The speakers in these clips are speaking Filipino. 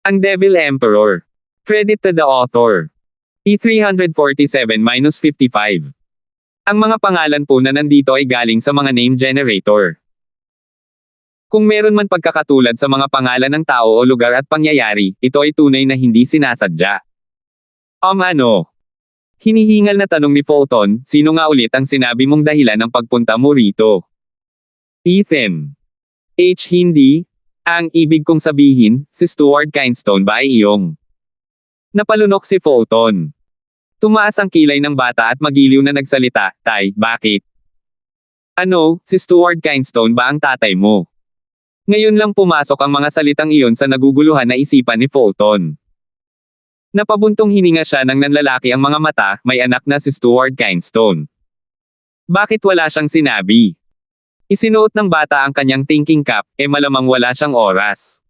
Ang Devil Emperor. Credit to the author. E347-55. Ang mga pangalan po na nandito ay galing sa mga name generator. Kung meron man pagkakatulad sa mga pangalan ng tao o lugar at pangyayari, ito ay tunay na hindi sinasadya. Ano? Hinihingal na tanong ni Fulton, sino nga ulit ang sinabi mong dahilan ng pagpunta mo rito? Ethan. Hindi. Ang ibig kong sabihin, si Stuart Kinstone ba ay iyong? Napalunok si Fulton. Tumaas ang kilay ng bata at magiliw na nagsalita, Tay, bakit? Ano, si Stuart Kinstone ba ang tatay mo? Ngayon lang pumasok ang mga salitang iyon sa naguguluhan na isipan ni Fulton. Napabuntong hininga siya nang nanlalaki ang mga mata, may anak na si Stuart Kinstone. Bakit wala siyang sinabi? Isinuot ng bata ang kanyang thinking cap, malamang wala siyang oras.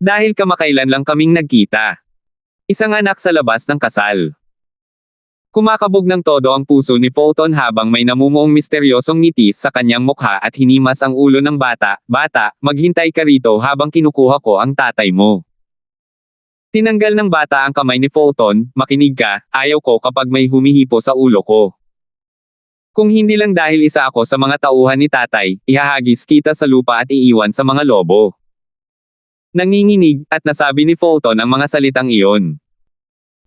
Dahil kamakailan lang kaming nagkita. Isang anak sa labas ng kasal. Kumakabog ng todo ang puso ni Fulton habang may namumuong misteryosong ngiti sa kanyang mukha at hinimas ang ulo ng bata, Bata, maghintay ka rito habang kinukuha ko ang tatay mo. Tinanggal ng bata ang kamay ni Fulton, makinig ka, ayaw ko kapag may humihipo sa ulo ko. Kung hindi lang dahil isa ako sa mga tauhan ni tatay, ihahagis kita sa lupa at iiwan sa mga lobo. Nanginginig, at nasabi ni Fulton ang mga salitang iyon.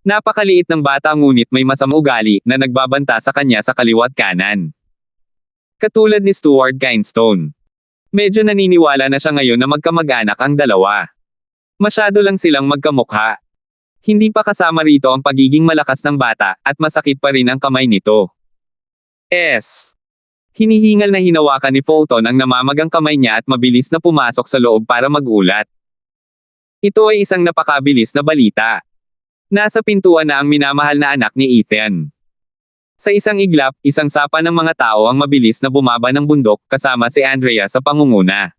Napakaliit ng bata ngunit may masamang ugali na nagbabanta sa kanya sa kaliwa't kanan. Katulad ni Stuart Kinstone. Medyo naniniwala na siya ngayon na magkamag-anak ang dalawa. Masyado lang silang magkamukha. Hindi pa kasama rito ang pagiging malakas ng bata at masakit pa rin ang kamay nito. Hinihingal na hinawakan ni Fulton ang namamagang kamay niya at mabilis na pumasok sa loob para magulat. Ito ay isang napakabilis na balita. Nasa pintuan na ang minamahal na anak ni Ethan. Sa isang iglap, isang sapa ng mga tao ang mabilis na bumaba ng bundok kasama si Andrea sa pangunguna.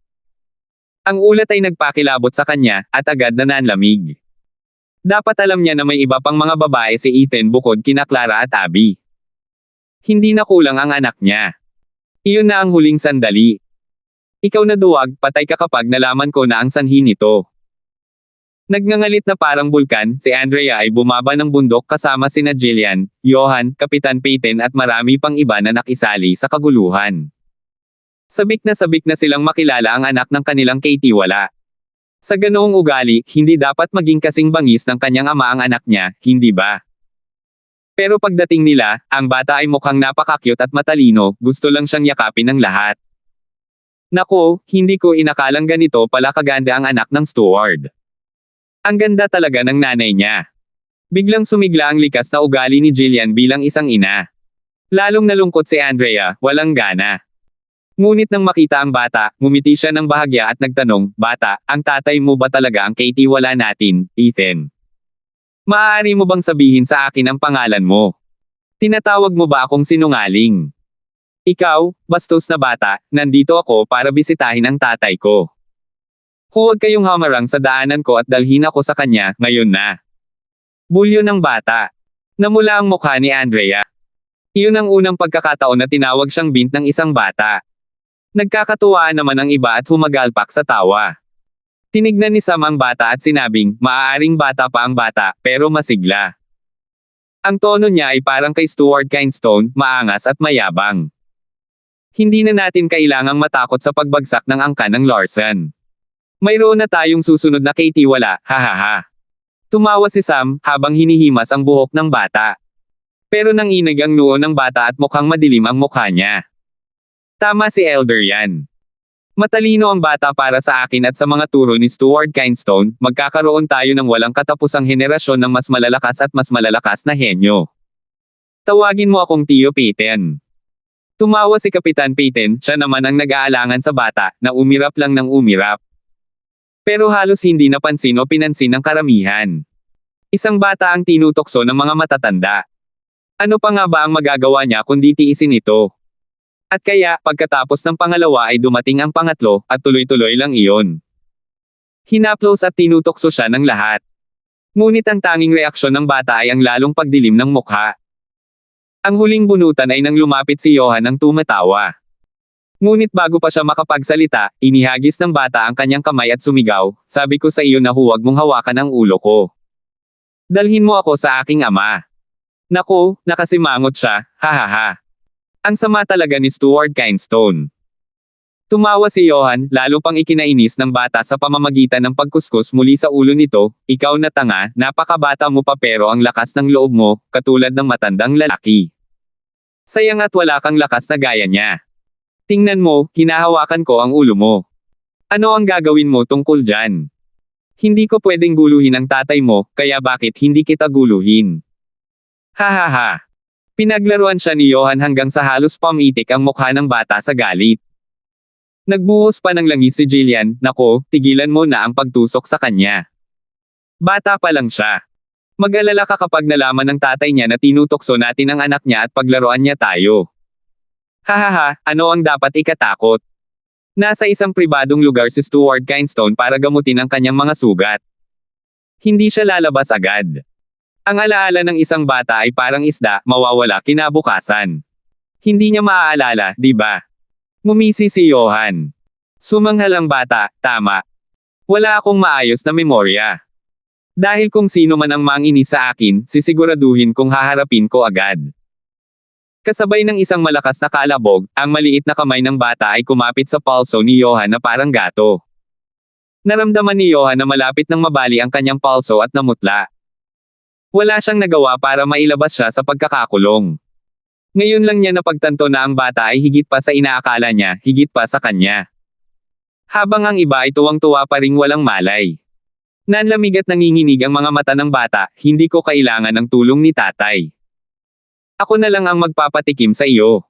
Ang ulat ay nagpakilabot sa kanya at agad na nanlamig. Dapat alam niya na may iba pang mga babae si Ethan bukod kina Clara at Abby. Hindi na kulang ang anak niya. Iyon na ang huling sandali. Ikaw na duwag, patay ka kapag nalaman ko na ang sanhi nito. Nagngangalit na parang bulkan, si Andrea ay bumaba ng bundok kasama sina Jillian, Johan, Kapitan Peyton at marami pang iba na nakisali sa kaguluhan. Sabik na silang makilala ang anak ng kanilang kaitiwala. Sa ganoong ugali, hindi dapat maging kasing bangis ng kanyang ama ang anak niya, hindi ba? Pero pagdating nila, ang bata ay mukhang napaka-cute at matalino, gusto lang siyang yakapin ng lahat. Nako, hindi ko inakalang ganito pala kaganda ang anak ng steward. Ang ganda talaga ng nanay niya. Biglang sumigla ang likas na ugali ni Jillian bilang isang ina. Lalong nalungkot si Andrea, walang gana. Ngunit nang makita ang bata, ngumiti siya ng bahagya at nagtanong, Bata, ang tatay mo ba talaga ang kaitiwala natin, Ethan? Maaari mo bang sabihin sa akin ang pangalan mo? Tinatawag mo ba akong sinungaling? Ikaw, bastos na bata, nandito ako para bisitahin ang tatay ko. Huwag kayong hamarang sa daanan ko at dalhin ako sa kanya, ngayon na. Bulyo ng bata. Namula ang mukha ni Andrea. Iyon ang unang pagkakataon na tinawag siyang bint ng isang bata. Nagkakatuwaan naman ang iba at humagalpak sa tawa. Tinignan ni Sam ang bata at sinabing, maaaring bata pa ang bata, pero masigla. Ang tono niya ay parang kay Stuart Kinstone, maangas at mayabang. Hindi na natin kailangang matakot sa pagbagsak ng angkan ng Larson. Mayroon na tayong susunod na kaitiwala, hahaha. Tumawa si Sam, habang hinihimas ang buhok ng bata. Pero nanginig ang noo ng bata at mukhang madilim ang mukha niya. Tama si Elder yan. Matalino ang bata para sa akin at sa mga turo ni Stuart Kinstone, magkakaroon tayo ng walang katapusang henerasyon ng mas malalakas na henyo. Tawagin mo akong Tio Peyton. Tumawa si Kapitan Peyton, siya naman ang nag-aalangan sa bata, na umirap lang ng umirap. Pero halos hindi napansin o pinansin ng karamihan. Isang bata ang tinutokso ng mga matatanda. Ano pa nga ba ang magagawa niya kundi tiisin ito? At kaya, pagkatapos ng pangalawa ay dumating ang pangatlo, at tuloy-tuloy lang iyon. Hinaplos at tinutokso siya ng lahat. Ngunit ang tanging reaksyon ng bata ay ang lalong pagdilim ng mukha. Ang huling bunutan ay nang lumapit si Johan ang tumatawa. Ngunit bago pa siya makapagsalita, inihagis ng bata ang kanyang kamay at sumigaw, sabi ko sa iyo na huwag mong hawakan ang ulo ko. Dalhin mo ako sa aking ama. Naku, nakasimangot siya, hahaha. Ang sama talaga ni Stuart Kinestone. Tumawa si Johan, lalo pang ikinainis ng bata sa pamamagitan ng pagkuskus muli sa ulo nito, ikaw na tanga, napakabata mo pa pero ang lakas ng loob mo, katulad ng matandang lalaki. Sayang at wala kang lakas na gaya niya. Tingnan mo, hinahawakan ko ang ulo mo. Ano ang gagawin mo tungkol dyan? Hindi ko pwedeng guluhin ang tatay mo, kaya bakit hindi kita guluhin? Hahaha. Pinaglaruan siya ni Johan hanggang sa halos pamitik ang mukha ng bata sa galit. Nagbuhos pa ng langis si Jillian, nako, tigilan mo na ang pagtusok sa kanya. Bata pa lang siya. Mag-alala ka kapag nalaman ng tatay niya na tinutokso natin ang anak niya at paglaruan niya tayo. Hahaha, ano ang dapat ikatakot? Nasa isang pribadong lugar si Stuart Kinestone para gamutin ang kanyang mga sugat. Hindi siya lalabas agad. Ang alaala ng isang bata ay parang isda, mawawala kinabukasan. Hindi niya maaalala, di ba? Ngumisi si Johan. Sumanghal ang bata, tama. Wala akong maayos na memorya. Dahil kung sino man ang manginis sa akin, sisiguraduhin kong haharapin ko agad. Kasabay ng isang malakas na kalabog, ang maliit na kamay ng bata ay kumapit sa palso ni Johan na parang gato. Naramdaman ni Johan na malapit ng mabali ang kanyang palso at namutla. Wala siyang nagawa para mailabas siya sa pagkakakulong. Ngayon lang niya napagtanto na ang bata ay higit pa sa inaakala niya, higit pa sa kanya. Habang ang iba ay tuwang-tuwa pa ring walang malay. Nanlamig at nanginginig ang mga mata ng bata, hindi ko kailangan ng tulong ni tatay. Ako na lang ang magpapatikim sa iyo.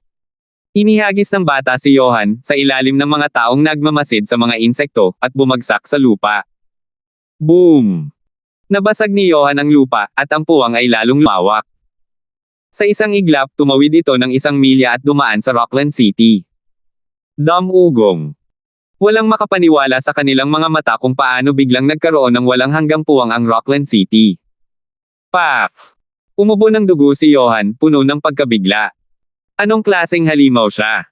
Inihagis ng bata si Johan, sa ilalim ng mga taong nagmamasid sa mga insekto, at bumagsak sa lupa. Boom! Nabasag ni Johan ang lupa, at ang puwang ay lalong lumawak. Sa isang iglap, tumawid ito ng 1 milya at dumaan sa Rockland City. Ugong. Walang makapaniwala sa kanilang mga mata kung paano biglang nagkaroon ng walang hanggang puwang ang Rockland City. Paf! Umubo ng dugo si Johan, puno ng pagkabigla. Anong klaseng halimaw siya?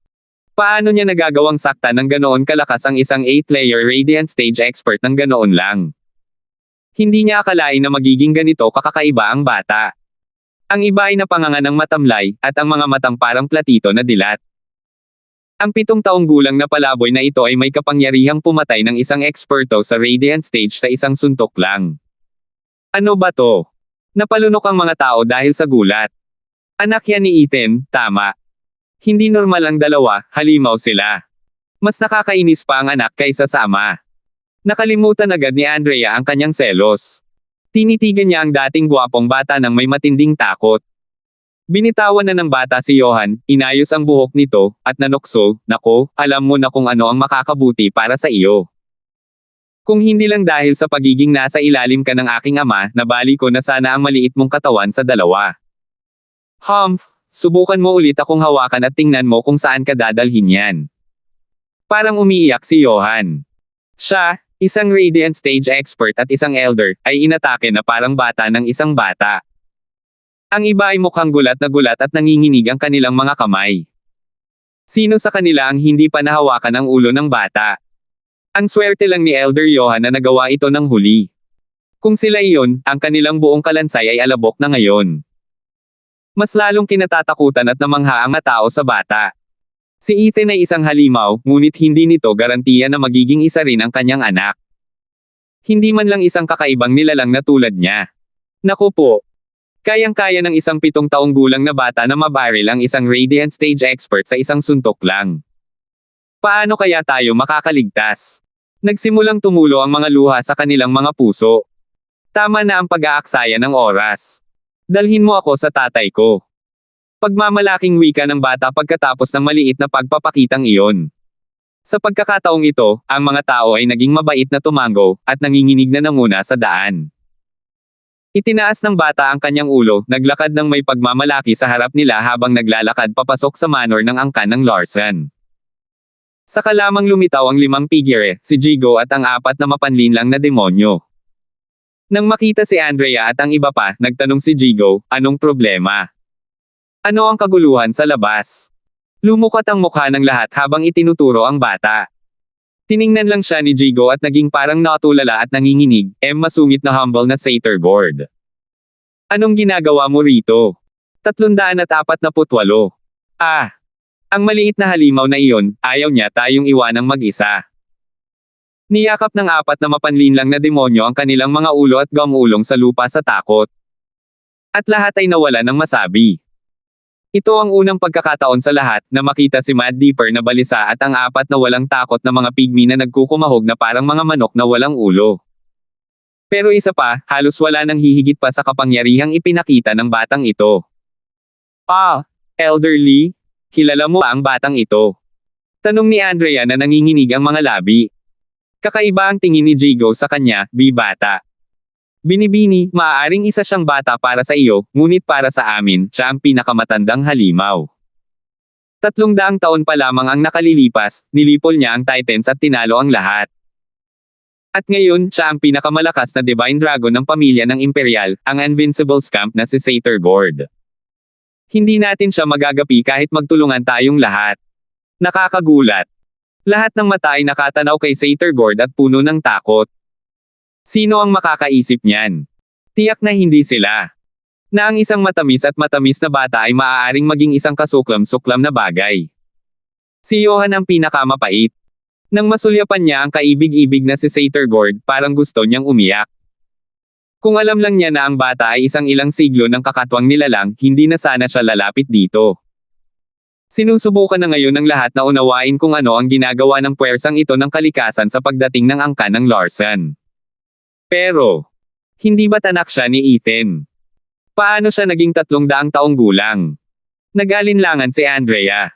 Paano niya nagagawang sakta ng ganoon kalakas ang isang 8-layer Radiant Stage expert ng ganoon lang? Hindi niya akalain na magiging ganito kakakaiba ang bata. Ang iba ay napanganga ng matamlay, at ang mga matang parang platito na dilat. Ang 7 taong gulang na palaboy na ito ay may kapangyarihang pumatay ng isang eksperto sa Radiant Stage sa isang suntok lang. Ano ba to? Napalunok ang mga tao dahil sa gulat. Anak yan ni Ethan, tama. Hindi normal ang dalawa, halimaw sila. Mas nakakainis pa ang anak kaysa sa ama. Nakalimutan agad ni Andrea ang kanyang selos. Tinitigan niya ang dating gwapong bata ng may matinding takot. Binitawan na ng bata si Johan, inayos ang buhok nito, at nanukso, nako, alam mo na kung ano ang makakabuti para sa iyo. Kung hindi lang dahil sa pagiging nasa ilalim ka ng aking ama, nabali ko na sana ang maliit mong katawan sa dalawa. Humph, subukan mo ulit akong hawakan at tingnan mo kung saan ka dadalhin yan. Parang umiiyak si Johan. Siya, isang Radiant Stage expert at isang elder, ay inatake na parang bata ng isang bata. Ang iba ay mukhang gulat at nanginginig ang kanilang mga kamay. Sino sa kanila ang hindi pa nahawakan ang ulo ng bata? Ang swerte lang ni Elder Johan na nagawa ito ng huli. Kung sila iyon, ang kanilang buong kalansay ay alabok na ngayon. Mas lalong kinatatakutan at namangha ang mga tao sa bata. Si Ethan ay isang halimaw, ngunit hindi nito garantiya na magiging isa rin ang kanyang anak. Hindi man lang isang kakaibang nilalang na tulad niya. Naku po. Kayang-kaya ng isang 7 taong gulang na bata na mabaril ang isang Radiant Stage expert sa isang suntok lang. Paano kaya tayo makakaligtas? Nagsimulang tumulo ang mga luha sa kanilang mga puso. Tama na ang pag-aaksaya ng oras. Dalhin mo ako sa tatay ko. Pagmamalaking wika ng bata pagkatapos ng maliit na pagpapakitang iyon. Sa pagkakataong ito, ang mga tao ay naging mabait na tumango, at nanginginig na nanguna sa daan. Itinaas ng bata ang kanyang ulo, naglakad ng may pagmamalaki sa harap nila habang naglalakad papasok sa manor ng angkan ng Larson. Saka lamang lumitaw ang 5 pigire, si Jigo at ang 4 na mapanlinlang na demonyo. Nang makita si Andrea at ang iba pa, nagtanong si Jigo, anong problema? Ano ang kaguluhan sa labas? Lumukat ang mukha ng lahat habang itinuturo ang bata. Tiningnan lang siya ni Jigo at naging parang natulala at nanginginig, masungit na humble na Satyr Gord. Anong ginagawa mo rito? 348. Ah! Ang maliit na halimaw na iyon, ayaw niya tayong iwanang mag-isa. Niyakap ng 4 na mapanlinlang na demonyo ang kanilang mga ulo at gumulong sa lupa sa takot. At lahat ay nawala ng masabi. Ito ang unang pagkakataon sa lahat na makita si Mad Dipper na balisa at ang 4 na walang takot na mga pigmi na nagkukumahog na parang mga manok na walang ulo. Pero isa pa, halos wala nang hihigit pa sa kapangyarihang ipinakita ng batang ito. Ah, elderly? Kilala mo ba ang batang ito? Tanong ni Andrea na nanginginig ang mga labi. Kakaiba ang tingin ni Jigo sa kanya, bata. Binibini, maaaring isa siyang bata para sa iyo, ngunit para sa amin, siya ang pinakamatandang halimaw. 300 taon pa lamang ang nakalilipas, nilipol niya ang Titans at tinalo ang lahat. At ngayon, siya ang pinakamalakas na Divine Dragon ng pamilya ng Imperial, ang Invincible Scamp na si Satyr Gord. Hindi natin siya magagapi kahit magtulungan tayong lahat. Nakakagulat. Lahat ng mata ay nakatanaw kay Satyr Gord at puno ng takot. Sino ang makakaisip niyan? Tiyak na hindi sila. Na ang isang matamis na bata ay maaaring maging isang kasuklam-suklam na bagay. Si Johan ang pinakamapait. Nang masulyapan niya ang kaibig-ibig na si Satyr Gord, parang gusto niyang umiyak. Kung alam lang niya na ang bata ay isang ilang siglo ng kakatwang nilalang, hindi na sana siya lalapit dito. Sinusubukan na ngayon ng lahat na unawain kung ano ang ginagawa ng puwersang ito ng kalikasan sa pagdating ng angkan ng Larsen. Pero, hindi ba tanak siya ni Ethan? Paano siya naging 300 taong gulang? Nag-alinlangan si Andrea.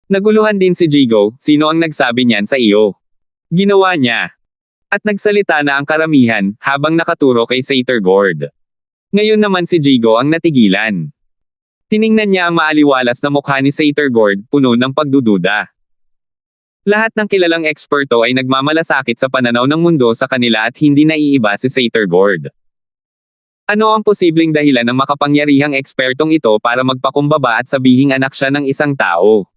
Naguluhan din si Jigo, sino ang nagsabi niyan sa iyo? Ginawa niya. At nagsalita na ang karamihan, habang nakaturo kay Satyr Gord. Ngayon naman si Jigo ang natigilan. Tiningnan niya ang maaliwalas na mukha ni Satyr Gord, puno ng pagdududa. Lahat ng kilalang eksperto ay nagmamalasakit sa pananaw ng mundo sa kanila at hindi naiiba si Satyr Gord. Ano ang posibleng dahilan ng makapangyarihang ekspertong ito para magpakumbaba at sabihing anak siya ng isang tao?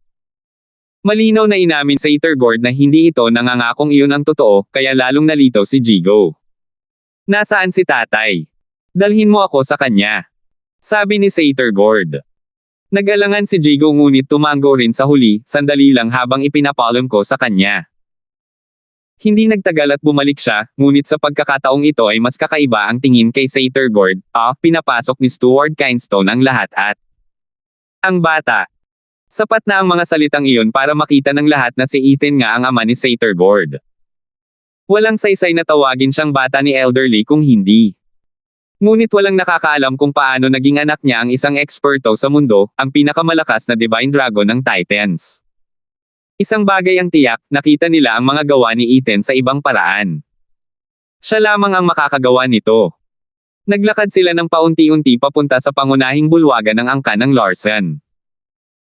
Malinaw na inamin Satyr Gord na hindi ito nangangakong iyon ang totoo, kaya lalong nalito si Jigo. Nasaan si tatay? Dalhin mo ako sa kanya. Sabi ni Satyr Gord. Nag-alangan si Jigo ngunit tumango rin sa huli, sandali lang habang ipinapaalam ko sa kanya. Hindi nagtagal at bumalik siya, ngunit sa pagkakataong ito ay mas kakaiba ang tingin kay Satyr Gord, pinapasok ni Stuart Kindstone ang lahat at ang bata. Sapat na ang mga salitang iyon para makita ng lahat na si Ethan nga ang ama ni Satyr Gord. Walang saysay na tawagin siyang bata ni elderly kung hindi. Ngunit walang nakakaalam kung paano naging anak niya ang isang eksperto sa mundo, ang pinakamalakas na Divine Dragon ng Titans. Isang bagay ang tiyak, nakita nila ang mga gawa ni Ethan sa ibang paraan. Siya lamang ang makakagawa nito. Naglakad sila ng paunti-unti papunta sa pangunahing bulwagan ng angkan ng Larsen.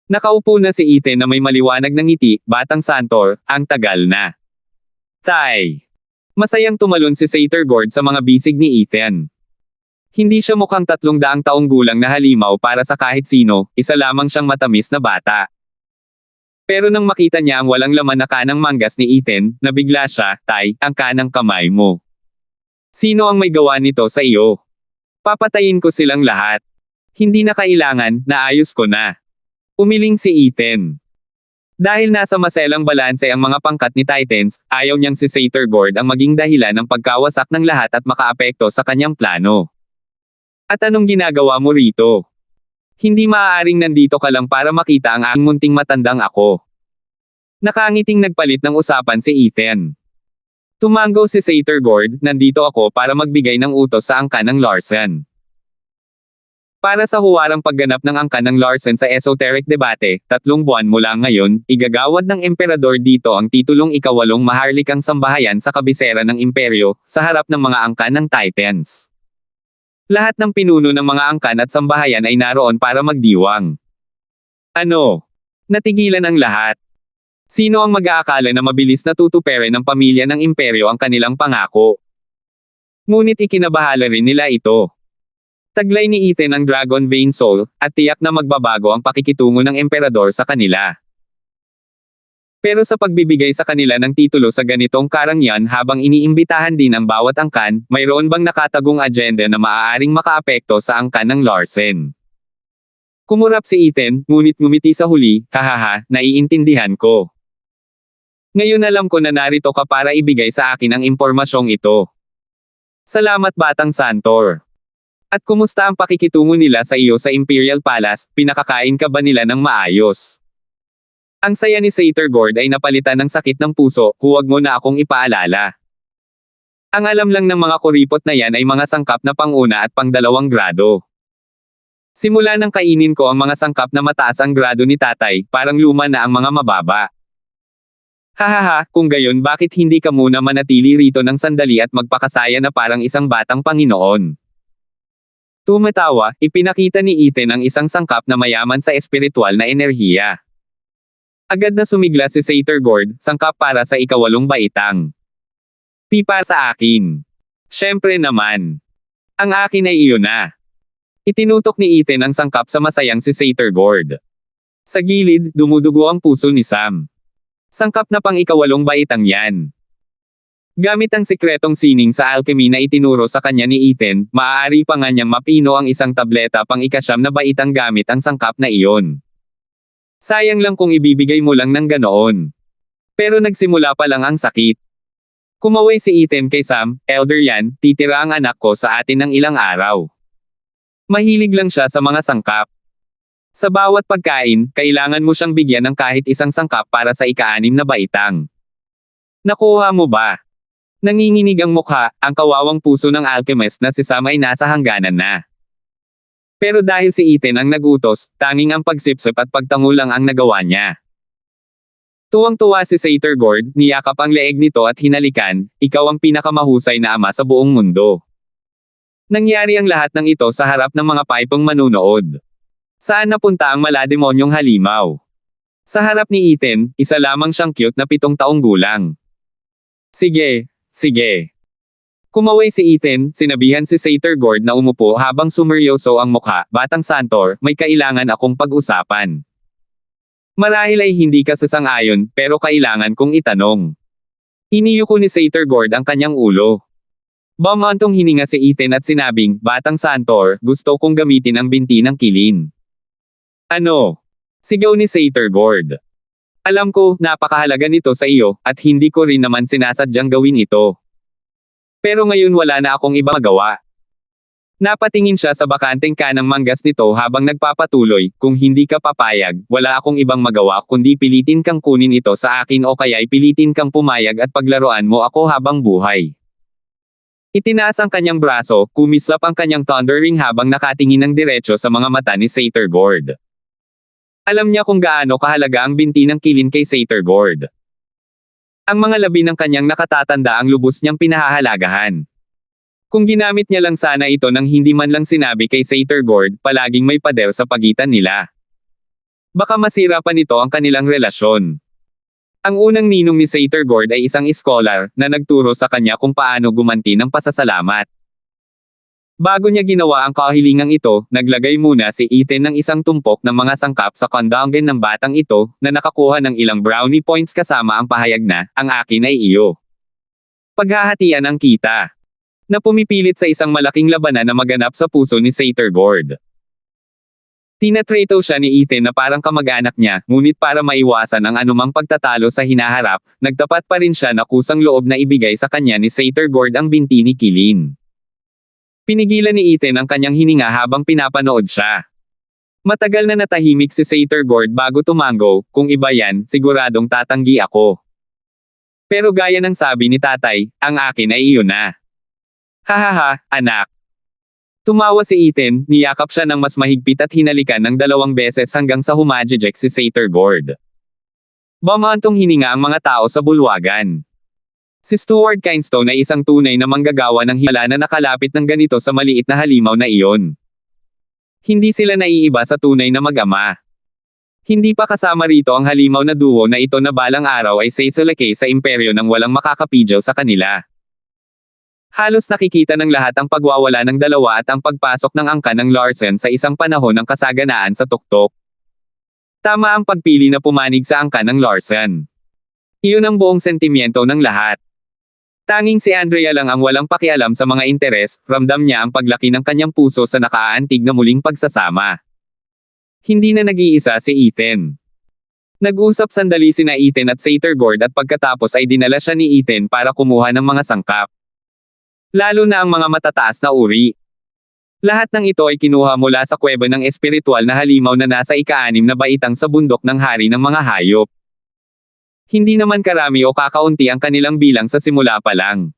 Nakaupo na si Ethan na may maliwanag na ngiti, batang santor, ang tagal na. Tay! Masayang tumalon si Satyr Gord sa mga bisig ni Ethan. Hindi siya mukhang 300 taong gulang na halimaw para sa kahit sino, isa lamang siyang matamis na bata. Pero nang makita niya ang walang laman na kanang manggas ni Ethan, nabigla siya, tay, ang kanang kamay mo. Sino ang may gawa nito sa iyo? Papatayin ko silang lahat. Hindi na kailangan, naayos ko na. Umiling si Ethan. Dahil nasa maselang balanse ang mga pangkat ni Titans, ayaw niyang si Satyr Gord ang maging dahilan ng pagkawasak ng lahat at makaapekto sa kanyang plano. At anong ginagawa mo rito? Hindi maaaring nandito ka lang para makita ang aking munting matandang ako. Nakangiting nagpalit ng usapan si Ethan. Tumango si Satyr Gord, nandito ako para magbigay ng utos sa angkan ng Larsen. Para sa huwarang pagganap ng angkan ng Larsen sa esoteric debate, 3 buwan mula ngayon, igagawad ng emperador dito ang titulong ika-8 maharlikang sambahayan sa kabisera ng imperyo, sa harap ng mga angkan ng Titans. Lahat ng pinuno ng mga angkan at sambahayan ay naroon para magdiwang. Ano? Natigilan ang lahat. Sino ang mag-aakala na mabilis na tutuperin ng pamilya ng imperyo ang kanilang pangako? Ngunit ikinabahala rin nila ito. Taglay ni Ethan ang Dragon Vein Soul, at tiyak na magbabago ang pakikitungo ng emperador sa kanila. Pero sa pagbibigay sa kanila ng titulo sa ganitong karangyaan habang iniimbitahan din ang bawat angkan, mayroon bang nakatagong agenda na maaaring makaapekto sa angkan ng Larsen? Kumurap si Ethan, ngunit ngumiti sa huli, hahaha, naiintindihan ko. Ngayon alam ko na narito ka para ibigay sa akin ang impormasyong ito. Salamat Batang Santor. At kumusta ang pakikitungo nila sa iyo sa Imperial Palace, pinakakain ka ba nila ng maayos? Ang saya ni Satyr Gord ay napalitan ng sakit ng puso, huwag mo na akong ipaalala. Ang alam lang ng mga kuripot na yan ay mga sangkap na pang-una at pang-2 grado. Simula nang kainin ko ang mga sangkap na mataas ang grado ni tatay, parang luma na ang mga mababa. Hahaha, kung gayon bakit hindi ka muna manatili rito ng sandali at magpakasaya na parang isang batang Panginoon? Tumatawa, ipinakita ni Ethan ang isang sangkap na mayaman sa espiritual na enerhiya. Agad na sumigla si Satyr Gord, sangkap para sa ika-8 baitang. Pipa sa akin. Siyempre naman. Ang akin ay iyon na. Itinutok ni Ethan ang sangkap sa masayang si Satyr Gord. Sa gilid, dumudugo ang puso ni Sam. Sangkap na pang ika-8 baitang yan. Gamit ang sikretong sining sa alchemy na itinuro sa kanya ni Ethan, maaari pa nga niyang mapino ang isang tableta pang ika-9 na baitang gamit ang sangkap na iyon. Sayang lang kung ibibigay mo lang ng ganoon. Pero nagsimula pa lang ang sakit. Kumaway si Ethan kay Sam, elder yan, titira ang anak ko sa atin ng ilang araw. Mahilig lang siya sa mga sangkap. Sa bawat pagkain, kailangan mo siyang bigyan ng kahit isang sangkap para sa ika-6 na baitang. Nakuha mo ba? Nanginginig ang mukha, ang kawawang puso ng alchemist na si Sam ay nasa hangganan na. Pero dahil si Ethan ang nagutos, tanging ang pagsipsip at pagtango lang ang nagawa niya. Tuwang-tuwa si Satyr Gord, niyakap ang leeg nito at hinalikan, ikaw ang pinakamahusay na ama sa buong mundo. Nangyari ang lahat ng ito sa harap ng mga paipong manunood. Saan napunta ang malademonyong halimaw? Sa harap ni Ethan, isa lamang siyang cute na 7 taong gulang. Sige, sige. Kumaway si Ethan, sinabihan si Satyr Gord na umupo habang sumeryoso ang mukha, Batang Santor, may kailangan akong pag-usapan. Marahil ay hindi ka sasang-ayon, pero kailangan kong itanong. Iniyuko ni Satyr Gord ang kanyang ulo. Bumantong hininga si Ethan at sinabing, Batang Santor, gusto kong gamitin ang binti ng kilin. Ano? Sigaw ni Satyr Gord. Alam ko, napakahalaga nito sa iyo, at hindi ko rin naman sinasadyang gawin ito. Pero ngayon wala na akong ibang magawa. Napatingin siya sa bakanteng kanang manggas nito habang nagpapatuloy, kung hindi ka papayag, wala akong ibang magawa kundi pilitin kang kunin ito sa akin o kaya'y pilitin kang pumayag at paglaruan mo ako habang buhay. Itinaas ang kanyang braso, kumislap ang kanyang thunder ring habang nakatingin ng diretso sa mga mata ni Satyr Gord. Alam niya kung gaano kahalaga ang binti ng kilin kay Satyr Gord. Ang mga labi ng kanyang nakatatanda ang lubos niyang pinahahalagahan. Kung ginamit niya lang sana ito nang hindi man lang sinabi kay Satyr Gord, palaging may pader sa pagitan nila. Baka masira pa nito ang kanilang relasyon. Ang unang ninong ni Satyr Gord ay isang scholar, na nagturo sa kanya kung paano gumanti ng pasasalamat. Bago niya ginawa ang kahilingang ito, naglagay muna si Ethan ng isang tumpok ng mga sangkap sa kondongen ng batang ito, na nakakuha ng ilang brownie points kasama ang pahayag na, ang akin ay iyo. Paghahatian ang kita. Na pumipilit sa isang malaking labanan na maganap sa puso ni Satyr Gord. Tinatrato siya ni Ethan na parang kamag-anak niya, ngunit para maiwasan ang anumang pagtatalo sa hinaharap, nagtapat pa rin siya na kusang loob na ibigay sa kanya ni Satyr Gord ang binti ni Kilin. Pinigilan ni Ethan ang kanyang hininga habang pinapanood siya. Matagal na natahimik si Satyr Gord bago tumango, kung iba yan, siguradong tatanggi ako. Pero gaya ng sabi ni tatay, ang akin ay iyon na. Hahaha, anak. Tumawa si Ethan, niyakap siya ng mas mahigpit at hinalikan ng 2 beses hanggang sa humajijek si Satyr Gord. Bumantong hininga ang mga tao sa bulwagan. Si Stuart Kinestone ay isang tunay na manggagawa ng himala na nakalapit ng ganito sa maliit na halimaw na iyon. Hindi sila naiiba sa tunay na mag-ama. Hindi pa kasama rito ang halimaw na duo na ito na balang araw ay sasalakay sa imperyo ng walang makakapigil sa kanila. Halos nakikita ng lahat ang pagwawala ng dalawa at ang pagpasok ng angka ng Larsen sa isang panahon ng kasaganaan sa tuktok. Tama ang pagpili na pumanig sa angka ng Larsen. Iyon ang buong sentimiento ng lahat. Tanging si Andrea lang ang walang pakialam sa mga interes, ramdam niya ang paglaki ng kanyang puso sa nakaaantig na muling pagsasama. Hindi na nag-iisa si Ethan. Nag-usap sandali sina Ethan at Sattergord at pagkatapos ay dinala siya ni Ethan para kumuha ng mga sangkap. Lalo na ang mga matataas na uri. Lahat ng ito ay kinuha mula sa kuweba ng espiritual na halimaw na nasa ika-6 na baitang sa bundok ng hari ng mga hayop. Hindi naman karami o kakaunti ang kanilang bilang sa simula pa lang.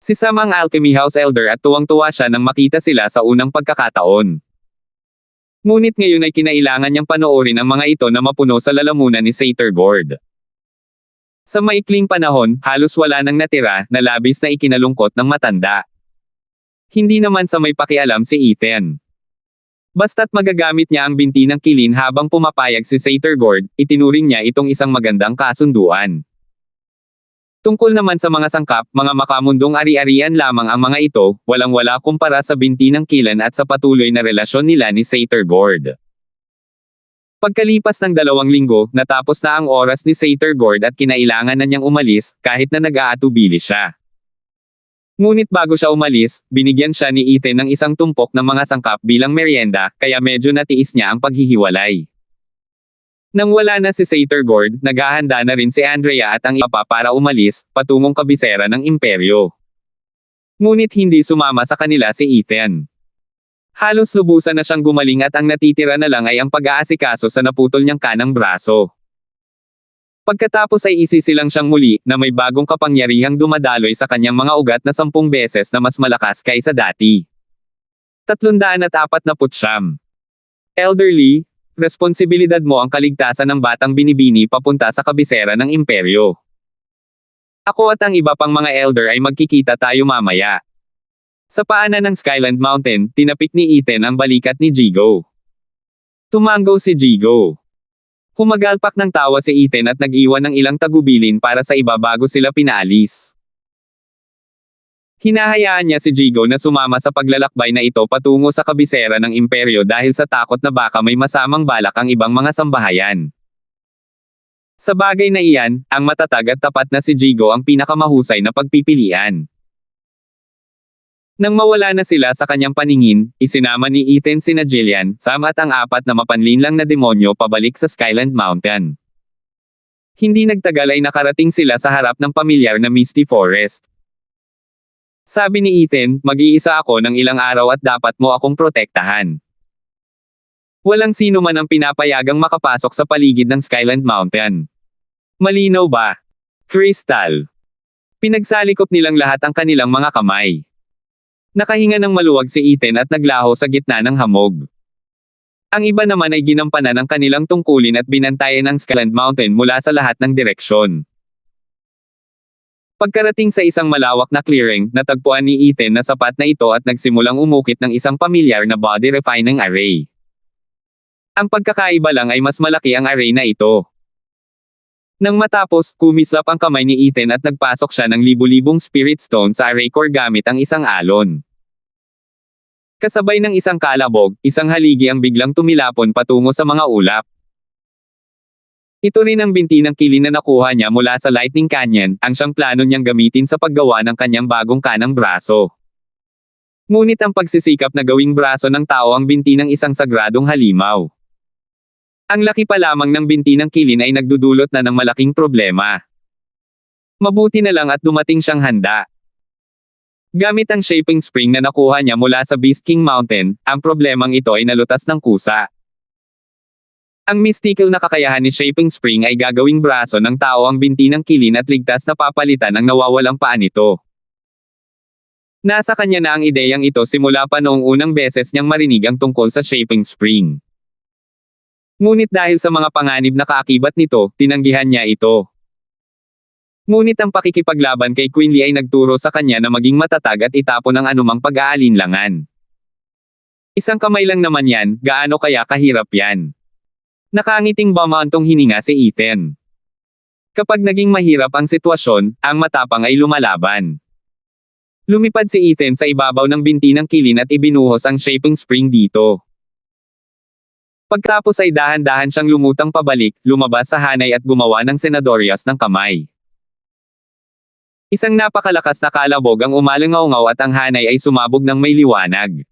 Si Sam ang Alchemy House Elder at tuwang-tuwa siya nang makita sila sa unang pagkakataon. Ngunit ngayon ay kinailangan niyang panoorin ang mga ito na mapuno sa lalamunan ni Sattergord. Sa maikling panahon, halos wala nang natira na labis na ikinalungkot ng matanda. Hindi naman sa may pakialam si Ethan. Basta't magagamit niya ang binti ng kilin habang pumapayag si Sattergord, itinuring niya itong isang magandang kasunduan. Tungkol naman sa mga sangkap, mga makamundong ari-arian lamang ang mga ito, walang-wala kumpara sa binti ng kilan at sa patuloy na relasyon nila ni Sattergord. Pagkalipas ng 2 linggo, natapos na ang oras ni Sattergord at kinailangan na niyang umalis, kahit na nag-aatubili siya. Ngunit bago siya umalis, binigyan siya ni Ethan ng isang tumpok ng mga sangkap bilang merienda, kaya medyo natiis niya ang paghihiwalay. Nang wala na si Sattergord, naghahanda na rin si Andrea at ang iba pa para umalis, patungong kabisera ng imperyo. Ngunit hindi sumama sa kanila si Ethan. Halos lubusan na siyang gumaling at ang natitira na lang ay ang pag-aasikaso sa naputol niyang kanang braso. Pagkatapos ay isisilang siyang muli, na may bagong kapangyarihang dumadaloy sa kanyang mga ugat na 10 beses na mas malakas kaysa dati. 349. Elderly, responsibilidad mo ang kaligtasan ng batang binibini papunta sa kabisera ng imperyo. Ako at ang iba pang mga elder ay magkikita tayo mamaya. Sa paanan ng Skyland Mountain, tinapik ni Ethan ang balikat ni Jigo. Tumango si Jigo. Humagalpak ng tawa si Ethan at nag-iwan ng ilang tagubilin para sa iba bago sila pinaalis. Hinahayaan niya si Jigo na sumama sa paglalakbay na ito patungo sa kabisera ng imperyo dahil sa takot na baka may masamang balak ang ibang mga sambahayan. Sa bagay na iyan, ang matatag at tapat na si Jigo ang pinakamahusay na pagpipilian. Nang mawala na sila sa kanyang paningin, isinama ni Ethan sina Jillian, Sam at ang 4 na mapanlinlang na demonyo pabalik sa Skyland Mountain. Hindi nagtagal ay nakarating sila sa harap ng pamilyar na Misty Forest. Sabi ni Ethan, mag-iisa ako ng ilang araw at dapat mo akong protektahan. Walang sino man ang pinapayagang makapasok sa paligid ng Skyland Mountain. Malinaw ba? Crystal. Pinagsalikop nilang lahat ang kanilang mga kamay. Nakahinga ng maluwag si Ethan at naglaho sa gitna ng hamog. Ang iba naman ay ginampanan ng kanilang tungkulin at binantayan ng Skyland Mountain mula sa lahat ng direksyon. Pagkarating sa isang malawak na clearing, natagpuan ni Ethan na sapat na ito at nagsimulang umukit ng isang pamilyar na body refining array. Ang pagkakaiba lang ay mas malaki ang array na ito. Nang matapos, kumislap ang kamay ni Ethan at nagpasok siya ng libu-libong spirit stone sa array core gamit ang isang alon. Kasabay ng isang kalabog, isang haligi ang biglang tumilapon patungo sa mga ulap. Ito rin ang binti ng kilin na nakuha niya mula sa Lightning Canyon, ang siyang plano niyang gamitin sa paggawa ng kanyang bagong kanang braso. Ngunit ang pagsisikap na gawing braso ng tao ang binti ng isang sagradong halimaw. Ang laki pa lamang ng binti ng kilin ay nagdudulot na ng malaking problema. Mabuti na lang at dumating siyang handa. Gamit ang shaping spring na nakuha niya mula sa Beast King Mountain, ang problemang ito ay nalutas ng kusa. Ang mystical na kakayahan ni shaping spring ay gagawing braso ng tao ang binti ng kilin at ligtas na papalitan ang nawawalang paa nito. Nasa kanya na ang ideyang ito simula pa noong unang beses niyang marinig ang tungkol sa shaping spring. Ngunit dahil sa mga panganib na kaakibat nito, tinanggihan niya ito. Ngunit ang pakikipaglaban kay Quinley ay nagturo sa kanya na maging matatag at itapon ang anumang pag-aalinlangan. Isang kamay lang naman yan, gaano kaya kahirap yan? Nakangiting bumantong hininga si Ethan. Kapag naging mahirap ang sitwasyon, ang matapang ay lumalaban. Lumipad si Ethan sa ibabaw ng binti ng kilin at ibinuhos ang shaping spring dito. Pagtapos ay dahan-dahan siyang lumutang pabalik, lumabas sa hanay at gumawa ng senadoryas ng kamay. Isang napakalakas na kalabog ang umalangaw at ang hanay ay sumabog ng may liwanag.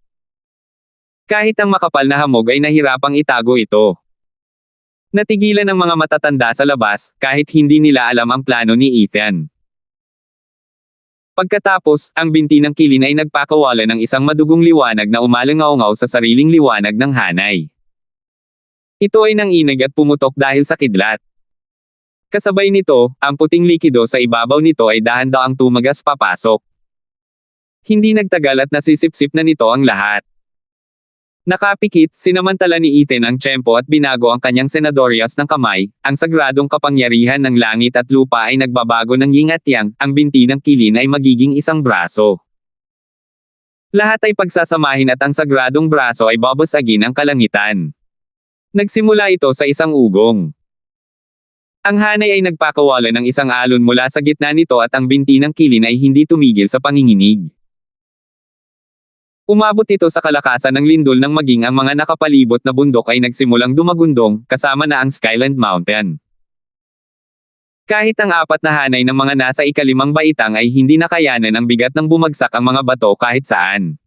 Kahit ang makapal na hamog ay nahirapang itago ito. Natigilan ang mga matatanda sa labas, kahit hindi nila alam ang plano ni Ethan. Pagkatapos, ang binti ng kilin ay nagpakawala ng isang madugong liwanag na umalangaw sa sariling liwanag ng hanay. Ito ay nanginig at pumutok dahil sa kidlat. Kasabay nito, ang puting likido sa ibabaw nito ay dahan-daang tumagas papasok. Hindi nagtagal at nasisipsip na nito ang lahat. Nakapikit, sinamantala ni Ethan ang tiyempo at binago ang kanyang senadoryas ng kamay, ang sagradong kapangyarihan ng langit at lupa ay nagbabago ng yin at yang, ang binti ng kilin ay magiging isang braso. Lahat ay pagsasamahin at ang sagradong braso ay babasagin ang kalangitan. Nagsimula ito sa isang ugong. Ang hanay ay nagpakawala ng isang alon mula sa gitna nito at ang binti ng kilin ay hindi tumigil sa panginginig. Umabot ito sa kalakasan ng lindol nang maging ang mga nakapalibot na bundok ay nagsimulang dumagundong, kasama na ang Skyland Mountain. Kahit ang apat na hanay ng mga nasa ikalimang baitang ay hindi nakayanan ang bigat ng bumagsak ang mga bato kahit saan.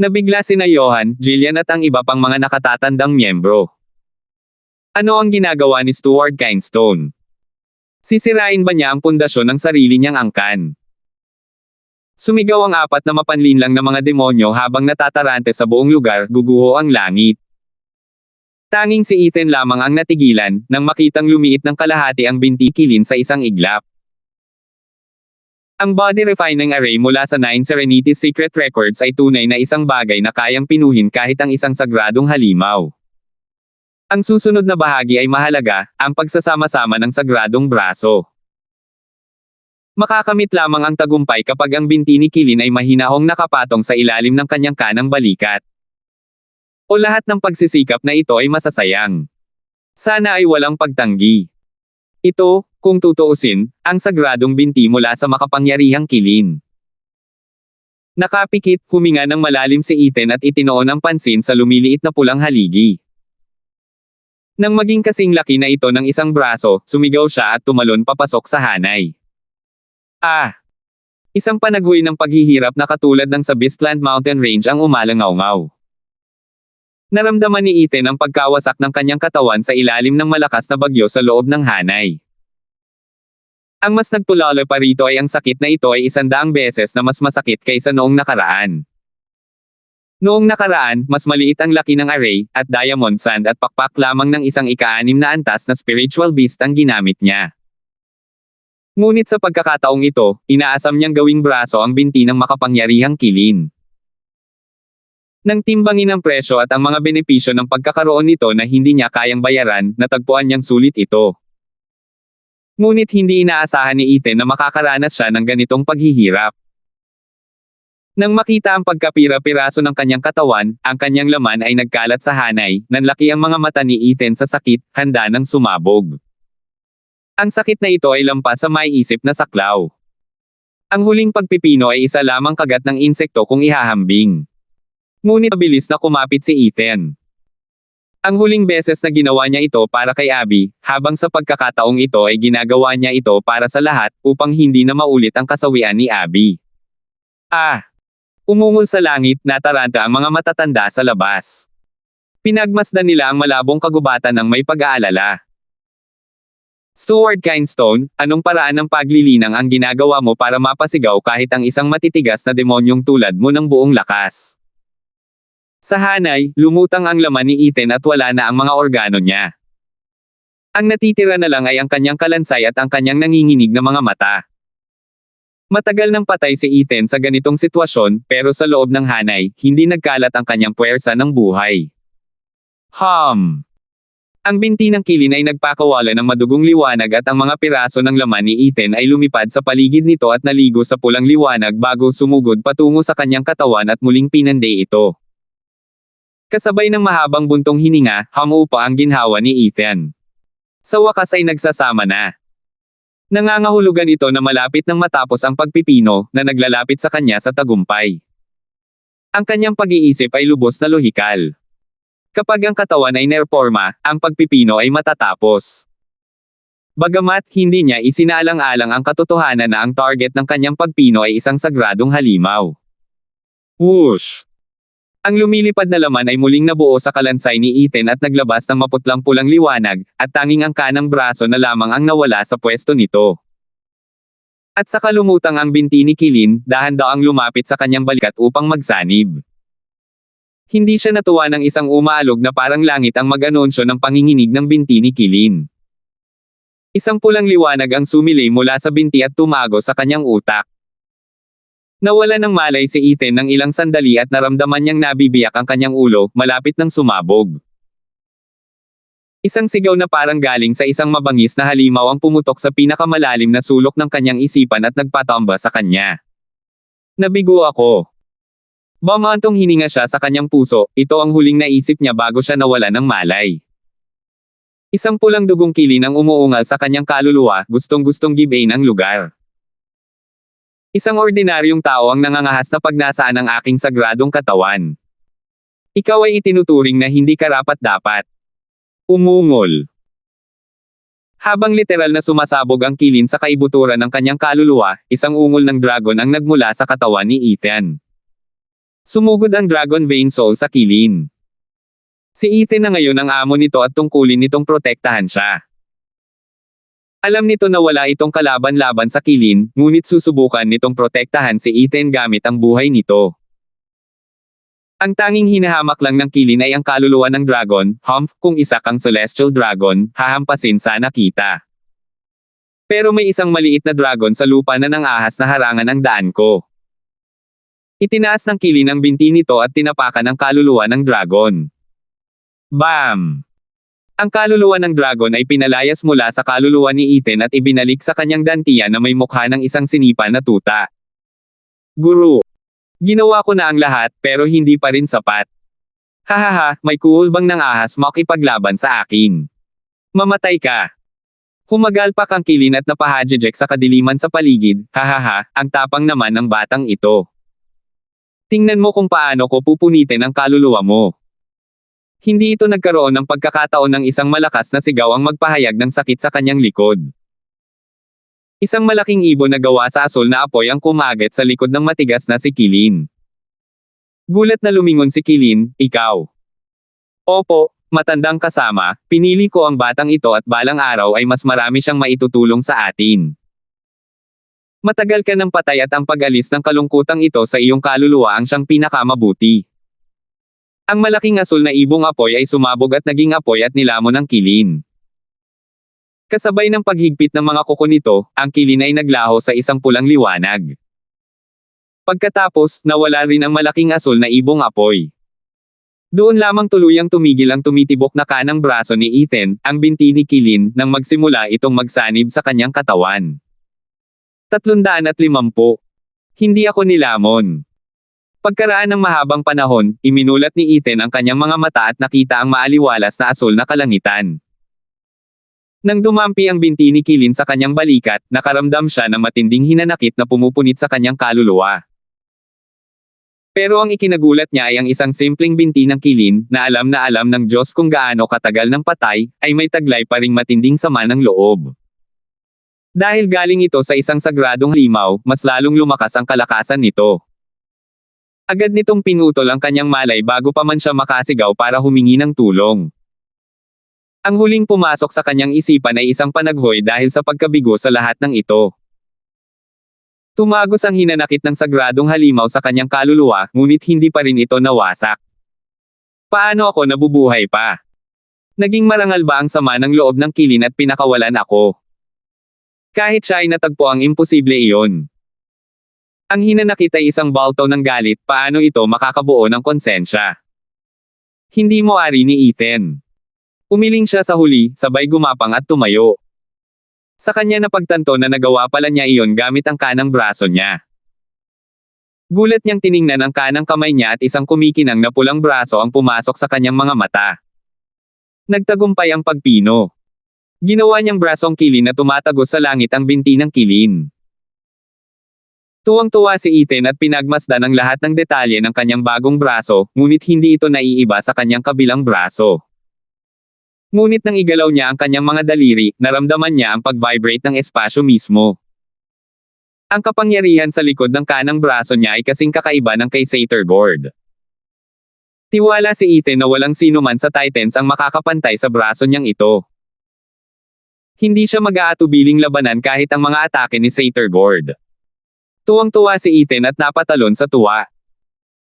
Nabigla sina Johan, Jillian at ang iba pang mga nakatatandang miyembro. Ano ang ginagawa ni Stuart Kinestone? Sisirain ba niya ang pundasyon ng sarili niyang angkan? Sumigaw ang apat na mapanlinlang na mga demonyo habang natatarante sa buong lugar, guguho ang langit. Tanging si Ethan lamang ang natigilan, nang makitang lumiit ng kalahati ang binti kilin sa isang iglap. Ang body refining array mula sa 9 Serenity Secret Records ay tunay na isang bagay na kayang pinuhin kahit ang isang sagradong halimaw. Ang susunod na bahagi ay mahalaga, ang pagsasama-sama ng sagradong braso. Makakamit lamang ang tagumpay kapag ang binti ni kilin ay mahinahong nakapatong sa ilalim ng kanyang kanang balikat. O lahat ng pagsisikap na ito ay masasayang. Sana ay walang pagtanggi. Ito, kung tutuusin, ang sagradong binti mula sa makapangyarihang kilin. Nakapikit, huminga ng malalim si Ethan at itinoon ang pansin sa lumiliit na pulang haligi. Nang maging kasing laki na ito ng isang braso, sumigaw siya at tumalon papasok sa hanay. Isang panaghoy ng paghihirap na katulad ng sa Beastland Mountain Range ang umalangaw. Naramdaman ni Ethan ang pagkawasak ng kanyang katawan sa ilalim ng malakas na bagyo sa loob ng hanay. Ang mas nagtulala pa rito ay ang sakit na ito ay 100 beses na mas masakit kaysa noong nakaraan. Noong nakaraan, mas maliit ang laki ng array, at diamond sand at pakpak lamang ng isang ika-6 na antas na spiritual beast ang ginamit niya. Ngunit sa pagkakataong ito, inaasam niyang gawing braso ang binti ng makapangyarihang kilin. Nang timbangin ang presyo at ang mga benepisyo ng pagkakaroon nito na hindi niya kayang bayaran, natagpuan niyang sulit ito. Ngunit hindi inaasahan ni Ethan na makakaranas siya ng ganitong paghihirap. Nang makita ang pagkapira-piraso ng kanyang katawan, ang kanyang laman ay nagkalat sa hanay, nanlaki ang mga mata ni Ethan sa sakit, handa nang sumabog. Ang sakit na ito ay lampas sa maiisip na saklaw. Ang huling pagpipino ay isa lamang kagat ng insekto kung ihahambing. Ngunit mabilis na kumapit si Ethan. Ang huling beses na ginawa niya ito para kay Abby, habang sa pagkakataong ito ay ginagawa niya ito para sa lahat, upang hindi na maulit ang kasawian ni Abby. Umungol sa langit, nataranta ang mga matatanda sa labas. Pinagmasdan nila ang malabong kagubatan ng may pag-aalala. Stuart Kinestone, anong paraan ng paglilinang ang ginagawa mo para mapasigaw kahit ang isang matitigas na demonyong tulad mo ng buong lakas? Sa hanay, lumutang ang laman ni Ethan at wala na ang mga organo niya. Ang natitira na lang ay ang kanyang kalansay at ang kanyang nanginginig na mga mata. Matagal nang patay si Ethan sa ganitong sitwasyon, pero sa loob ng hanay, hindi nagkalat ang kanyang puwersa ng buhay. Ang binti ng kilin ay nagpakawala ng madugong liwanag at ang mga piraso ng laman ni Ethan ay lumipad sa paligid nito at naligo sa pulang liwanag bago sumugod patungo sa kanyang katawan at muling pinanday ito. Kasabay ng mahabang buntong hininga, humupa ang ginhawa ni Ethan. Sa wakas ay nagsasama na. Nangangahulugan ito na malapit nang matapos ang pagpipino, na naglalapit sa kanya sa tagumpay. Ang kanyang pag-iisip ay lubos na lohikal. Kapag ang katawan ay nerporma, ang pagpipino ay matatapos. Bagamat hindi niya isinaalang-alang ang katotohanan na ang target ng kanyang pagpino ay isang sagradong halimaw. Whoosh! Ang lumilipad na laman ay muling nabuo sa kalansay ni Ethan at naglabas ng maputlang-pulang liwanag, at tanging ang kanang braso na lamang ang nawala sa pwesto nito. At saka lumutang ang binti ni Kilin, dahan-daang lumapit sa kanyang balikat upang magsanib. Hindi siya natuwa ng isang umaalog na parang langit ang mag-anunsyo ng panginginig ng binti ni Kilin. Isang pulang liwanag ang sumilay mula sa binti at tumago sa kanyang utak. Nawala ng malay si Ethan ng ilang sandali at naramdaman niyang nabibiyak ang kanyang ulo, malapit ng sumabog. Isang sigaw na parang galing sa isang mabangis na halimaw ang pumutok sa pinakamalalim na sulok ng kanyang isipan at nagpatamba sa kanya. Nabigo ako. Bumantong hininga siya sa kanyang puso, ito ang huling naisip niya bago siya nawala ng malay. Isang pulang dugong kilin ang umuungal sa kanyang kaluluwa, gustong-gustong gibain ang lugar. Isang ordinaryong tao ang nangangahas na pag nasaan ang aking sagradong katawan. Ikaw ay itinuturing na hindi karapat-dapat. Umungol. Habang literal na sumasabog ang kilin sa kaibuturan ng kanyang kaluluwa, isang ungol ng dragon ang nagmula sa katawan ni Ethan. Sumugod ang dragon vein soul sa kilin. Si Ethan na ngayon ang amo nito at tungkulin nitong protektahan siya. Alam nito na wala itong kalaban-laban sa kilin, ngunit susubukan nitong protektahan si Ethan gamit ang buhay nito. Ang tanging hinahamak lang ng kilin ay ang kaluluwa ng dragon, kung isa kang celestial dragon, hahampasin sana kita. Pero may isang maliit na dragon sa lupa na nangahas na harangan ang daan ko. Itinaas ng kilin ang binti nito at tinapakan ang kaluluwa ng dragon. Bam! Ang kaluluwa ng dragon ay pinalayas mula sa kaluluwa ni Ethan at ibinalik sa kanyang dantiya na may mukha ng isang sinipa na tuta. Guru! Ginawa ko na ang lahat, pero hindi pa rin sapat. Hahaha, may kuulbang ng ahas makipaglaban sa akin. Mamatay ka! Humagalpak ang kilin at napahadjejek sa kadiliman sa paligid, hahaha, ang tapang naman ng batang ito. Tingnan mo kung paano ko pupunitin ang kaluluwa mo. Hindi ito nagkaroon ng pagkakataon ng isang malakas na sigaw ang magpahayag ng sakit sa kanyang likod. Isang malaking ibon na gawa sa asul na apoy ang kumagat sa likod ng matigas na si Kilin. Gulat na lumingon si Kilin, ikaw. Opo, matandang kasama, pinili ko ang batang ito at balang araw ay mas marami siyang maitutulong sa atin. Matagal ka ng patay at ang pag-alis ng kalungkutang ito sa iyong kaluluwa ang siyang pinakamabuti. Ang malaking asul na ibong apoy ay sumabog at naging apoy at nilamon ang Kilin. Kasabay ng paghigpit ng mga kuko nito, ang Kilin ay naglaho sa isang pulang liwanag. Pagkatapos, nawala rin ang malaking asul na ibong apoy. Doon lamang tuluyang tumigil ang tumitibok na kanang braso ni Ethan, ang binti ni Kilin, nang magsimula itong magsanib sa kanyang katawan. 350. Hindi ako nilamon. Pagkaraan ng mahabang panahon, iminulat ni Ethan ang kanyang mga mata at nakita ang maaliwalas na asul na kalangitan. Nang dumampi ang binti ni Kilin sa kanyang balikat, nakaramdam siya ng matinding hinanakit na pumupunit sa kanyang kaluluwa. Pero ang ikinagulat niya ay ang isang simpleng binti ng Kilin, na alam ng Diyos kung gaano katagal ng patay, ay may taglay pa ring matinding sama ng loob. Dahil galing ito sa isang sagradong halimaw, mas lalong lumakas ang kalakasan nito. Agad nitong pinutol ang kanyang malay bago pa man siya makasigaw para humingi ng tulong. Ang huling pumasok sa kanyang isipan ay isang panaghoy dahil sa pagkabigo sa lahat ng ito. Tumagos ang hinanakit ng sagradong halimaw sa kanyang kaluluwa, ngunit hindi pa rin ito nawasak. Paano ako nabubuhay pa? Naging marangal ba ang sama ng loob ng Kilin at pinakawalan ako? Kahit siya ay natagpo ang imposible iyon. Ang hinanakit ay isang balto ng galit, paano ito makakabuo ng konsensya? Hindi mo ari ni Ethan. Umiling siya sa huli, sabay gumapang at tumayo. Sa kanya napagtanto na nagawa pala niya iyon gamit ang kanang braso niya. Gulat niyang tiningnan ang kanang kamay niya at isang kumikinang na pulang braso ang pumasok sa kanyang mga mata. Nagtagumpay ang pagpino. Ginawa niyang brasong Kilin na tumatagos sa langit ang binti ng Kilin. Tuwang-tuwa si Ethan at pinagmasdan ang lahat ng detalye ng kanyang bagong braso, ngunit hindi ito naiiba sa kanyang kabilang braso. Ngunit nang igalaw niya ang kanyang mga daliri, naramdaman niya ang pag-vibrate ng espasyo mismo. Ang kapangyarihan sa likod ng kanang braso niya ay kasing kakaiba ng kay Satyr-Gord. Tiwala si Ethan na walang sino man sa Titans ang makakapantay sa braso niyang ito. Hindi siya mag-aatubiling labanan kahit ang mga atake ni Satyr-Gord. Tuwang-tuwa si Ethan at napatalon sa tuwa.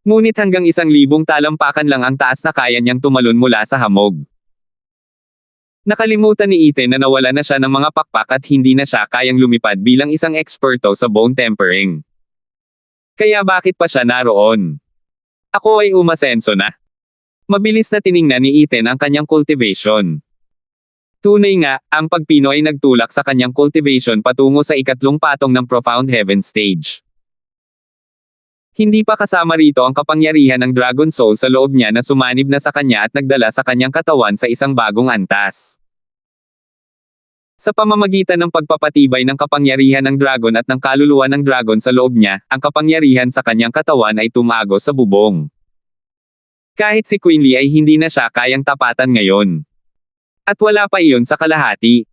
Ngunit hanggang 1,000 talampakan lang ang taas na kaya niyang tumalon mula sa hamog. Nakalimutan ni Ethan na nawala na siya ng mga pakpak at hindi na siya kayang lumipad bilang isang eksperto sa bone tempering. Kaya bakit pa siya naroon? Ako ay umasenso na. Mabilis na tiningnan ni Ethan ang kanyang cultivation. Tunay nga, ang pagpino ay nagtulak sa kanyang cultivation patungo sa 3 patong ng Profound Heaven stage. Hindi pa kasama rito ang kapangyarihan ng Dragon Soul sa loob niya na sumanib na sa kanya at nagdala sa kanyang katawan sa isang bagong antas. Sa pamamagitan ng pagpapatibay ng kapangyarihan ng dragon at ng kaluluwa ng dragon sa loob niya, ang kapangyarihan sa kanyang katawan ay tumago sa bubong. Kahit si Quinley ay hindi na siya kayang tapatan ngayon. At wala pa iyon sa kalahati.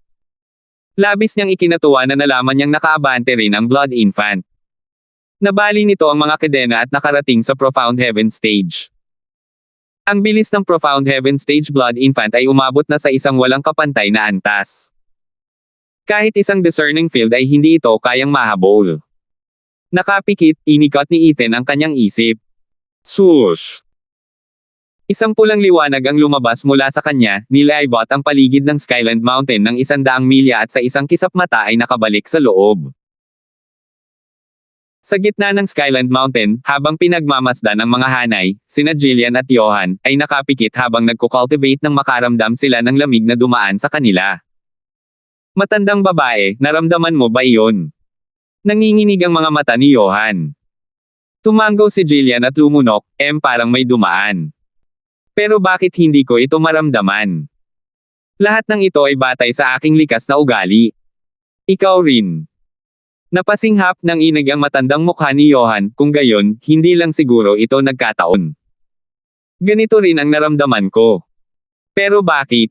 Labis niyang ikinatuwa na nalaman niyang nakaabante rin ang Blood Infant. Nabali nito ang mga kadena at nakarating sa Profound Heaven stage. Ang bilis ng Profound Heaven stage Blood Infant ay umabot na sa isang walang kapantay na antas. Kahit isang discerning field ay hindi ito kayang mahabol. Nakapikit, inikot ni Ethan ang kanyang isip. Swoosh! Isang pulang liwanag ang lumabas mula sa kanya, nilaibot ang paligid ng Skyland Mountain ng 100 milya at sa isang kisap mata ay nakabalik sa loob. Sa gitna ng Skyland Mountain, habang pinagmamasdan ang mga hanay, sina Jillian at Johan, ay nakapikit habang nagko-cultivate ng makaramdam sila ng lamig na dumaan sa kanila. Matandang babae, naramdaman mo ba iyon? Nanginginig ang mga mata ni Johan. Tumango si Jillian at lumunok, parang may dumaan. Pero bakit hindi ko ito maramdaman? Lahat ng ito ay batay sa aking likas na ugali. Ikaw rin. Napasinghap ng inig ang matandang mukha ni Johan, kung gayon, hindi lang siguro ito nagkataon. Ganito rin ang naramdaman ko. Pero bakit?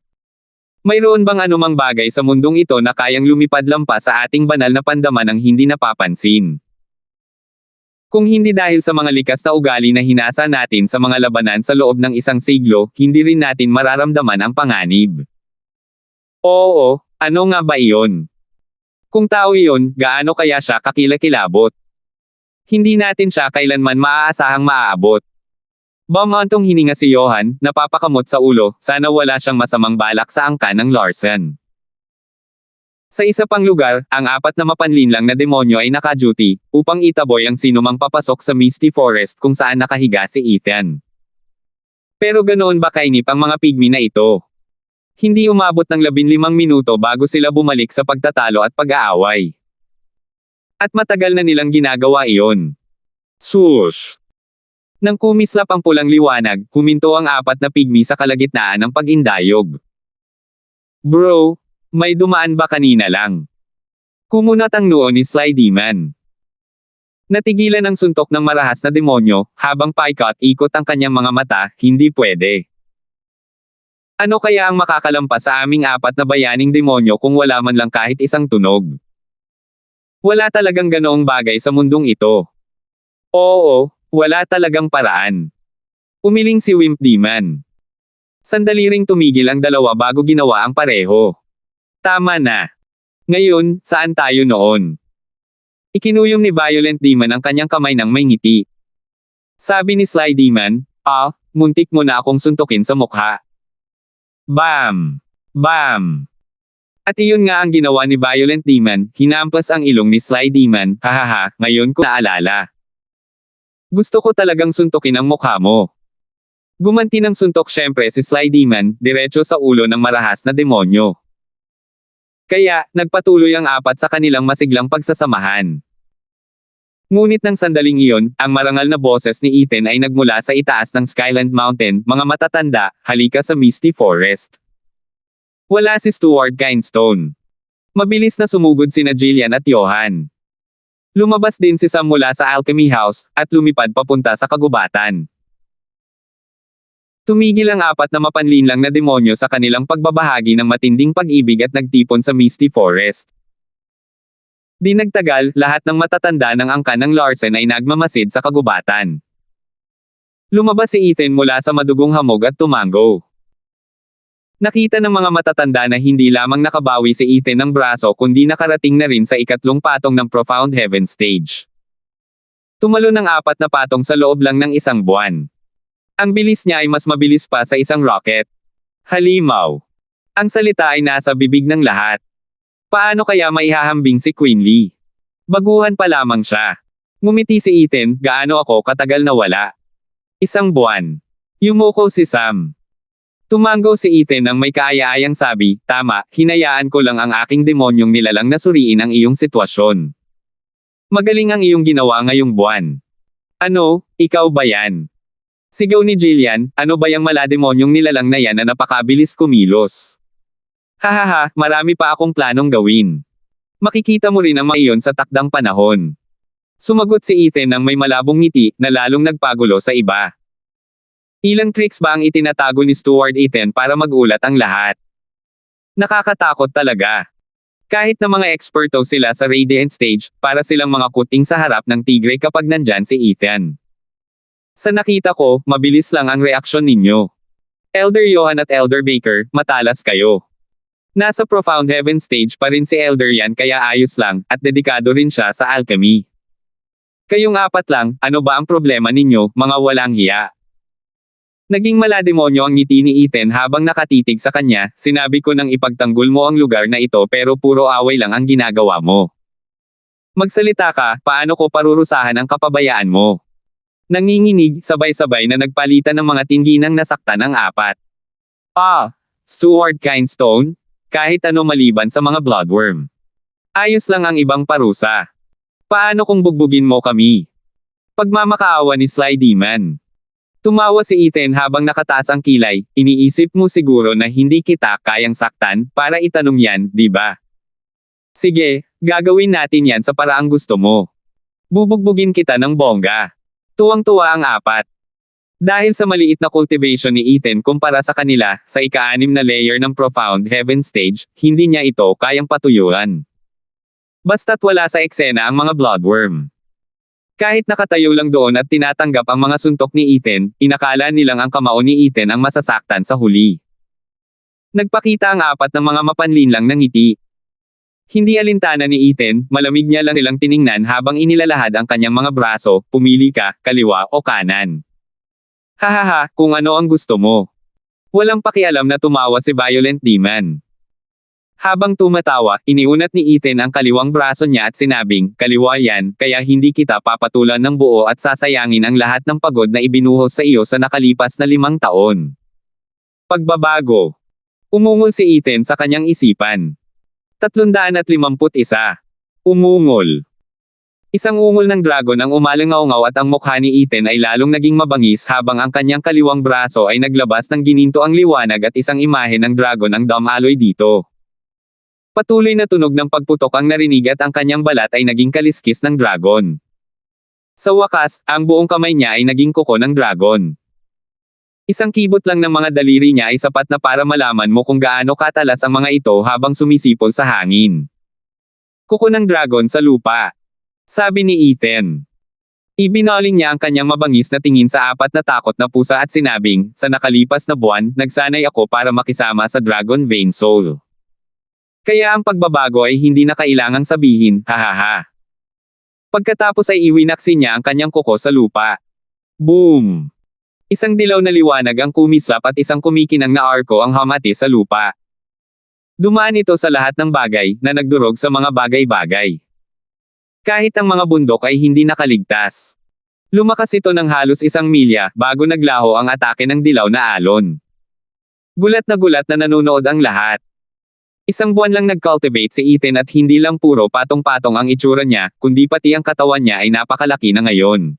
Mayroon bang anumang bagay sa mundong ito na kayang lumipad lampas sa ating banal na pandaman ng hindi napapansin? Kung hindi dahil sa mga likas na ugali na hinasa natin sa mga labanan sa loob ng 1 siglo, hindi rin natin mararamdaman ang panganib. Oo, ano nga ba iyon? Kung tao iyon, gaano kaya siya kakilakilabot? Hindi natin siya kailanman maaasahang maaabot. Bumantong hininga si Johan, napapakamot sa ulo, sana wala siyang masamang balak sa angkan ng Larsen. Sa isa pang lugar, ang 4 na mapanlinlang na demonyo ay naka-duty, upang itaboy ang sinumang papasok sa Misty Forest kung saan nakahiga si Ethan. Pero ganoon ba kainip ang mga pigmi na ito? Hindi umabot ng 15 minuto bago sila bumalik sa pagtatalo at pag-aaway. At matagal na nilang ginagawa iyon. Swoosh! Nang kumislap ang pulang liwanag, huminto ang 4 na pigmi sa kalagitnaan ng pag-indayog. Bro, may dumaan ba kanina lang? Kumunat ang noo ni Sly Demon. Natigilan ang suntok ng marahas na demonyo, habang paikot-ikot ang kanyang mga mata, hindi pwede. Ano kaya ang makakalampas sa aming 4 na bayaning demonyo kung wala man lang kahit isang tunog? Wala talagang ganoong bagay sa mundong ito. Oo, wala talagang paraan. Umiling si Wimp Demon. Sandali ring tumigil ang dalawa bago ginawa ang pareho. Tama na. Ngayon, saan tayo noon? Ikinuyom ni Violent Demon ang kanyang kamay ng may ngiti. Sabi ni Sly Demon, muntik mo na akong suntukin sa mukha. Bam! Bam! At iyon nga ang ginawa ni Violent Demon, hinampas ang ilong ni Sly Demon, hahaha, ngayon ko naalala. Gusto ko talagang suntukin ang mukha mo. Gumanti ng suntok syempre si Sly Demon, diretso sa ulo ng marahas na demonyo. Kaya, nagpatuloy ang 4 sa kanilang masiglang pagsasamahan. Ngunit ng sandaling iyon, ang marangal na boses ni Ethan ay nagmula sa itaas ng Skyland Mountain, mga matatanda, halika sa Misty Forest. Wala si Stuart Kindstone. Mabilis na sumugod sina Jillian at Johan. Lumabas din si Sam mula sa Alchemy House, at lumipad papunta sa kagubatan. Tumigil ang apat na mapanlinlang na demonyo sa kanilang pagbabahagi ng matinding pag-ibig at nagtipon sa Misty Forest. Di nagtagal, lahat ng matatanda ng angkan ng Larsen ay nagmamasid sa kagubatan. Lumabas si Ethan mula sa madugong hamog at tumango. Nakita ng mga matatanda na hindi lamang nakabawi si Ethan ng braso kundi nakarating na rin sa ikatlong patong ng Profound Heaven Stage. Tumalo ng 4 na patong sa loob lang ng isang buwan. Ang bilis niya ay mas mabilis pa sa isang rocket. Halimaw. Ang salita ay nasa bibig ng lahat. Paano kaya maihahambing si Quinley? Baguhan pa lamang siya. Ngumiti si Ethan, gaano ako katagal na wala? 1 buwan. Yumuko si Sam. Tumango si Ethan nang may kaaya-ayang sabi, tama, hinayaan ko lang ang aking demonyong nilalang na suriin ang iyong sitwasyon. Magaling ang iyong ginawa ngayong buwan. Ano, ikaw ba yan? Sigaw ni Jillian, ano ba yung malademonyong nilalang na yan na napakabilis kumilos? Hahaha, marami pa akong planong gawin. Makikita mo rin ang mga iyon sa takdang panahon. Sumagot si Ethan nang may malabong ngiti na lalong nagpagulo sa iba. Ilang tricks ba ang itinatago ni Stuart Ethan para magulat ang lahat? Nakakatakot talaga. Kahit na mga eksperto sila sa Radiant Stage, para silang mga kuting sa harap ng tigre kapag nandyan si Ethan. Sa nakita ko, mabilis lang ang reaksyon ninyo. Elder Johan at Elder Baker, matalas kayo. Nasa Profound Heaven Stage pa rin si Elder Yan kaya ayos lang, at dedikado rin siya sa alchemy. Kayong 4 lang, ano ba ang problema ninyo, mga walang hiya? Naging malademonyo ang ngiti ni Ethan habang nakatitig sa kanya, sinabi ko nang ipagtanggol mo ang lugar na ito pero puro away lang ang ginagawa mo. Magsalita ka, paano ko parurusahan ang kapabayaan mo? Nanginginig, sabay-sabay na nagpalitan ng mga tingginang nasaktan ang 4. Stuart Kindstone? Kahit ano maliban sa mga bloodworm. Ayos lang ang ibang parusa. Paano kung bugbugin mo kami? Pagmamakaawa ni Sly Demon. Tumawa si Ethan habang nakataas ang kilay, iniisip mo siguro na hindi kita kayang saktan, para itanong yan, di ba? Sige, gagawin natin yan sa paraang gusto mo. Bubugbugin kita ng bongga. Tuwang-tuwa ang 4. Dahil sa maliit na cultivation ni Ethan kumpara sa kanila, sa ika-6 na layer ng Profound Heaven Stage, hindi niya ito kayang patuyuan. Basta't wala sa eksena ang mga bloodworm. Kahit nakatayo lang doon at tinatanggap ang mga suntok ni Ethan, inakala nilang ang kamao ni Ethan ang masasaktan sa huli. Nagpakita ang 4 ng mga mapanlinlang ng ngiti. Hindi alintana ni Ethan, malamig niya lang silang tiningnan habang inilalahad ang kanyang mga braso, pumili ka, kaliwa o kanan. Hahaha, kung ano ang gusto mo. Walang pakialam na tumawa si Violent Demon. Habang tumatawa, iniunat ni Ethan ang kaliwang braso niya at sinabing, kaliwa yan, kaya hindi kita papatulan ng buo at sasayangin ang lahat ng pagod na ibinuhos sa iyo sa nakalipas na 5 taon. Pagbabago. Umungol si Ethan sa kanyang isipan. 351. Umungol. Isang ungol ng dragon ang umalingaw-ngaw at ang mukha ni Ethan ay lalong naging mabangis habang ang kanyang kaliwang braso ay naglabas ng gininto ang liwanag at isang imahe ng dragon ang dumaloy dito. Patuloy na tunog ng pagputok ang narinig at ang kanyang balat ay naging kaliskis ng dragon. Sa wakas, ang buong kamay niya ay naging kuko ng dragon. Isang kibot lang ng mga daliri niya ay sapat na para malaman mo kung gaano katalas ang mga ito habang sumisipol sa hangin. Kuko ng dragon sa lupa. Sabi ni Ethan. Ibinaling niya ang kanyang mabangis na tingin sa 4 na takot na pusa at sinabing, sa nakalipas na buwan, nagsanay ako para makisama sa Dragon Vein Soul. Kaya ang pagbabago ay hindi na kailangang sabihin, hahaha. Pagkatapos ay iwinaksin niya ang kanyang kuko sa lupa. Boom! Isang dilaw na liwanag ang kumislap at isang kumikinang na arko ang hamati sa lupa. Dumaan ito sa lahat ng bagay na nagdurog sa mga bagay-bagay. Kahit ang mga bundok ay hindi nakaligtas. Lumakas ito ng halos 1 milya bago naglaho ang atake ng dilaw na alon. Gulat na nanonood ang lahat. 1 buwan lang nag-cultivate si Ethan at hindi lang puro patong-patong ang itsura niya, kundi pati ang katawan niya ay napakalaki na ngayon.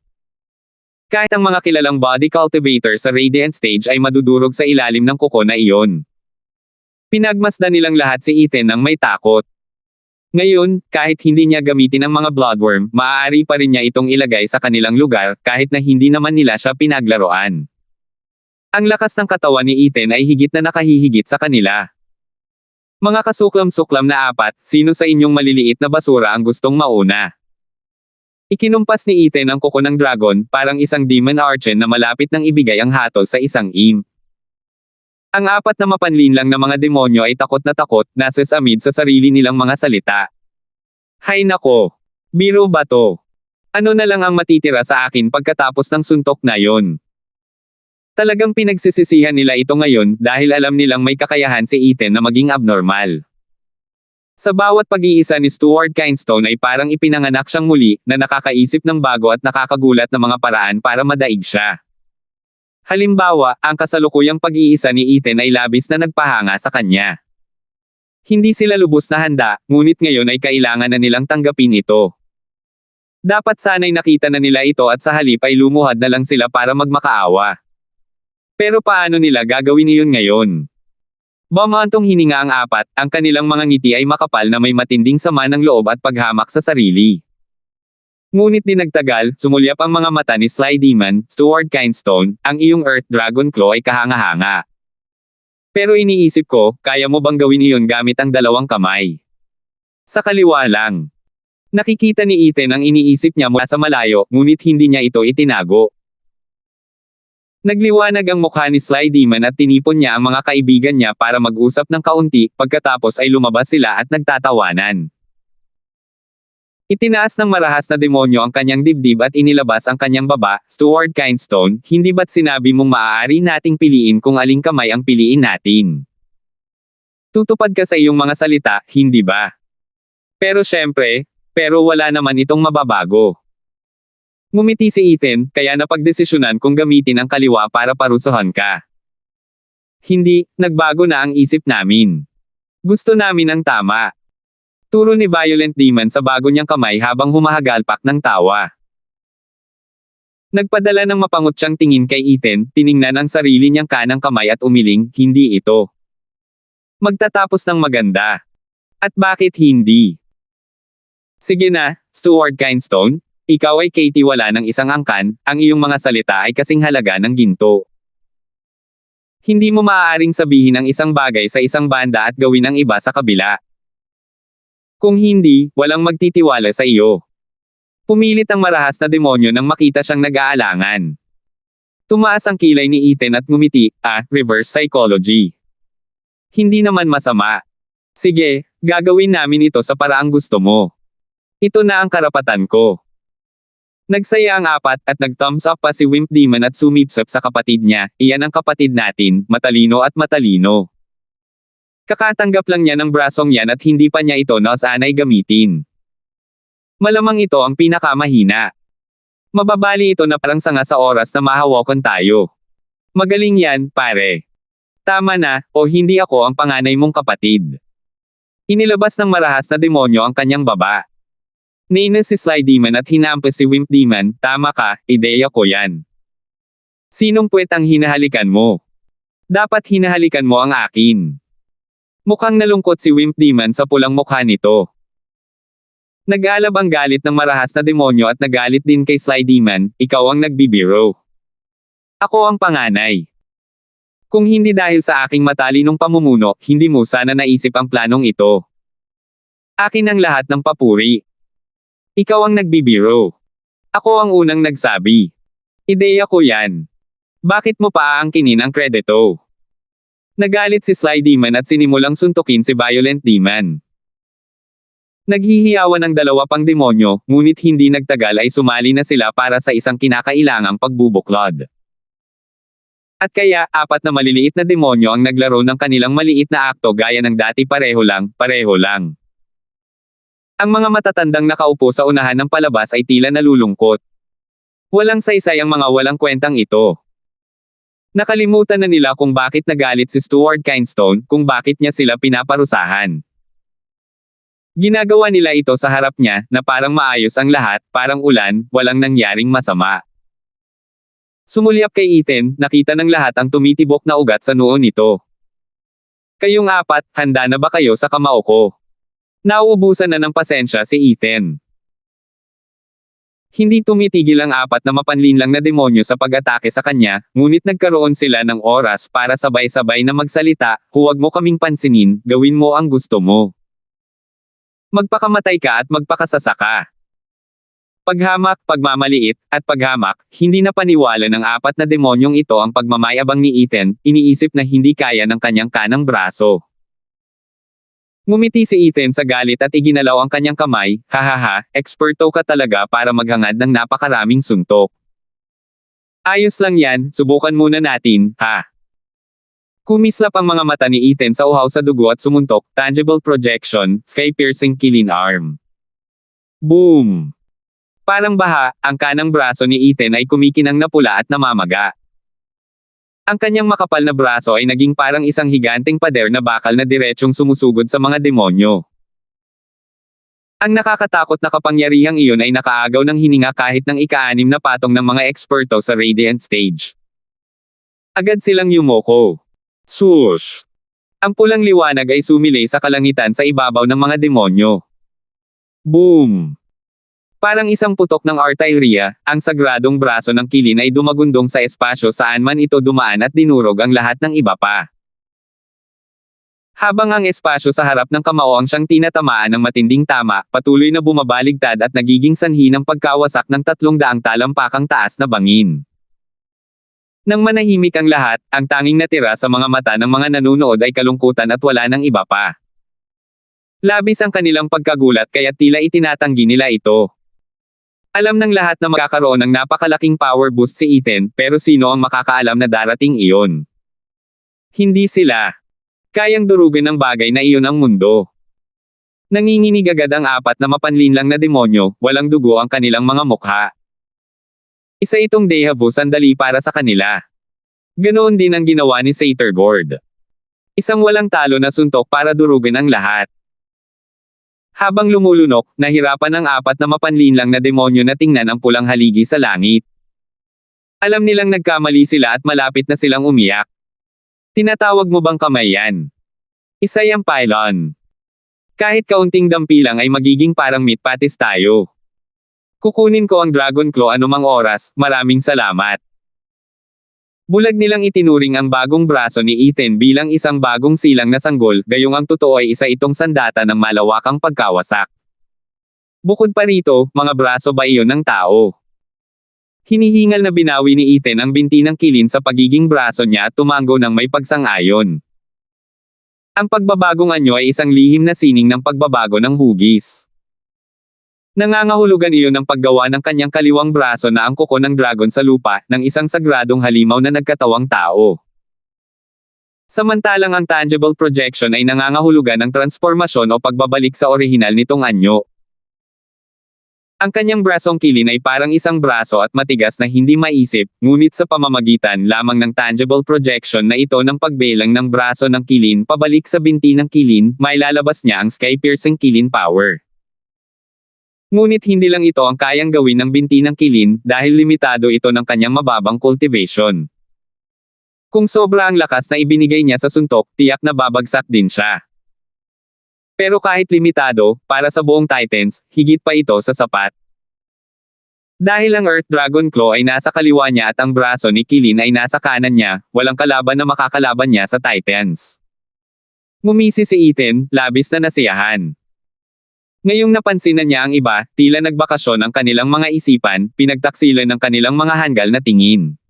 Kahit ang mga kilalang body cultivator sa Radiant Stage ay madudurog sa ilalim ng kuko na iyon. Pinagmasdan nilang lahat si Ethan nang may takot. Ngayon, kahit hindi niya gamitin ang mga bloodworm, maaari pa rin niya itong ilagay sa kanilang lugar, kahit na hindi naman nila siya pinaglaruan. Ang lakas ng katawan ni Ethan ay higit na nakahihigit sa kanila. Mga kasuklam-suklam na apat, sino sa inyong maliliit na basura ang gustong mauna? Ikinumpas ni Ethan ang kuko ng dragon, parang isang demon archon na malapit nang ibigay ang hatol sa isang imp. Ang apat na mapanlinlang na mga demonyo ay takot na takot, nasa amid sa sarili nilang mga salita. Hay nako! Biro ba to? Ano na lang ang matitira sa akin pagkatapos ng suntok na yon? Talagang pinagsisisihan nila ito ngayon dahil alam nilang may kakayahan si Ethan na maging abnormal. Sa bawat pag-iisa ni Stuart Kinstone ay parang ipinanganak siyang muli na nakakaisip ng bago at nakakagulat na mga paraan para madaig siya. Halimbawa, ang kasalukuyang pag-iisa ni Ethan ay labis na nagpahanga sa kanya. Hindi sila lubos na handa, ngunit ngayon ay kailangan na nilang tanggapin ito. Dapat sana'y nakita na nila ito at sa halip ay lumuhad na lang sila para magmakaawa. Pero paano nila gagawin iyon ngayon? Bumantong hininga ang apat, ang kanilang mga ngiti ay makapal na may matinding sama ng loob at paghamak sa sarili. Ngunit di nagtagal, sumulyap ang mga mata ni Sly Demon, Stuart Kinstone, ang iyong Earth Dragon Claw ay kahanga-hanga. Pero iniisip ko, kaya mo bang gawin iyon gamit ang dalawang kamay? Sa kaliwa lang. Nakikita ni Ethan ang iniisip niya mula sa malayo, ngunit hindi niya ito itinago. Nagliwanag ang mukha ni Sly Demon at tinipon niya ang mga kaibigan niya para mag-usap ng kaunti, pagkatapos ay lumabas sila at nagtatawanan. Itinaas ng marahas na demonyo ang kanyang dibdib at inilabas ang kanyang baba, Stuart Kinstone, hindi ba't sinabi mong maaari nating piliin kung aling kamay ang piliin natin? Tutupad ka sa iyong mga salita, hindi ba? Pero wala naman itong mababago. Ngumiti si Ethan, kaya napagdesisyonan kung gamitin ang kaliwa para parusahan ka. Hindi, nagbago na ang isip namin. Gusto namin ang tama. Turo ni Violent Demon sa bago niyang kamay habang humahagalpak ng tawa. Nagpadala ng mapangutyang tingin kay Ethan, tiningnan ang sarili niyang kanang kamay at umiling, hindi ito. Magtatapos ng maganda. At bakit hindi? Sige na, Stuart Kinstone, ikaw ay Katie wala ng isang angkan, ang iyong mga salita ay kasing halaga ng ginto. Hindi mo maaaring sabihin ang isang bagay sa isang banda at gawin ang iba sa kabila. Kung hindi, walang magtitiwala sa iyo. Pumilit ang marahas na demonyo nang makita siyang nag-aalangan. Tumaas ang kilay ni Ethan at ngumiti, reverse psychology. Hindi naman masama. Sige, gagawin namin ito sa paraang gusto mo. Ito na ang karapatan ko. Nagsaya ang apat at nag-thumbs up pa si Wimp Demon at sumipsap sa kapatid niya, iyan ang kapatid natin, matalino at matalino. Kakatanggap lang niya ng brasong yan at hindi pa niya ito nasanay gamitin. Malamang ito ang pinakamahina. Mababali ito na parang sanga sa oras na mahawakan tayo. Magaling yan, pare. Tama na, o hindi ako ang panganay mong kapatid. Inilabas ng marahas na demonyo ang kanyang baba. Nainis si Sly Demon at hinampas si Wimp Demon, tama ka, ideya ko yan. Sinong puwet ang hinahalikan mo? Dapat hinahalikan mo ang akin. Mukhang nalungkot si Wimp Demon sa pulang mukha nito. Nag-alab ang galit ng marahas na demonyo at nagalit din kay Sly Demon, ikaw ang nagbibiro. Ako ang panganay. Kung hindi dahil sa aking matalinong pamumuno, hindi mo sana naisip ang planong ito. Akin ang lahat ng papuri. Ikaw ang nagbibiro. Ako ang unang nagsabi. Ideya ko yan. Bakit mo pa aangkinin ang kredito? Nagalit si Sly Demon at sinimulang suntukin si Violent Demon. Naghihiyawan ang dalawa pang demonyo, ngunit hindi nagtagal ay sumali na sila para sa isang kinakailangang pagbubuklod. At kaya, apat na maliliit na demonyo ang naglaro ng kanilang maliit na akto gaya ng dati pareho lang. Ang mga matatandang nakaupo sa unahan ng palabas ay tila nalulungkot. Walang saysay ang mga walang kwentang ito. Nakalimutan na nila kung bakit nagalit si Stuart Kinstone, kung bakit niya sila pinaparusahan. Ginagawa nila ito sa harap niya, na parang maayos ang lahat, parang ulan, walang nangyaring masama. Sumulyap kay Ethan, nakita ng lahat ang tumitibok na ugat sa noo nito. Kayong apat, handa na ba kayo sa kamao ko? Nauubusan na ng pasensya si Ethan. Hindi tumitigil ang apat na mapanlinlang na demonyo sa pag-atake sa kanya, ngunit nagkaroon sila ng oras para sabay-sabay na magsalita, "Huwag mo kaming pansinin, gawin mo ang gusto mo. Magpakamatay ka at magpakasasa ka." Paghamak, pagmamaliit, at paghamak, hindi na paniwala ng apat na demonyong ito ang pagmamayabang ni Ethan, iniisip na hindi kaya ng kanyang kanang braso. Ngumiti si Ethan sa galit at iginalaw ang kanyang kamay, "Hahaha, eksperto ka talaga para maghangad ng napakaraming suntok. Ayos lang yan, subukan muna natin, ha?" Kumislap ang mga mata ni Ethan sa uhaw sa dugo at sumuntok, tangible projection, sky-piercing killing arm. Boom! Parang baha, ang kanang braso ni Ethan ay kumikinang na pula at namamaga. Ang kanyang makapal na braso ay naging parang isang higanteng pader na bakal na diretsyong sumusugod sa mga demonyo. Ang nakakatakot na kapangyarihang iyon ay nakaagaw ng hininga kahit ng ika-6 na patong ng mga eksperto sa Radiant Stage. Agad silang yumoko. Swoosh! Ang pulang liwanag ay sumilay sa kalangitan sa ibabaw ng mga demonyo. Boom! Parang isang putok ng artilleria, ang sagradong braso ng kilin ay dumagundong sa espasyo saan man ito dumaan at dinurog ang lahat ng iba pa. Habang ang espasyo sa harap ng kamao ang siyang tinatamaan ng matinding tama, patuloy na bumabaligtad at nagiging sanhi ng pagkawasak ng 300 talampakang taas na bangin. Nang manahimik ang lahat, ang tanging natira sa mga mata ng mga nanunood ay kalungkutan at wala ng iba pa. Labis ang kanilang pagkagulat kaya tila itinatanggi nila ito. Alam ng lahat na magkakaroon ng napakalaking power boost si Ethan, pero sino ang makakaalam na darating iyon? Hindi sila. Kayang durugan ng bagay na iyon ang mundo. Nanginginig agad ang apat na mapanlinlang na demonyo, walang dugo ang kanilang mga mukha. Isa itong deja vu sandali para sa kanila. Ganoon din ang ginawa ni Satergord. Isang walang talo na suntok para durugan ang lahat. Habang lumulunok, nahirapan ang apat na mapanlinlang na demonyo na tingnan ang pulang haligi sa langit. Alam nilang nagkamali sila at malapit na silang umiyak. Tinatawag mo bang kamay yan? Isa yung pylon. Kahit kaunting dampilang ay magiging parang meat patties tayo. Kukunin ko ang Dragon Claw anumang oras, maraming salamat. Bulag nilang itinuring ang bagong braso ni Ethan bilang isang bagong silang na sanggol, gayong ang totoo ay isa itong sandata ng malawakang pagkawasak. Bukod pa rito, mga braso ba iyon ng tao? Hinihingal na binawi ni Ethan ang binti ng kilin sa pagiging braso niya at tumango ng may pagsang-ayon. Ang pagbabagong anyo ay isang lihim na sining ng pagbabago ng hugis. Nangangahulugan iyon ng paggawa ng kanyang kaliwang braso na ang kuko ng dragon sa lupa, ng isang sagradong halimaw na nagkatawang tao. Samantalang ang tangible projection ay nangangahulugan ng transformasyon o pagbabalik sa orihinal nitong anyo. Ang kanyang brasong kilin ay parang isang braso at matigas na hindi maisip, ngunit sa pamamagitan lamang ng tangible projection na ito ng pagbelang ng braso ng kilin pabalik sa binti ng kilin, mailalabas niya ang sky-piercing kilin power. Ngunit hindi lang ito ang kayang gawin ng binti ng kilin, dahil limitado ito ng kanyang mababang cultivation. Kung sobra ang lakas na ibinigay niya sa suntok, tiyak na babagsak din siya. Pero kahit limitado, para sa buong Titans, higit pa ito sa sapat. Dahil ang Earth Dragon Claw ay nasa kaliwa niya at ang braso ni Kilin ay nasa kanan niya, walang kalaban na makakalaban niya sa Titans. Ngumisi si Ethan, labis na nasiyahan. Ngayong napansin na niya ang iba, tila nagbakasyon ang kanilang mga isipan, pinagtaksilan ng kanilang mga hanggal na tingin.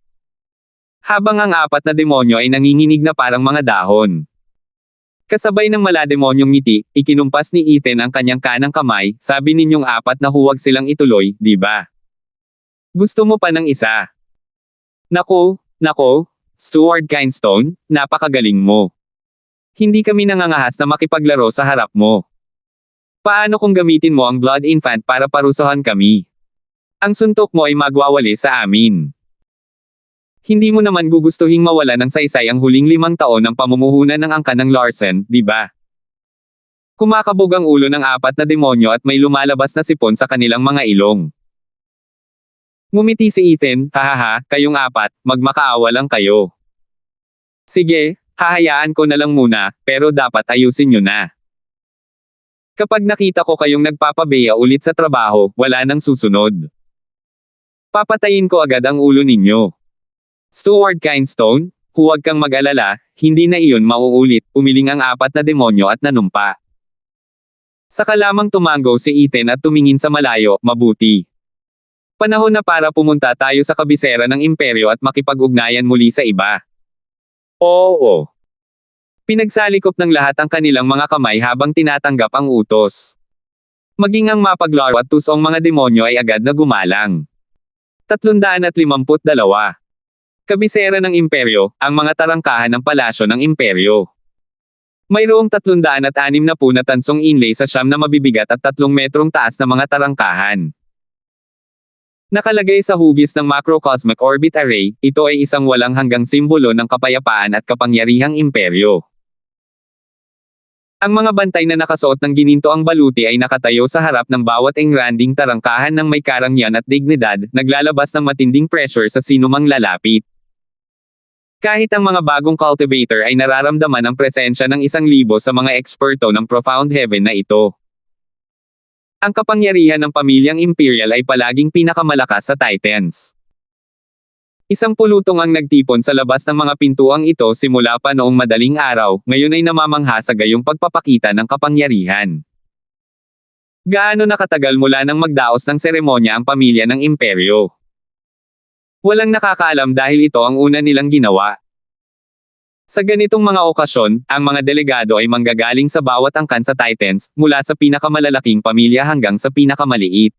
Habang ang apat na demonyo ay nanginginig na parang mga dahon. Kasabay ng malademonyong ngiti, ikinumpas ni Ethan ang kanyang kanang kamay, sabi ninyong apat na huwag silang ituloy, di ba? Gusto mo pa ng isa? Nako, Stuart Kindstone, napakagaling mo. Hindi kami nangangahas na makipaglaro sa harap mo. Paano kung gamitin mo ang Blood Infant para parusahan kami? Ang suntok mo ay magwawali sa amin. Hindi mo naman gugustuhing mawala ng saysay ang huling 5 taon ng pamumuhunan ng angkan ng Larsen, di ba? Kumakabog ang ulo ng apat na demonyo at may lumalabas na sipon sa kanilang mga ilong. Ngumiti si Ethan, hahaha, kayong apat, magmakaawa lang kayo. Sige, hahayaan ko na lang muna, pero dapat ayusin nyo na. Kapag nakita ko kayong nagpapabeya ulit sa trabaho, wala nang susunod. Papatayin ko agad ang ulo ninyo. Stuart Kindstone, huwag kang mag-alala, hindi na iyon mauulit, umiling ang apat na demonyo at nanumpa. Saka lamang tumango si Ethan at tumingin sa malayo, mabuti. Panahon na para pumunta tayo sa kabisera ng imperyo at makipag-ugnayan muli sa iba. Oo. Pinagsalikop ng lahat ang kanilang mga kamay habang tinatanggap ang utos. Maging ang mapaglaro at tusong mga demonyo ay agad na gumalang. 352. Kabisera ng imperyo, ang mga tarangkahan ng palasyo ng imperyo. Mayroong 360 na tansong inlay sa siyam na mabibigat at 3 metrong taas na mga tarangkahan. Nakalagay sa hugis ng macrocosmic orbit array, ito ay isang walang hanggang simbolo ng kapayapaan at kapangyarihang imperyo. Ang mga bantay na nakasuot ng gininto ang baluti ay nakatayo sa harap ng bawat engranding tarangkahan ng may karangyan at dignidad, naglalabas ng matinding pressure sa sinumang lalapit. Kahit ang mga bagong cultivator ay nararamdaman ang presensya ng 1,000 sa mga eksperto ng profound heaven na ito. Ang kapangyarihan ng pamilyang imperial ay palaging pinakamalakas sa Titans. Isang pulutong ang nagtipon sa labas ng mga pintuang ito simula pa noong madaling araw, ngayon ay namamangha sa gayong pagpapakita ng kapangyarihan. Gaano nakatagal mula nang magdaos ng seremonya ang pamilya ng imperyo? Walang nakakaalam dahil ito ang una nilang ginawa. Sa ganitong mga okasyon, ang mga delegado ay manggagaling sa bawat angkan sa Titans, mula sa pinakamalalaking pamilya hanggang sa pinakamaliit.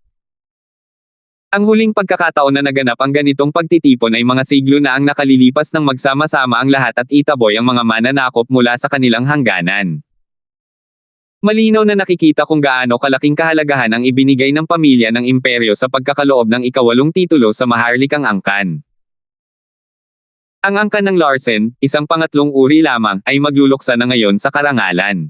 Ang huling pagkakataon na naganap ang ganitong pagtitipon ay mga siglo na ang nakalilipas nang magsama-sama ang lahat at itaboy ang mga mananakop mula sa kanilang hangganan. Malinaw na nakikita kung gaano kalaking kahalagahan ang ibinigay ng pamilya ng imperyo sa pagkakaloob ng ika-8 titulo sa maharlikang angkan. Ang angkan ng Larsen, isang pangatlong uri lamang, ay magluluksa na ngayon sa karangalan.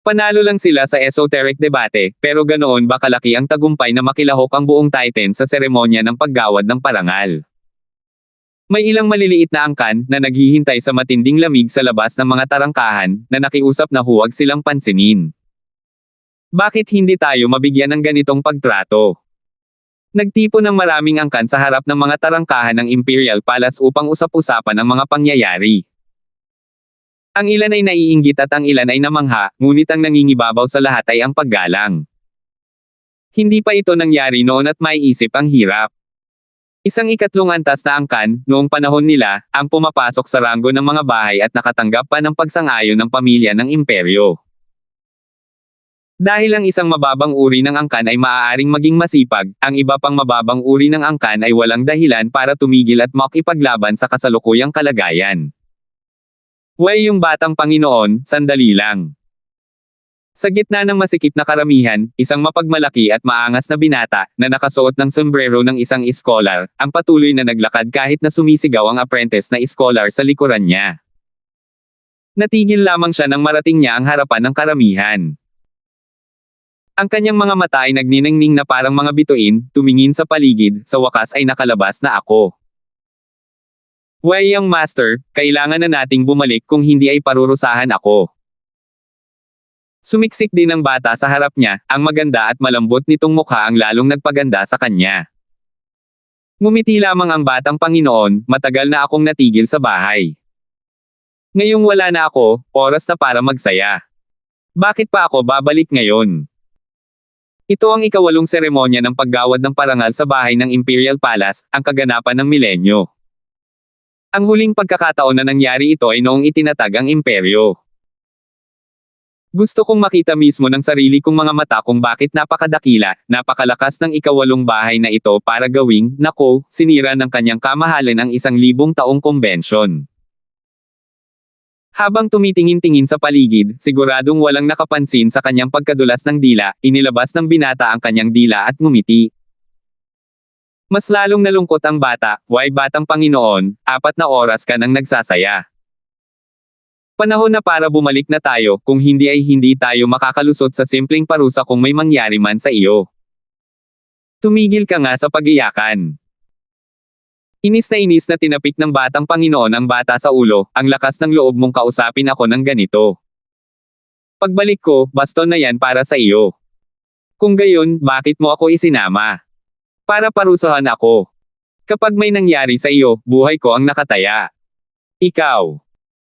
Panalo lang sila sa esoteric debate, pero ganoon ba kalaki ang tagumpay na makilahok ang buong Titan sa seremonya ng paggawad ng parangal? May ilang maliliit na angkan na naghihintay sa matinding lamig sa labas ng mga tarangkahan na nakiusap na huwag silang pansinin. Bakit hindi tayo mabigyan ng ganitong pagtrato? Nagtipon ng maraming angkan sa harap ng mga tarangkahan ng Imperial Palace upang usap-usapan ang mga pangyayari. Ang ilan ay naiinggit at ang ilan ay namangha, ngunit ang nangingibabaw sa lahat ay ang paggalang. Hindi pa ito nangyari noon at maiisip ang hirap. Isang ikatlong antas na angkan, noong panahon nila, ang pumapasok sa ranggo ng mga bahay at nakatanggap pa ng pagsang-ayon ng pamilya ng imperyo. Dahil ang isang mababang uri ng angkan ay maaaring maging masipag, ang iba pang mababang uri ng angkan ay walang dahilan para tumigil at makipaglaban sa kasalukuyang kalagayan. Yung batang Panginoon, sandali lang. Sa gitna ng masikip na karamihan, isang mapagmalaki at maangas na binata, na nakasuot ng sombrero ng isang iskolar, ang patuloy na naglakad kahit na sumisigaw ang apprentice na iskolar sa likuran niya. Natigil lamang siya nang marating niya ang harapan ng karamihan. Ang kanyang mga mata ay nagniningning na parang mga bituin, tumingin sa paligid, sa wakas ay nakalabas na ako. Young master, kailangan na nating bumalik kung hindi ay parurusahan ako. Sumiksik din ang bata sa harap niya, ang maganda at malambot nitong mukha ang lalong nagpaganda sa kanya. Ngumiti lamang ang batang Panginoon, matagal na akong natigil sa bahay. Ngayong wala na ako, oras na para magsaya. Bakit pa ako babalik ngayon? Ito ang ika-8 seremonya ng paggawad ng parangal sa bahay ng Imperial Palace, ang kaganapan ng milenyo. Ang huling pagkakataon na nangyari ito ay noong itinatag ang imperyo. Gusto kong makita mismo ng sarili kong mga mata kung bakit napakadakila, napakalakas ng ika-8 bahay na ito para gawing, nako, sinira ng kanyang kamahalan ang 1,000 taong konbensyon. Habang tumitingin-tingin sa paligid, siguradong walang nakapansin sa kanyang pagkadulas ng dila, inilabas ng binata ang kanyang dila at ngumiti. Mas lalong nalungkot ang bata, batang Panginoon, 4 na oras ka nang nagsasaya. Panahon na para bumalik na tayo, kung hindi ay hindi tayo makakalusot sa simpleng parusa kung may mangyari man sa iyo. Tumigil ka nga sa pag-iyakan. Inis na tinapik ng batang Panginoon ang bata sa ulo, ang lakas ng loob mong kausapin ako ng ganito. Pagbalik ko, baston na yan para sa iyo. Kung gayon, bakit mo ako isinama? Para parusahan ako. Kapag may nangyari sa iyo, buhay ko ang nakataya. Ikaw.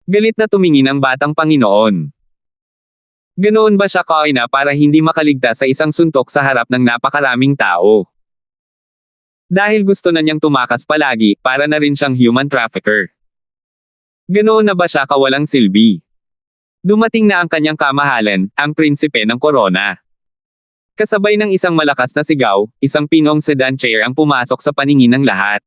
Galit na tumingin ang batang Panginoon. Ganoon ba siya kaina para hindi makaligtas sa isang suntok sa harap ng napakaraming tao? Dahil gusto na niyang tumakas palagi, para na rin siyang human trafficker. Ganoon na ba siya kawalang silbi? Dumating na ang kanyang kamahalan, ang prinsipe ng korona. Kasabay ng isang malakas na sigaw, isang pinong sedan chair ang pumasok sa paningin ng lahat.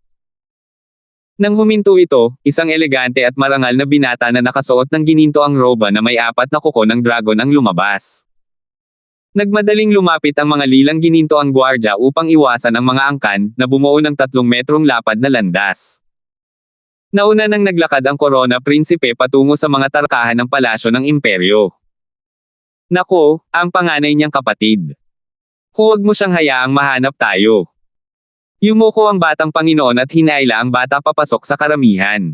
Nang huminto ito, isang elegante at marangal na binata na nakasuot ng ginintoang roba na may 4 na kuko ng dragon ang lumabas. Nagmadaling lumapit ang mga lilang ginintoang gwardya upang iwasan ang mga angkan na bumuo ng 3 metrong lapad na landas. Nauna nang naglakad ang korona prinsipe patungo sa mga tarkahan ng palasyo ng imperyo. Nako, ang panganay niyang kapatid. Huwag mo siyang hayaang mahanap tayo. Yumuko ang batang Panginoon at hinaila ang bata papasok sa karamihan.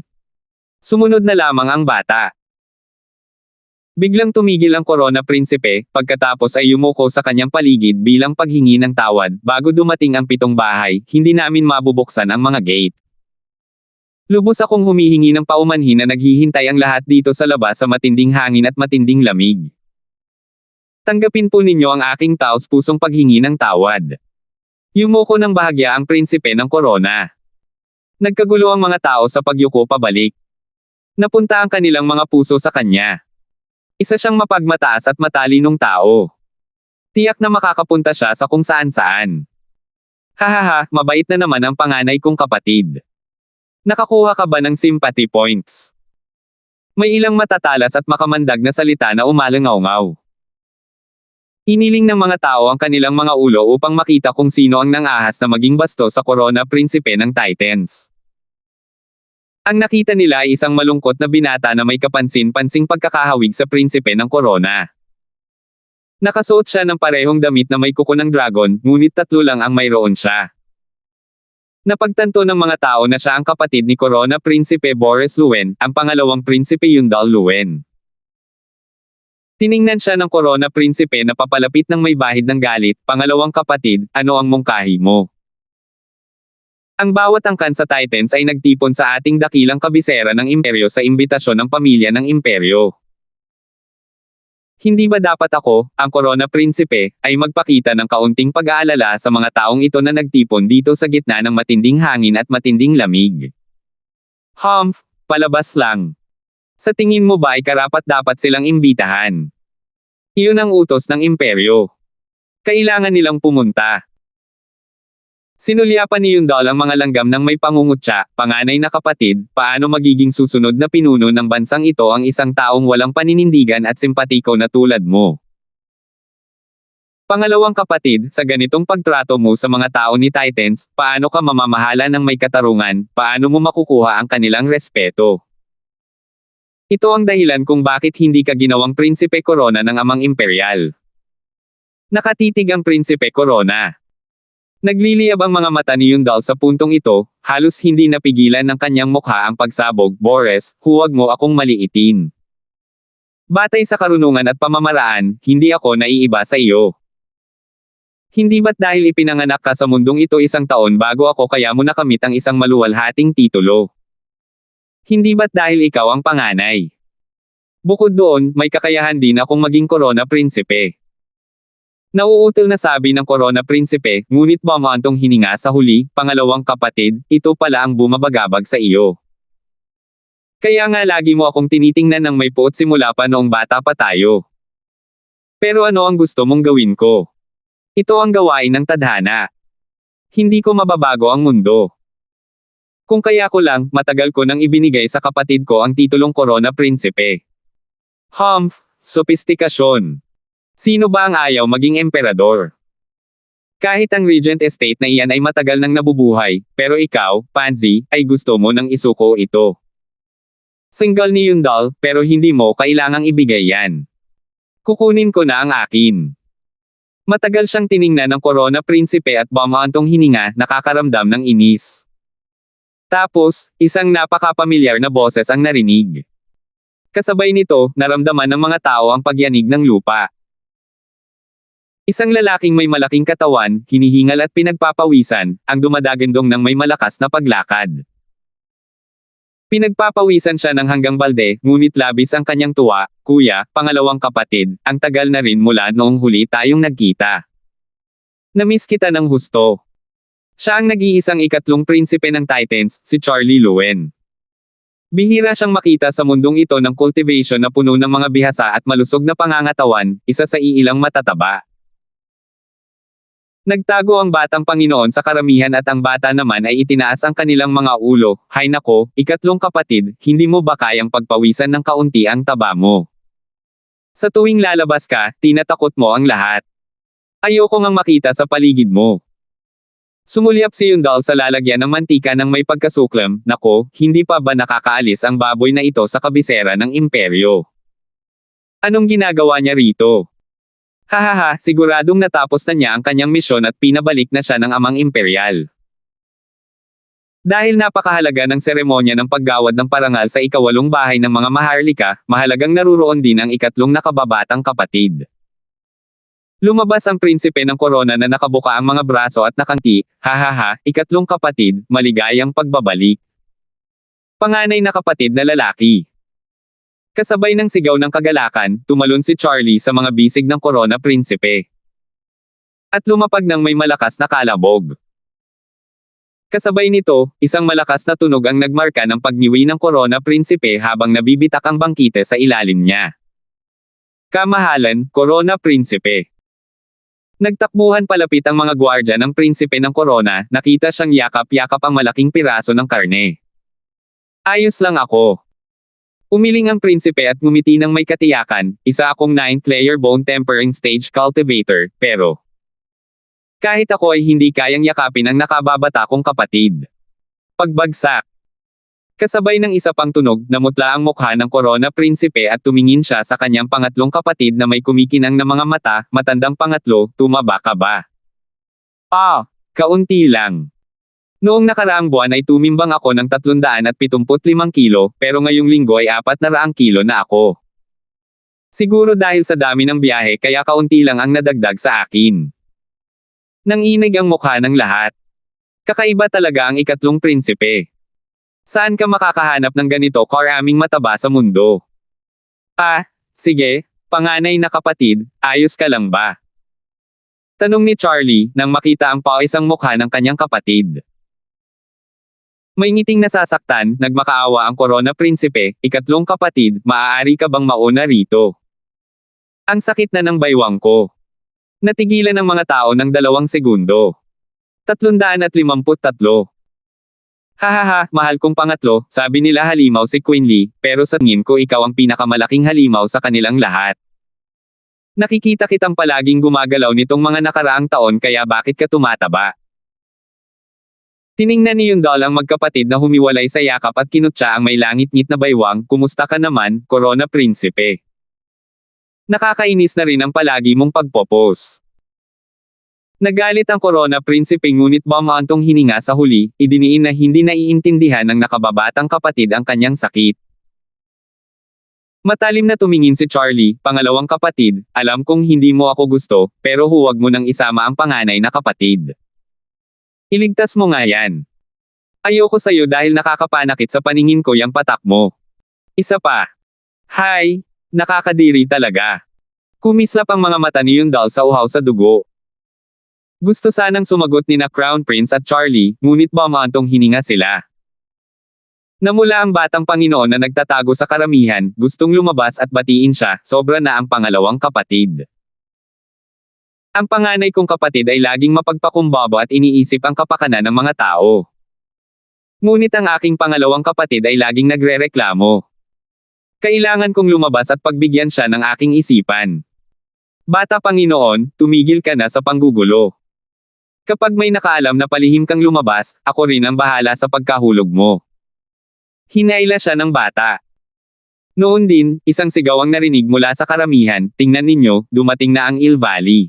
Sumunod na lamang ang bata. Biglang tumigil ang korona prinsipe, pagkatapos ay yumuko sa kanyang paligid bilang paghingi ng tawad. Bago dumating ang 7 bahay, hindi namin mabubuksan ang mga gate. Lubos akong humihingi ng paumanhin na naghihintay ang lahat dito sa labas sa matinding hangin at matinding lamig. Tanggapin po ninyo ang aking taos-pusong paghingi ng tawad. Yumuko ng bahagya ang prinsipe ng korona. Nagkagulo ang mga tao sa pagyuko pabalik. Napunta ang kanilang mga puso sa kanya. Isa siyang mapagmataas at matalinong tao. Tiyak na makakapunta siya sa kung saan-saan. Hahaha, mabait na naman ang panganay kong kapatid. Nakakuha ka ba ng sympathy points? May ilang matatalas at makamandag na salita na umalangaw-ngaw. Iniling ng mga tao ang kanilang mga ulo upang makita kung sino ang nangahas na maging basto sa korona prinsipe ng Titans. Ang nakita nila ay isang malungkot na binata na may kapansin-pansing pagkakahawig sa prinsipe ng korona. Nakasuot siya ng parehong damit na may kuko ng dragon, ngunit 3 lang ang mayroon siya. Napagtanto ng mga tao na siya ang kapatid ni Korona Prinsipe Boris Luen, ang pangalawang prinsipe Yundal Luen. Tiningnan siya ng korona prinsipe na papalapit ng may bahid ng galit, pangalawang kapatid, ano ang mungkahi mo? Ang bawat angkan sa Titans ay nagtipon sa ating dakilang kabisera ng imperyo sa imbitasyon ng pamilya ng imperyo. Hindi ba dapat ako, ang korona prinsipe, ay magpakita ng kaunting pag-aalala sa mga taong ito na nagtipon dito sa gitna ng matinding hangin at matinding lamig? Humph, palabas lang. Sa tingin mo ba ay karapat-dapat silang imbitahan? Iyon ang utos ng imperyo. Kailangan nilang pumunta. Sinulyapan ni Yundal ang mga langgam ng may pangungutya, panganay na kapatid, paano magiging susunod na pinuno ng bansang ito ang isang taong walang paninindigan at simpatiko na tulad mo? Pangalawang kapatid, sa ganitong pagtrato mo sa mga tao ni Titans, paano ka mamamahala ng may katarungan, paano mo makukuha ang kanilang respeto? Ito ang dahilan kung bakit hindi ka ginawang prinsipe korona ng amang imperial. Nakatitig ang prinsipe korona. Nagliliyab ang mga mata ni Yundal sa puntong ito, halos hindi napigilan ng kanyang mukha ang pagsabog, Boris, huwag mo akong maliitin. Batay sa karunungan at pamamaraan, hindi ako naiiba sa iyo. Hindi ba't dahil ipinanganak ka sa mundong ito 1 taon bago ako kaya mo nakamit ang isang maluwalhating titulo? Hindi ba't dahil ikaw ang panganay? Bukod doon, may kakayahan din akong maging korona prinsipe. Nauutil na sabi ng korona prinsipe, ngunit bumaantong hininga sa huli, pangalawang kapatid, ito pala ang bumabagabag sa iyo. Kaya nga lagi mo akong tinitingnan ng may puot simula pa noong bata pa tayo. Pero ano ang gusto mong gawin ko? Ito ang gawain ng tadhana. Hindi ko mababago ang mundo. Kung kaya ko lang, matagal ko nang ibinigay sa kapatid ko ang titulong korona prinsipe. Humph, sopistikasyon. Sino ba ang ayaw maging emperador? Kahit ang regent estate na iyan ay matagal nang nabubuhay, pero ikaw, Pansy, ay gusto mo nang isuko ito. Single ni Yundal, pero hindi mo kailangang ibigay yan. Kukunin ko na ang akin. Matagal siyang tiningnan ng korona prinsipe at bumaantong hininga, nakakaramdam ng inis. Tapos, isang napaka-pamilyar na boses ang narinig. Kasabay nito, naramdaman ng mga tao ang pagyanig ng lupa. Isang lalaking may malaking katawan, hinihingal at pinagpapawisan, ang dumadagandong ng may malakas na paglakad. Pinagpapawisan siya ng hanggang balde, ngunit labis ang kanyang tuwa. Kuya, pangalawang kapatid, ang tagal na rin mula noong huli tayong nagkita. Namiss kita ng husto. Siya ang nag-iisang ikatlong prinsipe ng Titans, si Charlie Luen. Bihira siyang makita sa mundong ito ng cultivation na puno ng mga bihasa at malusog na pangangatawan, isa sa iilang matataba. Nagtago ang batang Panginoon sa karamihan at ang bata naman ay itinaas ang kanilang mga ulo. Hay nako, ikatlong kapatid, hindi mo ba kayang pagpawisan ng kaunti ang taba mo? Sa tuwing lalabas ka, tinatakot mo ang lahat. Ayoko ngang makita sa paligid mo. Sumulyap si Yundal sa lalagyan ng mantika ng may pagkasuklam. Nako, hindi pa ba nakakaalis ang baboy na ito sa kabisera ng imperyo? Anong ginagawa niya rito? Hahaha, siguradong natapos na niya ang kanyang misyon at pinabalik na siya ng amang imperial. Dahil napakahalaga ng seremonya ng paggawad ng parangal sa ikawalong bahay ng mga Maharlika, mahalagang naruroon din ang ikatlong nakababatang kapatid. Lumabas ang prinsipe ng korona na nakabuka ang mga braso at nakangiti. Hahaha, ikatlong kapatid, maligayang pagbabalik. Panganay na kapatid na lalaki. Kasabay ng sigaw ng kagalakan, tumalon si Charlie sa mga bisig ng korona prinsipe. At lumapag ng may malakas na kalabog. Kasabay nito, isang malakas na tunog ang nagmarka ng pagniwi ng korona prinsipe habang nabibitak ang bangkite sa ilalim niya. Kamahalan, korona prinsipe. Nagtakbuhan palapit ang mga gwardya ng prinsipe ng korona, nakita siyang yakap-yakap ang malaking piraso ng karne. Ayos lang ako. Umiling ang prinsipe at ngumiti ng may katiyakan, isa akong 9th-layer bone tempering stage cultivator, pero kahit ako ay hindi kayang yakapin ang nakababata kong kapatid. Pagbagsak. Kasabay ng isa pang tunog, namutla ang mukha ng korona prinsipe at tumingin siya sa kanyang pangatlong kapatid na may kumikinang na mga mata. Matandang pangatlo, tumaba ka ba? Kaunti lang. Noong nakaraang buwan ay tumimbang ako ng 375 kilo, pero ngayong linggo ay 400 kilo na ako. Siguro dahil sa dami ng biyahe kaya kaunti lang ang nadagdag sa akin. Nanginig ang mukha ng lahat. Kakaiba talaga ang ikatlong prinsipe. Saan ka makakahanap ng ganito karaming mataba sa mundo? Sige, panganay na kapatid, ayos ka lang ba? Tanong ni Charlie, nang makita ang paisang mukha ng kanyang kapatid. May ngiting nasasaktan, nagmakaawa ang korona prinsipe, ikatlong kapatid, maaari ka bang mauna rito? Ang sakit na ng baywang ko. Natigilan ng mga tao ng 2 segundo. 353. Hahaha, mahal kong pangatlo, sabi nila halimaw si Quinley, pero sa tingin ko ikaw ang pinakamalaking halimaw sa kanilang lahat. Nakikita kitang palaging gumagalaw nitong mga nakaraang taon kaya bakit ka tumataba? Tiningnan ni Yundal ang magkapatid na humiwalay sa yakap at kinutya ang may langit-ngit na baywang. Kumusta ka naman, korona prinsipe? Nakakainis na rin ang palagi mong pagpopos. Nagalit ang korona prinsipe ngunit bumantong hininga sa huli, idiniin na hindi naiintindihan ng nakababatang kapatid ang kanyang sakit. Matalim na tumingin si Charlie, pangalawang kapatid, alam kong hindi mo ako gusto, pero huwag mo nang isama ang panganay na kapatid. Iligtas mo nga yan. Ayoko sa'yo dahil nakakapanakit sa paningin ko yang patak mo. Isa pa. Hay, nakakadiri talaga. Kumislap ang mga mata ni Yundal sa uhaw sa dugo. Gusto sanang sumagot ni na Crown Prince at Charlie, ngunit bumantong hininga sila. Namula ang batang Panginoon na nagtatago sa karamihan, gustong lumabas at batiin siya, sobra na ang pangalawang kapatid. Ang panganay kong kapatid ay laging mapagpakumbaba at iniisip ang kapakanan ng mga tao. Ngunit ang aking pangalawang kapatid ay laging nagrereklamo. Kailangan kong lumabas at pagbigyan siya ng aking isipan. Bata Panginoon, tumigil ka na sa panggugulo. Kapag may nakaalam na palihim kang lumabas, ako rin ang bahala sa pagkahulog mo. Hinayla siya ng bata. Noon din, isang sigaw ang narinig mula sa karamihan, tingnan ninyo, dumating na ang Il Valley.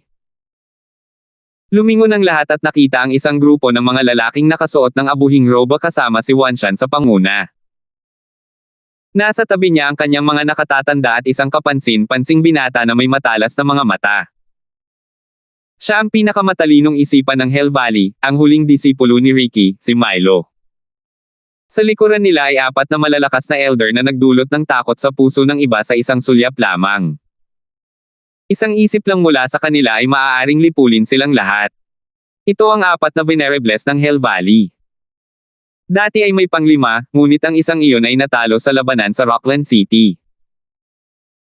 Lumingon ang lahat at nakita ang isang grupo ng mga lalaking nakasuot ng abuhing roba kasama si Wanshan sa panguna. Nasa tabi niya ang kanyang mga nakatatanda at isang kapansin-pansing binata na may matalas na mga mata. Siya ang pinakamatalinong isipan ng Hell Valley, ang huling disipulo ni Ricky, si Milo. Sa likuran nila ay 4 na malalakas na elder na nagdulot ng takot sa puso ng iba sa isang sulyap lamang. Isang isip lang mula sa kanila ay maaaring lipulin silang lahat. Ito ang 4 na venerables ng Hell Valley. Dati ay may pang-5, ngunit ang isang iyon ay natalo sa labanan sa Rockland City.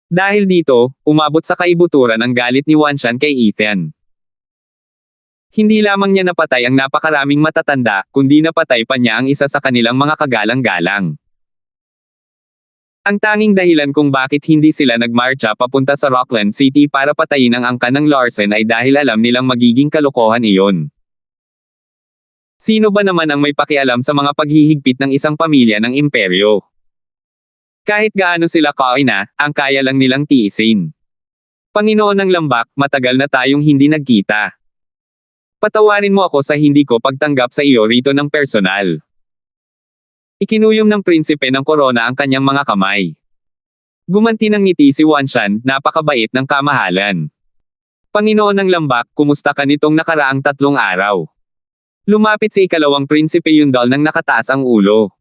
Dahil dito, umabot sa kaibuturan ang galit ni Wanshan kay Ethan. Hindi lamang niya napatay ang napakaraming matatanda, kundi napatay pa niya ang isa sa kanilang mga kagalang-galang. Ang tanging dahilan kung bakit hindi sila nagmarcha papunta sa Rockland City para patayin ang angkan ng Larsen ay dahil alam nilang magiging kalokohan iyon. Sino ba naman ang may pakialam sa mga paghihigpit ng isang pamilya ng imperyo? Kahit gaano sila kaina, ang kaya lang nilang tiisin. Panginoon ng Lambak, matagal na tayong hindi nagkita. Patawarin mo ako sa hindi ko pagtanggap sa iyo rito ng personal. Ikinuyom ng prinsipe ng korona ang kanyang mga kamay. Gumanti ng ngiti si Wanshan, napakabait ng kamahalan. Panginoon ng Lambak, kumusta ka nitong nakaraang 3 araw? Lumapit si ikalawang prinsipe Yundal nang nakataas ang ulo.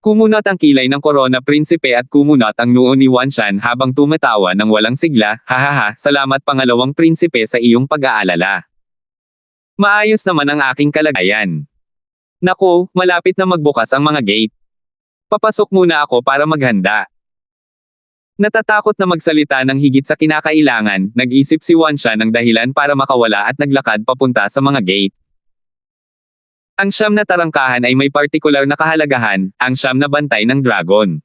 Kumunot ang kilay ng korona prinsipe at kumunot ang noo ni Wanshan habang tumatawa ng walang sigla, hahaha, salamat pangalawang prinsipe sa iyong pag-aalala. Maayos naman ang aking kalagayan. Naku, malapit na magbukas ang mga gate. Papasok muna ako para maghanda. Natatakot na magsalita ng higit sa kinakailangan, nag-isip si Wanshan ng dahilan para makawala at naglakad papunta sa mga gate. Ang 9 na tarangkahan ay may partikular na kahalagahan, ang 9 na bantay ng dragon.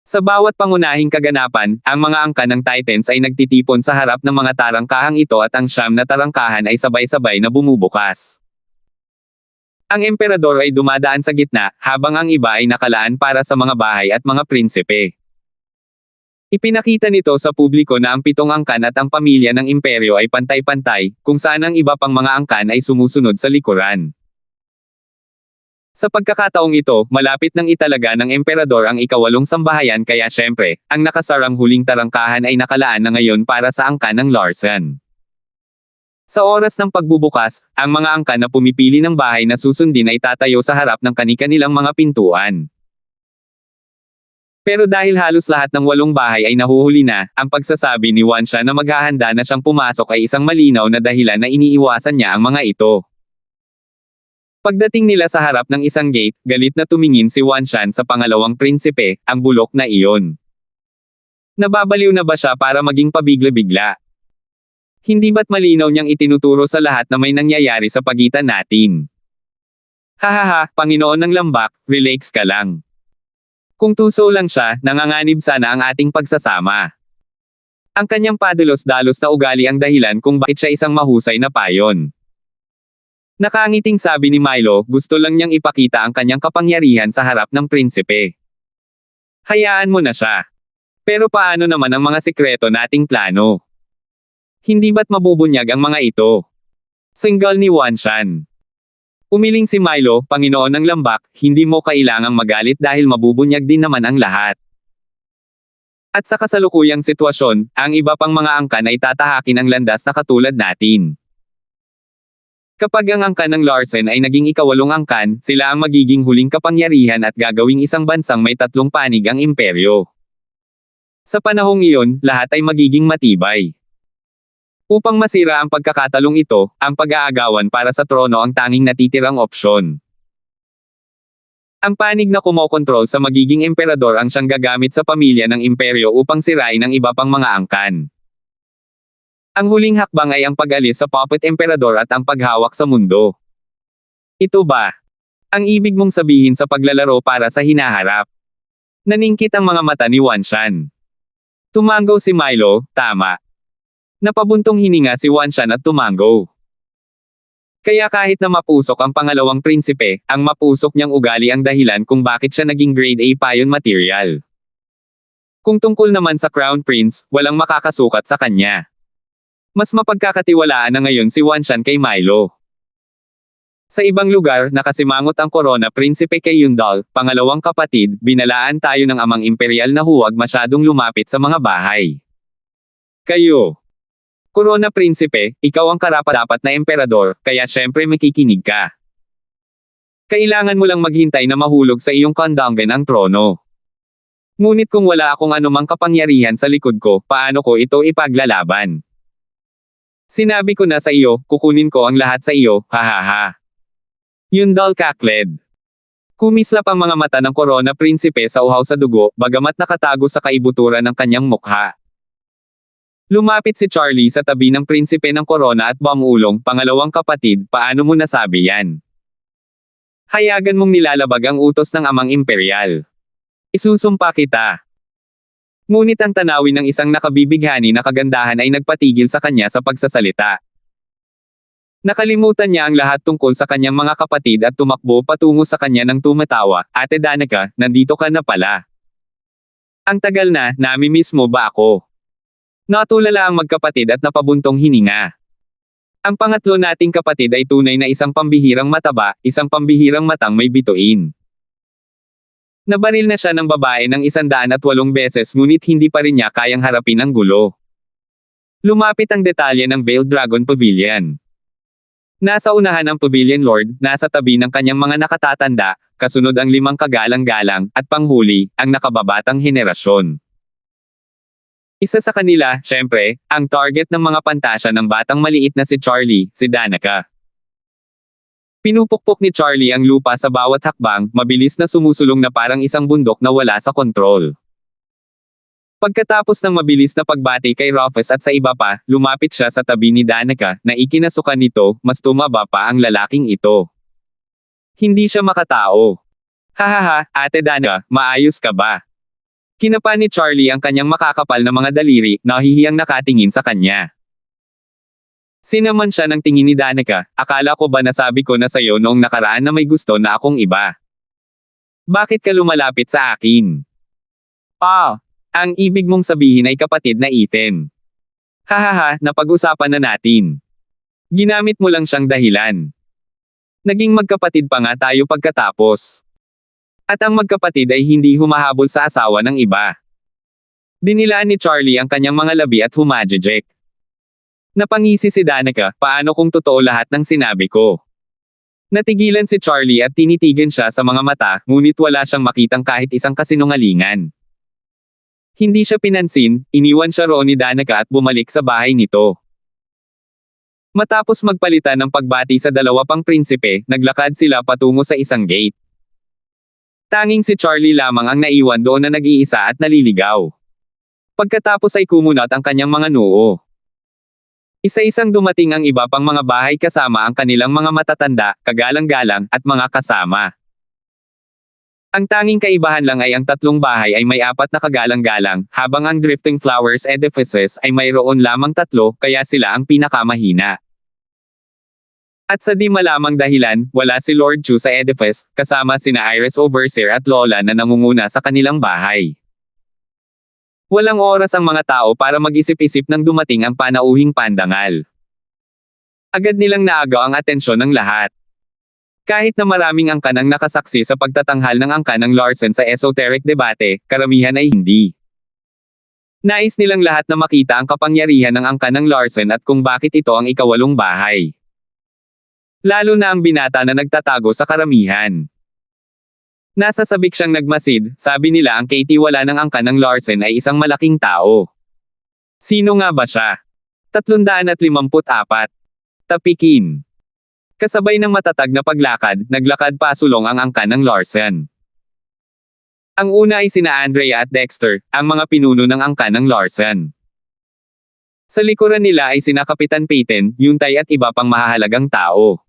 Sa bawat pangunahing kaganapan, ang mga angka ng Titans ay nagtitipon sa harap ng mga tarangkahang ito at ang 9 na tarangkahan ay sabay-sabay na bumubukas. Ang emperador ay dumadaan sa gitna, habang ang iba ay nakalaan para sa mga bahay at mga prinsipe. Ipinakita nito sa publiko na ang 7 angkan at ang pamilya ng imperyo ay pantay-pantay, kung saan ang iba pang mga angkan ay sumusunod sa likuran. Sa pagkakataong ito, malapit nang italaga ng emperador ang ika-8 sambahayan kaya syempre, ang nakasarang huling tarangkahan ay nakalaan na ngayon para sa angkan ng Larsen. Sa oras ng pagbubukas, ang mga angkan na pumipili ng bahay na susundin ay tatayo sa harap ng kani-kanilang mga pintuan. Pero dahil halos lahat ng 8 bahay ay nahuhuli na, ang pagsasabi ni Wanshan na maghahanda na siyang pumasok ay isang malinaw na dahilan na iniiwasan niya ang mga ito. Pagdating nila sa harap ng isang gate, galit na tumingin si Wanshan sa pangalawang prinsipe, ang bulok na iyon. Nababaliw na ba siya para maging pabigla-bigla? Hindi ba't malinaw niyang itinuturo sa lahat na may nangyayari sa pagitan natin? Hahaha, Panginoon ng Lambak, relax ka lang. Kung tuso lang siya, nanganganib sana ang ating pagsasama. Ang kanyang padalos-dalos na ugali ang dahilan kung bakit siya isang mahusay na payon. Nakangiting sabi ni Milo, gusto lang niyang ipakita ang kanyang kapangyarihan sa harap ng prinsipe. Hayaan mo na siya. Pero paano naman ang mga sikreto nating plano? Hindi ba't mabubunyag ang mga ito? Single ni Wanshan. Umiling si Milo, Panginoon ng Lambak, hindi mo kailangang magalit dahil mabubunyag din naman ang lahat. At sa kasalukuyang sitwasyon, ang iba pang mga angkan ay tatahakin ang landas na katulad natin. Kapag ang angkan ng Larsen ay naging ika-8 angkan, sila ang magiging huling kapangyarihan at gagawing isang bansang may 3 panig ang imperyo. Sa panahong iyon, lahat ay magiging matibay. Upang masira ang pagkakatalong ito, ang pag-aagawan para sa trono ang tanging natitirang opsyon. Ang panig na kumokontrol sa magiging emperador ang siyang gagamit sa pamilya ng imperyo upang sirain ang iba pang mga angkan. Ang huling hakbang ay ang pag-alis sa puppet emperador at ang paghawak sa mundo. Ito ba ang ibig mong sabihin sa paglalaro para sa hinaharap? Naningkit ang mga mata ni Wanshan. Tumango si Milo, tama. Napabuntong hininga si Wanshan at tumango. Kaya kahit na mapusok ang pangalawang prinsipe, ang mapusok niyang ugali ang dahilan kung bakit siya naging grade A payon material. Kung tungkol naman sa Crown Prince, walang makakasukat sa kanya. Mas mapagkakatiwalaan na ngayon si Wanshan kay Milo. Sa ibang lugar, nakasimangot ang Corona Prinsipe kay Yundal, pangalawang kapatid, binalaan tayo ng amang imperial na huwag masyadong lumapit sa mga bahay. Kayo. Corona Prinsipe, ikaw ang karapat-dapat na emperador, kaya syempre makikinig ka. Kailangan mo lang maghintay na mahulog sa iyong kandanggan ang trono. Ngunit kung wala akong anumang kapangyarihan sa likod ko, paano ko ito ipaglalaban? Sinabi ko na sa iyo, kukunin ko ang lahat sa iyo, hahaha. Yundal kakled. Kumislap ang mga mata ng Corona Prinsipe sa uhaw sa dugo, bagamat nakatago sa kaibuturan ng kanyang mukha. Lumapit si Charlie sa tabi ng prinsipe ng Corona at bumulong, pangalawang kapatid, paano mo nasabi yan? Hayagan mong nilalabag ang utos ng amang imperial. Isusumpa kita. Ngunit ang tanawin ng isang nakabibighani na kagandahan ay nagpatigil sa kanya sa pagsasalita. Nakalimutan niya ang lahat tungkol sa kanyang mga kapatid at tumakbo patungo sa kanya ng tumatawa, Ate Danica, nandito ka na pala. Ang tagal na, namimiss mo ba ako? Natulala ang magkapatid at napabuntong hininga. Ang pangatlo nating kapatid ay tunay na isang pambihirang mataba, isang pambihirang matang may bituin. Nabaril na siya ng babae ng 108 beses ngunit hindi pa rin niya kayang harapin ang gulo. Lumapit ang detalye ng Veiled Dragon Pavilion. Nasa unahan ang Pavilion Lord, nasa tabi ng kanyang mga nakatatanda, kasunod ang 5 kagalang-galang, at panghuli, ang nakababatang henerasyon. Isa sa kanila, syempre, ang target ng mga pantasya ng batang maliit na si Charlie, si Danica. Pinupukpok ni Charlie ang lupa sa bawat hakbang, mabilis na sumusulong na parang isang bundok na wala sa kontrol. Pagkatapos ng mabilis na pagbati kay Rufus at sa iba pa, lumapit siya sa tabi ni Danica, na ikinasukan nito, mas tumaba pa ang lalaking ito. Hindi siya makatao. Hahaha, Ate Danica, maayos ka ba? Kinapa ni Charlie ang kanyang makakapal na mga daliri, nahihiyang nakatingin sa kanya. Sinaman siya ng tingin ni Danica, akala ko ba nasabi ko na sa'yo noong nakaraan na may gusto na akong iba? Bakit ka lumalapit sa akin? Ang ibig mong sabihin ay kapatid na Ethan. Hahaha, napag-usapan na natin. Ginamit mo lang siyang dahilan. Naging magkapatid pa nga tayo pagkatapos. At ang magkapatid ay hindi humahabol sa asawa ng iba. Dinilaan ni Charlie ang kanyang mga labi at humajejek. Napangisi si Danica, paano kung totoo lahat ng sinabi ko? Natigilan si Charlie at tinitigan siya sa mga mata, ngunit wala siyang makitang kahit isang kasinungalingan. Hindi siya pinansin, iniwan siya roon ni Danica at bumalik sa bahay nito. Matapos magpalitan ng pagbati sa dalawa pang prinsipe, naglakad sila patungo sa isang gate. Tanging si Charlie lamang ang naiwan doon na nag-iisa at naliligaw. Pagkatapos ay kumunat ang kanyang mga noo. Isa-isang dumating ang iba pang mga bahay kasama ang kanilang mga matatanda, kagalang-galang, at mga kasama. Ang tanging kaibahan lang ay ang 3 bahay ay may 4 na kagalang-galang, habang ang Drifting Flowers edifices ay mayroon lamang 3, kaya sila ang pinakamahina. At sa di malamang dahilan, wala si Lord Chu sa edifice, kasama sina Iris Overseer at Lola na nangunguna sa kanilang bahay. Walang oras ang mga tao para mag-isip-isip nang dumating ang panauhing pandangal. Agad nilang naagaw ang atensyon ng lahat. Kahit na maraming angkan ang nakasaksi sa pagtatanghal ng angkan ng Larsen sa esoteric debate, karamihan ay hindi. Nais nilang lahat na makita ang kapangyarihan ng angkan ng Larsen at kung bakit ito ang ika-8 bahay. Lalo na ang binata na nagtatago sa karamihan. Nasa sabik siyang nagmasid, sabi nila ang Katie wala ng angkan ng Larsen ay isang malaking tao. Sino nga ba siya? 354. Tapikin. Kasabay ng matatag na paglakad, naglakad pasulong ang angkan ng Larsen. Ang una ay sina Andrea at Dexter, ang mga pinuno ng angkan ng Larsen. Sa likuran nila ay sina Kapitan Peyton, Yuntay at iba pang mahahalagang tao.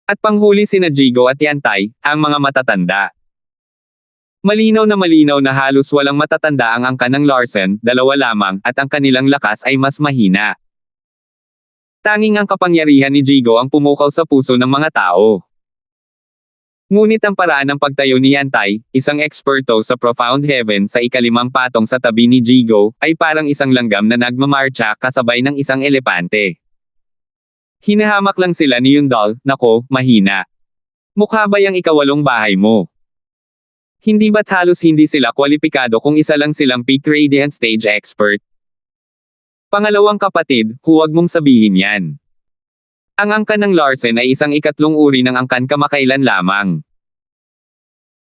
At panghuli sina Jigo at Yantay, ang mga matatanda. Malinaw na halos walang matatanda ang angkan ng Larsen, 2 lamang, at ang kanilang lakas ay mas mahina. Tanging ang kapangyarihan ni Jigo ang pumukaw sa puso ng mga tao. Ngunit ang paraan ng pagtayo ni Yantay, isang eksperto sa Profound Heaven sa ika-5 patong sa tabi ni Jigo, ay parang isang langgam na nagmamarcha kasabay ng isang elepante. Hinahamak lang sila ni Yundal, nako, mahina. Mukha ba yang ikawalong bahay mo? Hindi ba't halos hindi sila kwalipikado kung isa lang silang peak radiant stage expert? Pangalawang kapatid, huwag mong sabihin yan. Ang angkan ng Larsen ay isang ikatlong uri ng angkan kamakailan lamang.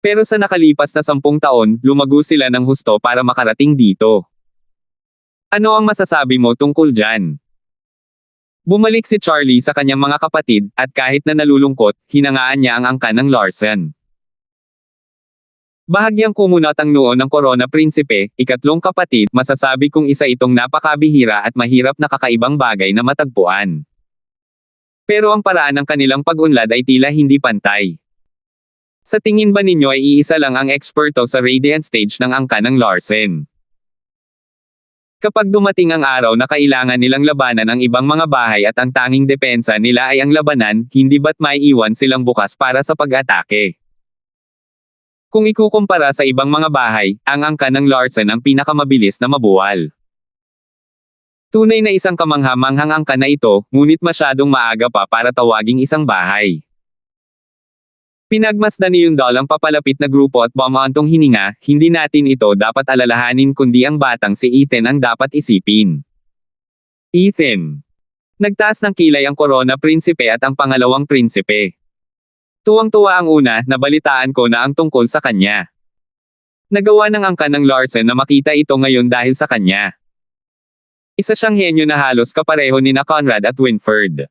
Pero sa nakalipas na 10 taon, lumago sila ng husto para makarating dito. Ano ang masasabi mo tungkol dyan? Bumalik si Charlie sa kanyang mga kapatid, at kahit na nalulungkot, hinangaan niya ang angkan ng Larsen. Bahagyang kumunat ang noo ng Corona Prinsipe, ikatlong kapatid, masasabi kong isa itong napakabihira at mahirap na kakaibang bagay na matagpuan. Pero ang paraan ng kanilang pag-unlad ay tila hindi pantay. Sa tingin ba ninyo ay iisa lang ang eksperto sa radiant stage ng angkan ng Larsen? Kapag dumating ang araw na kailangan nilang labanan ang ibang mga bahay at ang tanging depensa nila ay ang labanan, hindi ba't maiiwan silang bukas para sa pag-atake? Kung ikukumpara sa ibang mga bahay, ang angkan ng Larsen ang pinakamabilis na mabuwal. Tunay na isang kamangha-manghang angkan na ito, ngunit masyadong maaga pa para tawaging isang bahay. Pinagmasdan ni Yundal ang papalapit na grupo at bumaantong hininga, hindi natin ito dapat alalahanin kundi ang batang si Ethan ang dapat isipin. Ethan. Nagtaas ng kilay ang Corona Prinsipe at ang pangalawang prinsipe. Tuwang-tuwa ang una, nabalitaan ko na ang tungkol sa kanya. Nagawa ng angkan ng Larsen na makita ito ngayon dahil sa kanya. Isa siyang henyo na halos kapareho ni na Conrad at Winford.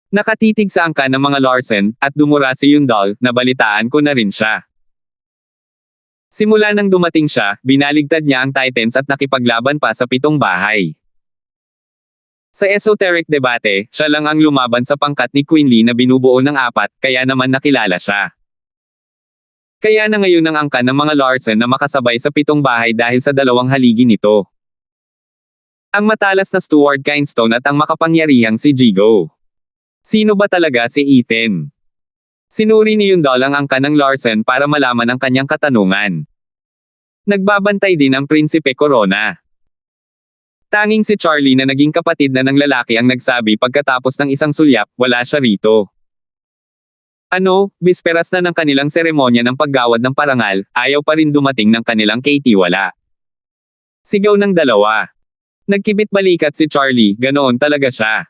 Nakatitig sa angkan ng mga Larsen, at dumura si Yundal, nabalitaan ko na rin siya. Simula nang dumating siya, binaligtad niya ang Titans at nakipaglaban pa sa 7 bahay. Sa esoteric debate, siya lang ang lumaban sa pangkat ni Quinley na binubuo ng 4, kaya naman nakilala siya. Kaya na ngayon ang angkan ng mga Larsen na makasabay sa 7 bahay dahil sa 2 haligi nito. Ang matalas na Stuart Kinestone at ang makapangyarihang si Jigo. Sino ba talaga si Ethan? Sinuri ni Yundal ang angkan ng Larsen para malaman ang kanyang katanungan. Nagbabantay din ang Prinsipe Corona. Tanging si Charlie na naging kapatid na ng lalaki ang nagsabi pagkatapos ng isang sulyap, wala siya rito. Ano, bisperas na ng kanilang seremonya ng paggawad ng parangal, ayaw pa rin dumating ng kanilang katiwala. Sigaw ng dalawa. Nagkibit balikat si Charlie, ganoon talaga siya.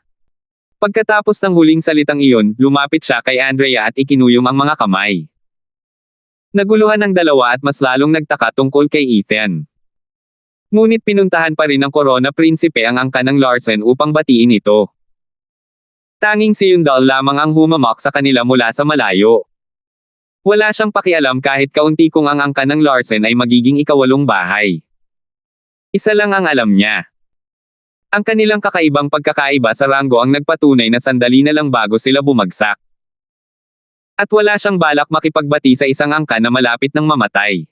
Pagkatapos ng huling salitang iyon, lumapit siya kay Andrea at ikinuyom ang mga kamay. Naguluhan ang dalawa at mas lalong nagtaka tungkol kay Ethan. Ngunit pinuntahan pa rin ng Corona Prinsipe ang angkan ng Larsen upang batiin ito. Tanging si Yundal lamang ang humamak sa kanila mula sa malayo. Wala siyang pakialam kahit kaunti kung ang angkan ng Larsen ay magiging ikawalong bahay. Isa lang ang alam niya. Ang kanilang kakaibang pagkakaiba sa ranggo ang nagpatunay na sandali na lang bago sila bumagsak. At wala siyang balak makipagbati sa isang angkan na malapit ng mamatay.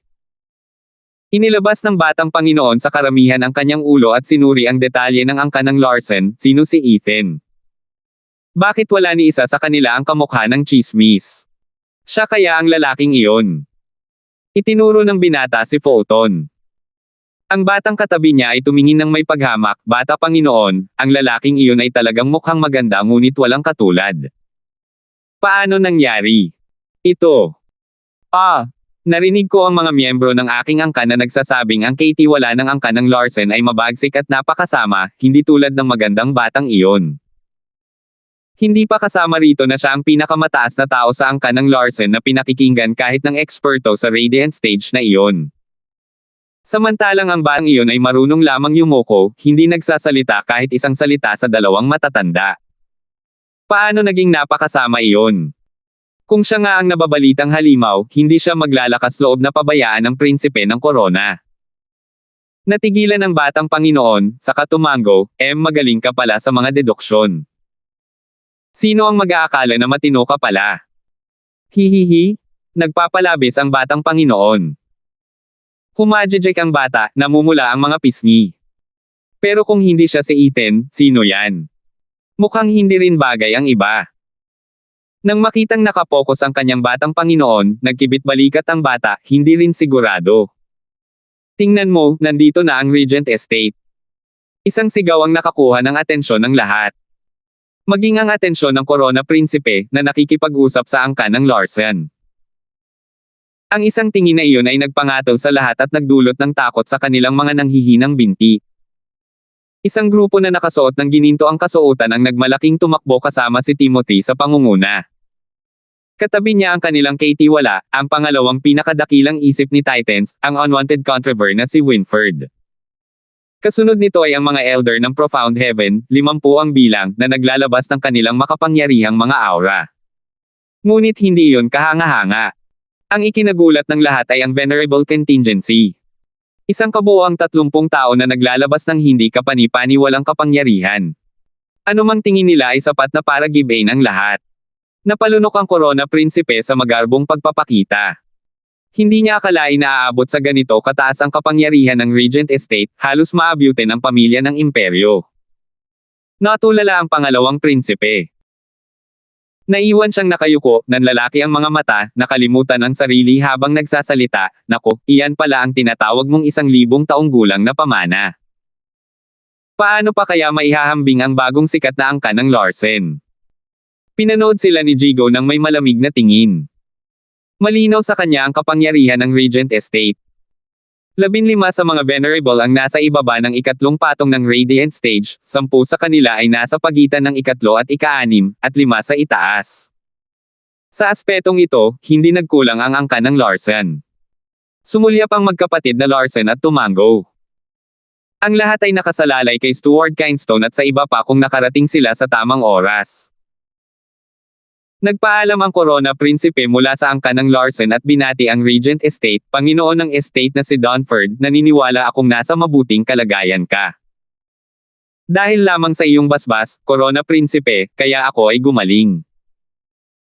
Inilabas ng batang Panginoon sa karamihan ang kanyang ulo at sinuri ang detalye ng angkan ng Larsen, sino si Ethan. Bakit wala ni isa sa kanila ang kamukha ng chismis? Siya kaya ang lalaking iyon? Itinuro ng binata si Fulton. Ang batang katabi niya ay tumingin ng may paghamak, bata Panginoon, ang lalaking iyon ay talagang mukhang maganda ngunit walang katulad. Paano nangyari? Ito. Narinig ko ang mga miyembro ng aking angkan na nagsasabing ang katiwala ng angkan ng Larsen ay mabagsik at napakasama, hindi tulad ng magandang batang iyon. Hindi pa kasama rito na siya ang pinakamataas na tao sa angkan ng Larsen na pinakikinggan kahit ng eksperto sa radiant stage na iyon. Samantalang ang batang iyon ay marunong lamang yumoko, hindi nagsasalita kahit isang salita sa 2 matatanda. Paano naging napakasama iyon? Kung siya nga ang nababalitang halimaw, hindi siya maglalakas loob na pabayaan ang prinsipe ng Corona. Natigilan ng batang Panginoon, saka tumango, magaling ka pala sa mga deduksyon. Sino ang mag-aakala na matino ka pala? Hihihi, nagpapalabis ang batang Panginoon. Humajejek ang bata, namumula ang mga pisngi. Pero kung hindi siya si Ethan, sino yan? Mukhang hindi rin bagay ang iba. Nang makitang nakapokus ang kanyang batang Panginoon, nagkibit balikat ang bata, hindi rin sigurado. Tingnan mo, nandito na ang Regent Estate. Isang sigaw ang nakakuha ng atensyon ng lahat. Maging ang atensyon ng Corona Prinsipe na nakikipag-usap sa angkan ng Larsen. Ang isang tingin na iyon ay nagpangatol sa lahat at nagdulot ng takot sa kanilang mga nanghihinang binti. Isang grupo na nakasuot ng gininto ang kasuotan ang nagmalaking tumakbo kasama si Timothy sa pangunguna. Katabi niya ang kanilang kaitiwala, ang pangalawang pinakadakilang isip ni Titans, ang unwanted controver na si Winford. Kasunod nito ay ang mga elder ng Profound Heaven, 50 ang bilang, na naglalabas ng kanilang makapangyarihang mga aura. Ngunit hindi iyon kahanga-hanga. Ang ikinagulat ng lahat ay ang Venerable Contingency. Isang kabuoang 30 tao na naglalabas ng hindi kapani-paniwalang kapangyarihan. Anumang tingin nila ay sapat na para give-in ang lahat. Napalunok ang Corona Prinsipe sa magarbong pagpapakita. Hindi niya akalain na aabot sa ganito kataas ang kapangyarihan ng Regent Estate, halos maabutin ang pamilya ng imperyo. Natulala ang pangalawang prinsipe. Naiwan siyang nakayuko, nanlalaki ang mga mata, nakalimutan ang sarili habang nagsasalita, "Nako, iyan pala ang tinatawag mong 1,000 taong gulang na pamana." Paano pa kaya maihahambing ang bagong sikat na angkan ng Larsen? Pinanood sila ni Jigo ng may malamig na tingin. Malinaw sa kanya ang kapangyarihan ng Regent Estate. 15 sa mga Venerable ang nasa ibaba ng ikatlong patong ng Radiant Stage, 10 sa kanila ay nasa pagitan ng ikatlo at ika-6, at 5 sa itaas. Sa aspetong ito, hindi nagkulang ang angkan ng Larsen. Sumulyap ang magkapatid na Larsen at Tumango. Ang lahat ay nakasalalay kay Stuart Kinestone at sa iba pa kung nakarating sila sa tamang oras. Nagpaalam ang Corona Prinsipe mula sa angkan ng Larsen at binati ang Regent Estate, Panginoon ng Estate na si Donford, naniniwala akong nasa mabuting kalagayan ka. Dahil lamang sa iyong basbas, Corona Prinsipe, kaya ako ay gumaling.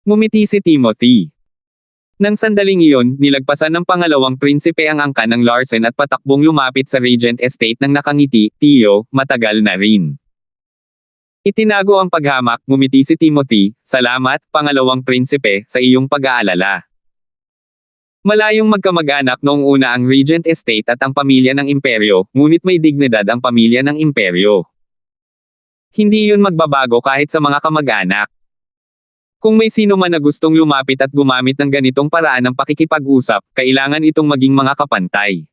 Ngumiti si Timothy. Nang sandaling iyon, nilagpasan ng pangalawang prinsipe ang angkan ng Larsen at patakbong lumapit sa Regent Estate ng nakangiti, "Tiyo, matagal na rin." Itinago ang paghamak, ngumiti si Timothy, "Salamat, pangalawang prinsipe, sa iyong pag-aalala." Malayong magkamag-anak noong una ang Regent Estate at ang pamilya ng imperyo, ngunit may dignidad ang pamilya ng imperyo. Hindi yun magbabago kahit sa mga kamag-anak. Kung may sino man na gustong lumapit at gumamit ng ganitong paraan ng pakikipag-usap, kailangan itong maging mga kapantay.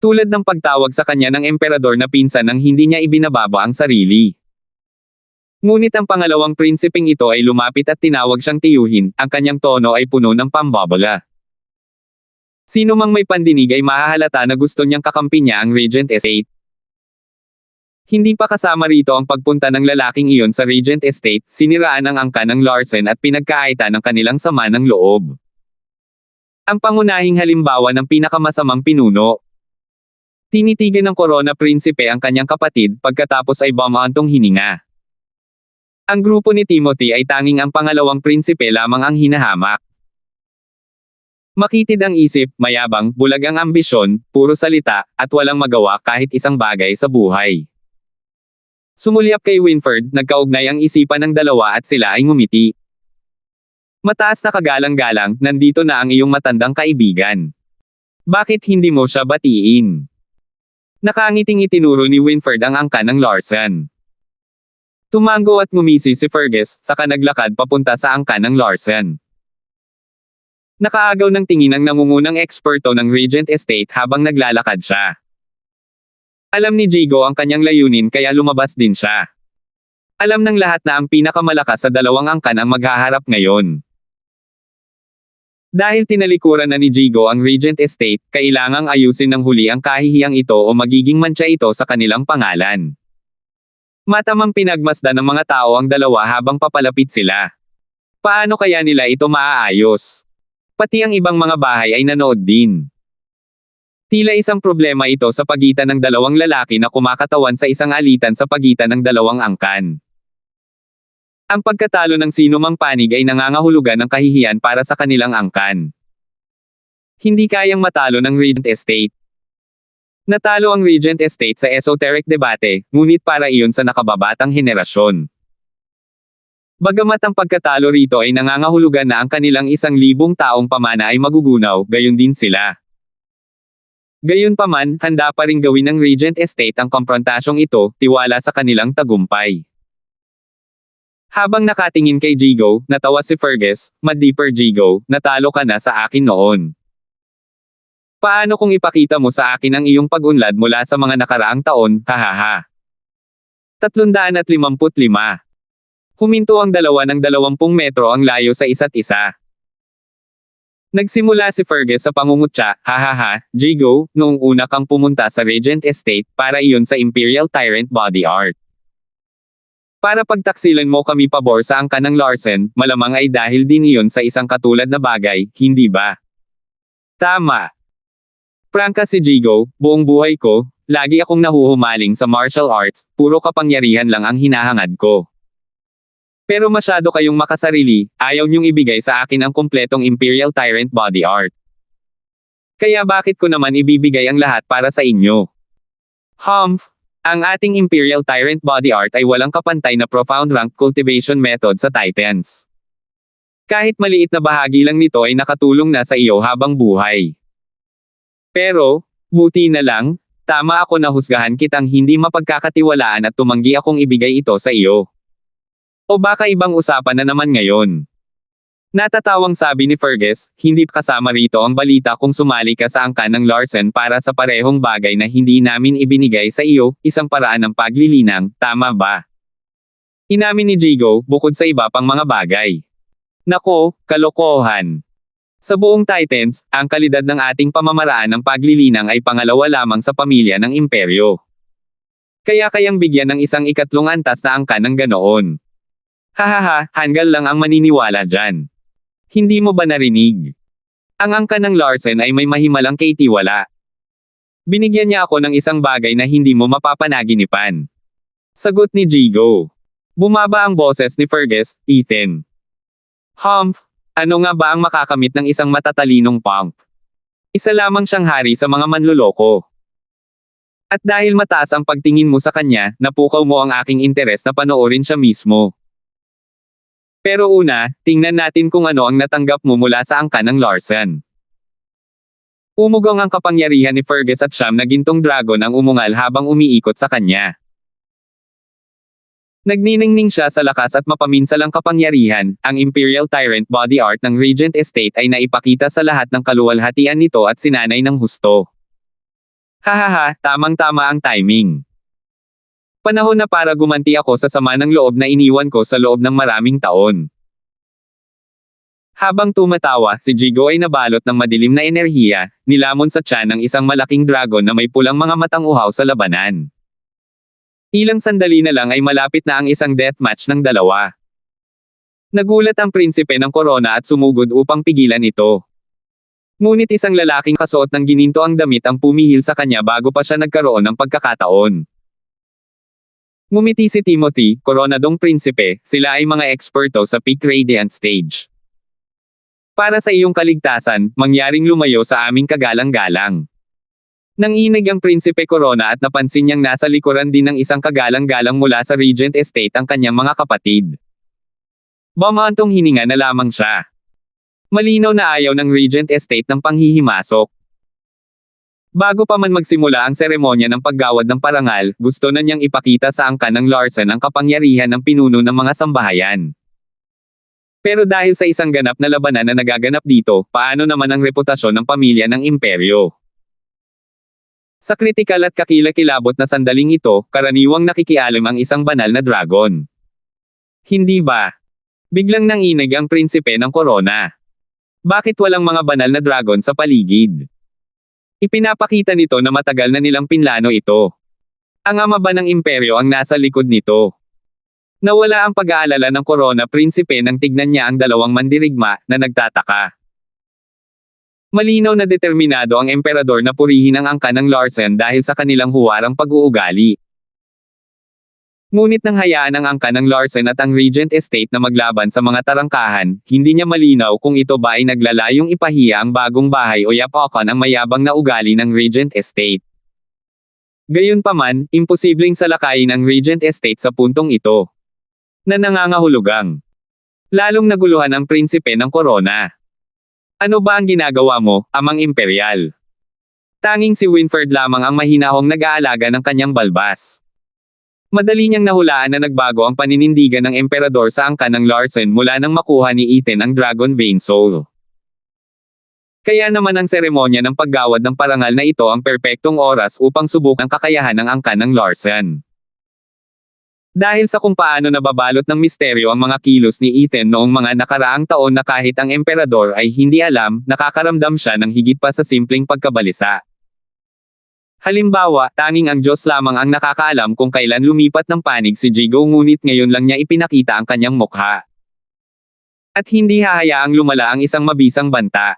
Tulad ng pagtawag sa kanya ng emperador na pinsan nang hindi niya ibinababa ang sarili. Ngunit ang pangalawang prinsipeng ito ay lumapit at tinawag siyang tiyuhin, ang kanyang tono ay puno ng pambabala. Sino mang may pandinig ay mahahalata na gusto niyang kakampi niya ang Regent Estate. Hindi pa kasama rito ang pagpunta ng lalaking iyon sa Regent Estate, siniraan ang angkan ng Larsen at pinagkaita ng kanilang sama ng loob. Ang pangunahing halimbawa ng pinakamasamang pinuno. Tinitigan ng Corona Prinsipe ang kanyang kapatid, pagkatapos ay bumaantong hininga. Ang grupo ni Timothy ay tanging ang pangalawang prinsipe lamang ang hinahamak. Makitid ang isip, mayabang, bulag ang ambisyon, puro salita, at walang magawa kahit isang bagay sa buhay. Sumulyap kay Winford, nagkaugnay ang isipan ng dalawa at sila ay ngumiti. Mataas na kagalang-galang, nandito na ang iyong matandang kaibigan. Bakit hindi mo siya batiin? Nakangiting itinuro ni Winford ang angkan ng Larsen. Tumango at ngumisi si Fergus, saka naglakad papunta sa angkan ng Larsen. Nakaagaw ng tingin ang nangungunang eksperto ng Regent Estate habang naglalakad siya. Alam ni Jigo ang kanyang layunin kaya lumabas din siya. Alam ng lahat na ang pinakamalakas sa dalawang angkan ang maghaharap ngayon. Dahil tinalikuran na ni Jigo ang Regent Estate, kailangang ayusin ng huli ang kahihiyang ito o magiging mantsa ito sa kanilang pangalan. Matamang pinagmasdan ng mga tao ang dalawa habang papalapit sila. Paano kaya nila ito maaayos? Pati ang ibang mga bahay ay nanood din. Tila isang problema ito sa pagitan ng dalawang lalaki na kumakatawan sa isang alitan sa pagitan ng dalawang angkan. Ang pagkatalo ng sino mang panig ay nangangahulugan ng kahihiyan para sa kanilang angkan. Hindi kayang matalo ng Regent Estate. Natalo ang Regent Estate sa esoteric debate, ngunit para iyon sa nakababatang henerasyon. Bagamat ang pagkatalo rito ay nangangahulugan na ang kanilang 1,000 taong pamana ay magugunaw, gayon din sila. Gayunpaman, handa pa ring gawin ng Regent Estate ang komprontasyong ito, tiwala sa kanilang tagumpay. Habang nakatingin kay Jigo, natawa si Fergus, "Mad-deeper Jigo, natalo ka na sa akin noon. Paano kung ipakita mo sa akin ang iyong pag-unlad mula sa mga nakaraang taon, hahaha." 355. Huminto ang dalawa ng 20 metro ang layo sa isa't isa. Nagsimula si Fergus sa pangungutya, "Hahaha, Jigo, noong una kang pumunta sa Regent Estate, para iyon sa Imperial Tyrant Body Art. Para pagtaksilan mo kami pabor sa angka ng Larsen, malamang ay dahil din iyon sa isang katulad na bagay, hindi ba?" Tama. Prangka si Jigo, "Buong buhay ko, lagi akong nahuhumaling sa martial arts, puro kapangyarihan lang ang hinahangad ko. Pero masyado kayong makasarili, ayaw niyong ibigay sa akin ang kumpletong Imperial Tyrant Body Art. Kaya bakit ko naman ibibigay ang lahat para sa inyo? Humph! Ang ating Imperial Tyrant Body Art ay walang kapantay na profound rank cultivation method sa Titans. Kahit maliit na bahagi lang nito ay nakatulong na sa iyo habang buhay. Pero, buti na lang, tama ako na husgahan kitang hindi mapagkakatiwalaan at tumanggi akong ibigay ito sa iyo. O baka ibang usapan na naman ngayon?" Natatawang sabi ni Fergus, "Hindi kasama rito ang balita kung sumali ka sa angka ng Larsen para sa parehong bagay na hindi namin ibinigay sa iyo, isang paraan ng paglilinang, tama ba?" Inamin ni Jigo, "Bukod sa iba pang mga bagay." Nako, kalokohan. Sa buong Titans, ang kalidad ng ating pamamaraan ng paglilinang ay pangalawa lamang sa pamilya ng imperyo. Kaya kayang bigyan ng isang ikatlong antas na angka ng ganoon. Hahaha, hanggal lang ang maniniwala dyan. Hindi mo ba narinig? Ang angka ng Larsen ay may mahimalang kaitiwala. Binigyan niya ako ng isang bagay na hindi mo mapapanaginipan. Sagot ni Jigo. Bumaba ang boses ni Fergus, "Ethan. Humph, ano nga ba ang makakamit ng isang matatalinong punk? Isa lamang siyang hari sa mga manloloko. At dahil mataas ang pagtingin mo sa kanya, napukaw mo ang aking interes na panoorin siya mismo. Pero una, tingnan natin kung ano ang natanggap mo mula sa angka ng Larsen." Umugong ang kapangyarihan ni Fergus at siyam na gintong dragon ang umungal habang umiikot sa kanya. Nagniningning siya sa lakas at mapaminsalang kapangyarihan, ang Imperial Tyrant Body Art ng Regent Estate ay naipakita sa lahat ng kaluwalhatian nito at sinanay ng husto. Hahaha, tamang-tama ang timing. Panahon na para gumanti ako sa sama ng loob na iniwan ko sa loob ng maraming taon. Habang tumatawa, si Jigo ay nabalot ng madilim na enerhiya, nilamon sa tiyan ng isang malaking dragon na may pulang mga matang uhaw sa labanan. Ilang sandali na lang ay malapit na ang isang deathmatch ng dalawa. Nagulat ang prinsipe ng korona at sumugod upang pigilan ito. Ngunit isang lalaking kasuot ng gininto ang damit ang pumihil sa kanya bago pa siya nagkaroon ng pagkakataon. Ngumiti si Timothy, koronadong prinsipe, sila ay mga eksperto sa peak radiant stage. Para sa iyong kaligtasan, mangyaring lumayo sa aming kagalang-galang. Nanginig ang prinsipe Corona at napansin niyang nasa likuran din ng isang kagalang-galang mula sa Regent Estate ang kanyang mga kapatid. Bumantong hininga na lamang siya. Malinaw na ayaw ng Regent Estate ng panghihimasok. Bago pa man magsimula ang seremonya ng paggawad ng parangal, gusto na niyang ipakita sa angka ng Larsen ang kapangyarihan ng pinuno ng mga sambahayan. Pero dahil sa isang ganap na labanan na nagaganap dito, paano naman ang reputasyon ng pamilya ng imperyo? Sa kritikal at kakilakilabot na sandaling ito, karaniwang nakikialam ang isang banal na dragon. Hindi ba? Biglang nanginig ang prinsipe ng korona. Bakit walang mga banal na dragon sa paligid? Ipinapakita nito na matagal na nilang pinlano ito. Ang ama ba ng imperyo ang nasa likod nito? Nawala ang pag-aalala ng korona prinsipe nang tignan niya ang dalawang mandirigma na nagtataka. Malinaw na determinado ang emperador na purihin ang angka ng Larsen dahil sa kanilang huwarang pag-uugali. Ngunit nang hayaan ang angka ng Larsen at ang Regent Estate na maglaban sa mga tarangkahan, hindi niya malinaw kung ito ba ay naglalayong ipahiya ang bagong bahay o yapakan ang mayabang na ugali ng Regent Estate. Gayunpaman, imposibleng salakayin ang Regent Estate sa puntong ito. Na nangangahulugang. Lalong naguluhan ang prinsipe ng korona. Ano ba ang ginagawa mo, amang imperial? Tanging si Winford lamang ang mahinahong nag-aalaga ng kanyang balbas. Madali niyang nahulaan na nagbago ang paninindigan ng emperador sa angkan ng Larsen mula nang makuha ni Ethan ang Dragon Vein Soul. Kaya naman ang seremonya ng paggawad ng parangal na ito ang perpektong oras upang subukan ang kakayahan ng angkan ng Larsen. Dahil sa kung paano nababalot ng misteryo ang mga kilos ni Ethan noong mga nakaraang taon na kahit ang emperador ay hindi alam, nakakaramdam siya ng higit pa sa simpleng pagkabalisa. Halimbawa, tanging ang Diyos lamang ang nakakaalam kung kailan lumipat ng panig si Jigo ngunit ngayon lang niya ipinakita ang kanyang mukha. At hindi hahayaang lumala ang isang mabisang banta.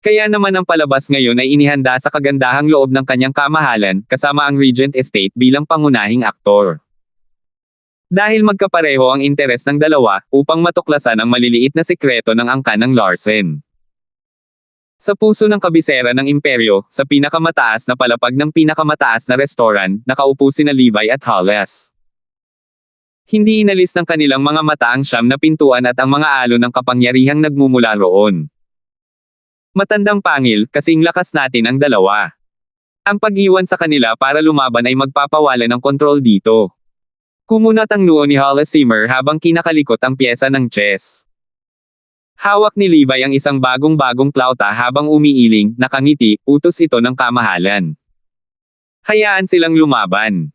Kaya naman ang palabas ngayon ay inihanda sa kagandahang loob ng kanyang kamahalan, kasama ang Regent Estate bilang pangunahing aktor. Dahil magkapareho ang interes ng dalawa, upang matuklasan ang maliliit na sikreto ng angkan ng Larsen. Sa puso ng kabisera ng imperyo, sa pinakamataas na palapag ng pinakamataas na restaurant, nakaupo sina Levi at Hollis. Hindi inalis ng kanilang mga mata ang siyam na pintuan at ang mga alon ng kapangyarihang nagmumula roon. Matandang pangil, kasing lakas natin ang dalawa. Ang pag-iwan sa kanila para lumaban ay magpapawala ng kontrol dito. Kumunat ang noo ni Hollis Zimmer habang kinakalikot ang pyesa ng chess. Hawak ni Levi ang isang bagong-bagong plauta habang umiiling, nakangiti, utos ito ng kamahalan. Hayaan silang lumaban.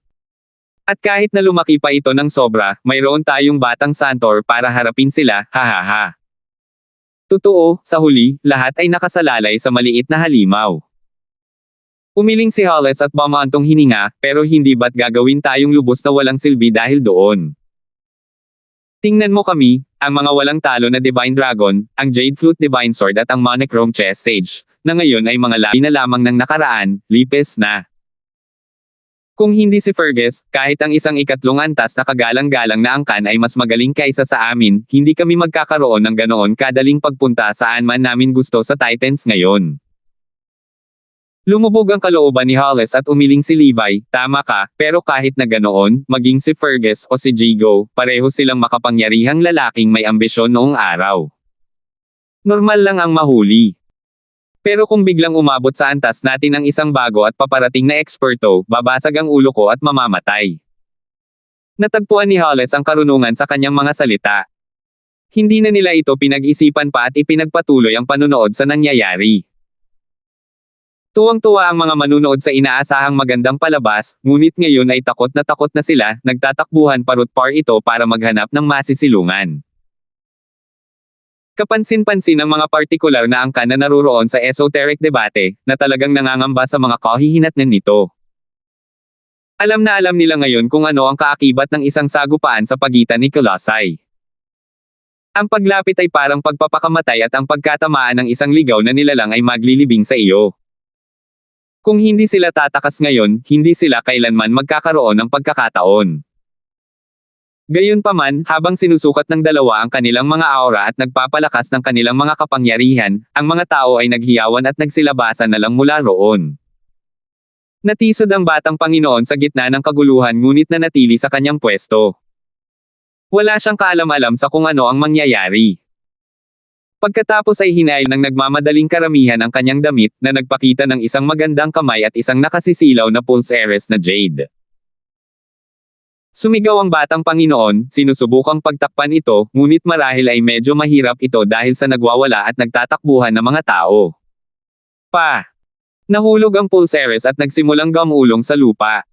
At kahit na lumaki pa ito ng sobra, mayroon tayong batang santor para harapin sila, hahaha. Totoo, sa huli, lahat ay nakasalalay sa maliit na halimaw. Umiling si Hollis at bumantong hininga, pero hindi ba't gagawin tayong lubos na walang silbi dahil doon? Tingnan mo kami, ang mga walang talo na Divine Dragon, ang Jade Flute Divine Sword at ang Monochrome Chess Sage, na ngayon ay mga labi na lamang ng nakaraan, lipes na. Kung hindi si Fergus, kahit ang isang ikatlong antas na kagalang-galang na angkan ay mas magaling kaysa sa amin, hindi kami magkakaroon ng ganoon kadaling pagpunta saan man namin gusto sa Titans ngayon. Lumubog ang kalooban ni Hollis at umiling si Levi, tama ka, pero kahit na ganoon, maging si Fergus o si Jigo, pareho silang makapangyarihang lalaking may ambisyon noong araw. Normal lang ang mahuli. Pero kung biglang umabot sa antas natin ang isang bago at paparating na eksperto, babasag ang ulo ko at mamamatay. Natagpuan ni Hollis ang karunungan sa kanyang mga salita. Hindi na nila ito pinag-isipan pa at ipinagpatuloy ang panunood sa nangyayari. Tuwang-tuwa ang mga manunood sa inaasahang magandang palabas, ngunit ngayon ay takot na sila, nagtatakbuhan parut-par ito para maghanap ng masisilungan. Kapansin-pansin ang mga partikular na angkan na naruroon sa esoteric debate, na talagang nangangamba sa mga kahihinatnan nito. Alam na alam nila ngayon kung ano ang kaakibat ng isang sagupaan sa pagitan ni Colossi. Ang paglapit ay parang pagpapakamatay at ang pagkatamaan ng isang ligaw na nilalang ay maglilibing sa iyo. Kung hindi sila tatakas ngayon, hindi sila kailanman magkakaroon ng pagkakataon. Gayunpaman, habang sinusukat ng dalawa ang kanilang mga aura at nagpapalakas ng kanilang mga kapangyarihan, ang mga tao ay naghiyawan at nagsilabasan na lang mula roon. Natisod ang batang Panginoon sa gitna ng kaguluhan ngunit nanatili sa kanyang pwesto. Wala siyang kaalam-alam sa kung ano ang mangyayari. Pagkatapos ay hinayal ng nagmamadaling karamihan ang kanyang damit na nagpakita ng isang magandang kamay at isang nakasisilaw na pulse heiress na Jade. Sumigaw ang batang Panginoon, sinusubukang pagtakpan ito, ngunit marahil ay medyo mahirap ito dahil sa nagwawala at nagtatakbuhan na mga tao. Nahulog ang pulse heiress at nagsimulang gamulong sa lupa.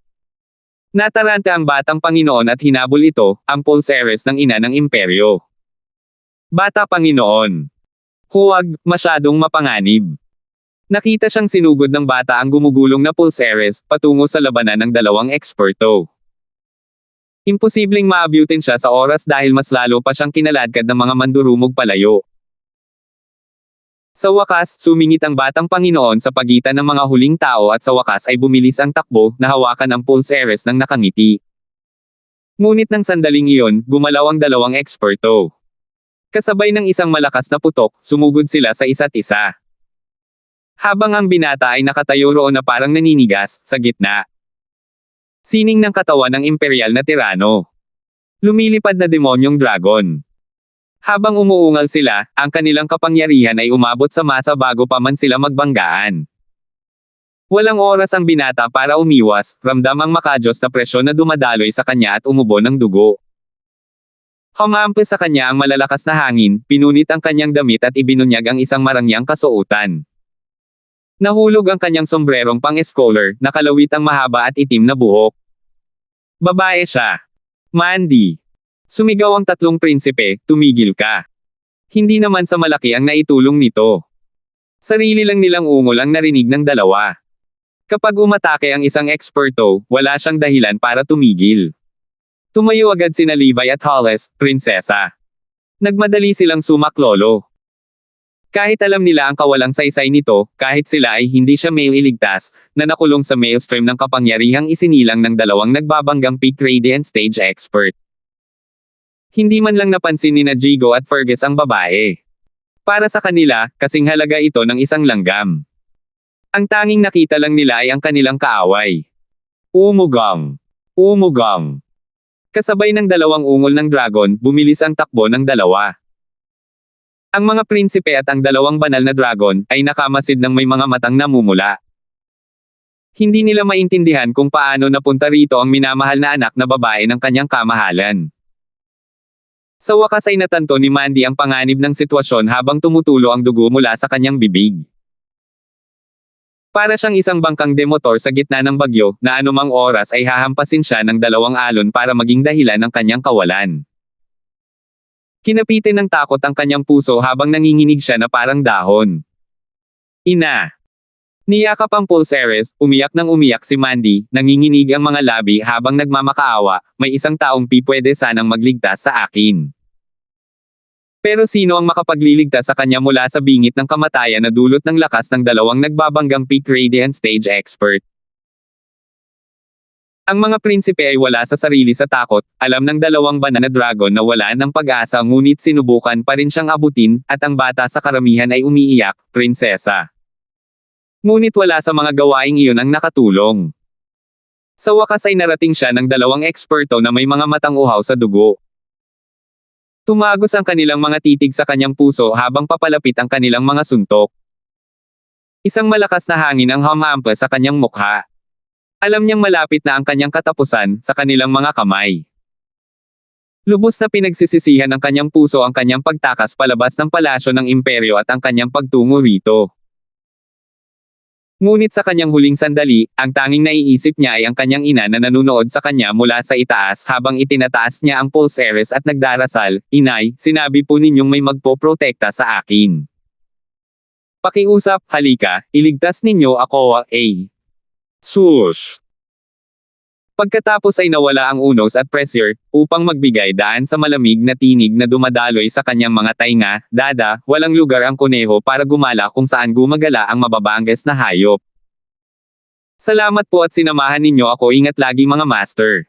Nataranta ang batang Panginoon at hinabol ito, ang pulse heiress ng ina ng imperyo. Bata Panginoon. Huwag masyadong mapanganib. Nakita siyang sinugod ng bata ang gumugulong na pulse heiress, patungo sa labanan ng dalawang eksperto. Imposibleng maabutin siya sa oras dahil mas lalo pa siyang kinaladkad ng mga mandurumog palayo. Sa wakas, sumingit ang batang Panginoon sa pagitan ng mga huling tao at sa wakas ay bumilis ang takbo, na hawakan ang pulse heiress ng nakangiti. Ngunit ng sandaling iyon, gumalaw ang dalawang eksperto. Kasabay ng isang malakas na putok, sumugod sila sa isa't isa. Habang ang binata ay nakatayo roon na parang naninigas, sa gitna. Sining ng katawan ng imperial na tirano. Lumilipad na demonyong dragon. Habang umuungal sila, ang kanilang kapangyarihan ay umabot sa masa bago pa man sila magbanggaan. Walang oras ang binata para umiwas, ramdam ang makajos na presyon na dumadaloy sa kanya at umubo ng dugo. Humampas sa kanya ang malalakas na hangin, pinunit ang kanyang damit at ibinunyag ang isang marangyang kasuotan. Nahulog ang kanyang sombrerong pang-scholar, nakalawit ang mahaba at itim na buhok. Babae siya. Mandy. Sumigaw ang tatlong prinsipe, tumigil ka. Hindi naman sa malaki ang naitulong nito. Sarili lang nilang ungol ang narinig ng dalawa. Kapag umatake ang isang eksperto, wala siyang dahilan para tumigil. Tumayo agad sina Levi at Hollis, prinsesa. Nagmadali silang sumaklolo. Kahit alam nila ang kawalang saysay nito, kahit sila ay hindi siya mailigtas, na nakulong sa maelstrom ng kapangyarihang isinilang ng dalawang nagbabanggang peak radiant stage expert. Hindi man lang napansin ni na Jigo at Fergus ang babae. Para sa kanila, kasing halaga ito ng isang langgam. Ang tanging nakita lang nila ay ang kanilang kaaway. Umugang. Umugang. Kasabay ng dalawang ungol ng dragon, bumilis ang takbo ng dalawa. Ang mga prinsipe at ang dalawang banal na dragon, ay nakamasid ng may mga matang namumula. Hindi nila maintindihan kung paano napunta rito ang minamahal na anak na babae ng kanyang kamahalan. Sa wakas ay natanto ni Mandy ang panganib ng sitwasyon habang tumutulo ang dugo mula sa kanyang bibig. Para siyang isang bangkang demotor sa gitna ng bagyo, na anumang oras ay hahampasin siya ng dalawang alon para maging dahilan ng kanyang kawalan. Kinapitin ng takot ang kanyang puso habang nanginginig siya na parang dahon. Ina! Niyakap ang Pulseres, umiyak nang umiyak si Mandy, nanginginig ang mga labi habang nagmamakaawa, may isang taong pwede sanang magligtas sa akin. Pero sino ang makapagliligtas sa kanya mula sa bingit ng kamatayan na dulot ng lakas ng dalawang nagbabanggang peak radiant stage expert? Ang mga prinsipe ay wala sa sarili sa takot, alam ng dalawang banal na dragon na wala ng pag-asa ngunit sinubukan pa rin siyang abutin, at ang bata sa karamihan ay umiiyak, prinsesa. Ngunit wala sa mga gawaing iyon ang nakatulong. Sa wakas ay narating siya ng dalawang eksperto na may mga matang uhaw sa dugo. Tumagos ang kanilang mga titig sa kanyang puso habang papalapit ang kanilang mga suntok. Isang malakas na hangin ang humampas sa kanyang mukha. Alam niyang malapit na ang kanyang katapusan sa kanilang mga kamay. Lubos na pinagsisisihan ng kanyang puso ang kanyang pagtakas palabas ng palasyo ng imperyo at ang kanyang pagtungo rito. Ngunit sa kanyang huling sandali, ang tanging naiisip niya ay ang kanyang ina na nanunood sa kanya mula sa itaas habang itinataas niya ang Pulseres at nagdarasal, "Inay, sinabi po ninyong may magpoprotekta sa akin. Pakiusap, halika, iligtas ninyo ako, Swoosh! Pagkatapos ay nawala ang unos at pressure, upang magbigay daan sa malamig na tinig na dumadaloy sa kanyang mga tainga, walang lugar ang kuneho para gumala kung saan gumagala ang mababanges na hayop. Salamat po at sinamahan ninyo ako, ingat lagi mga master.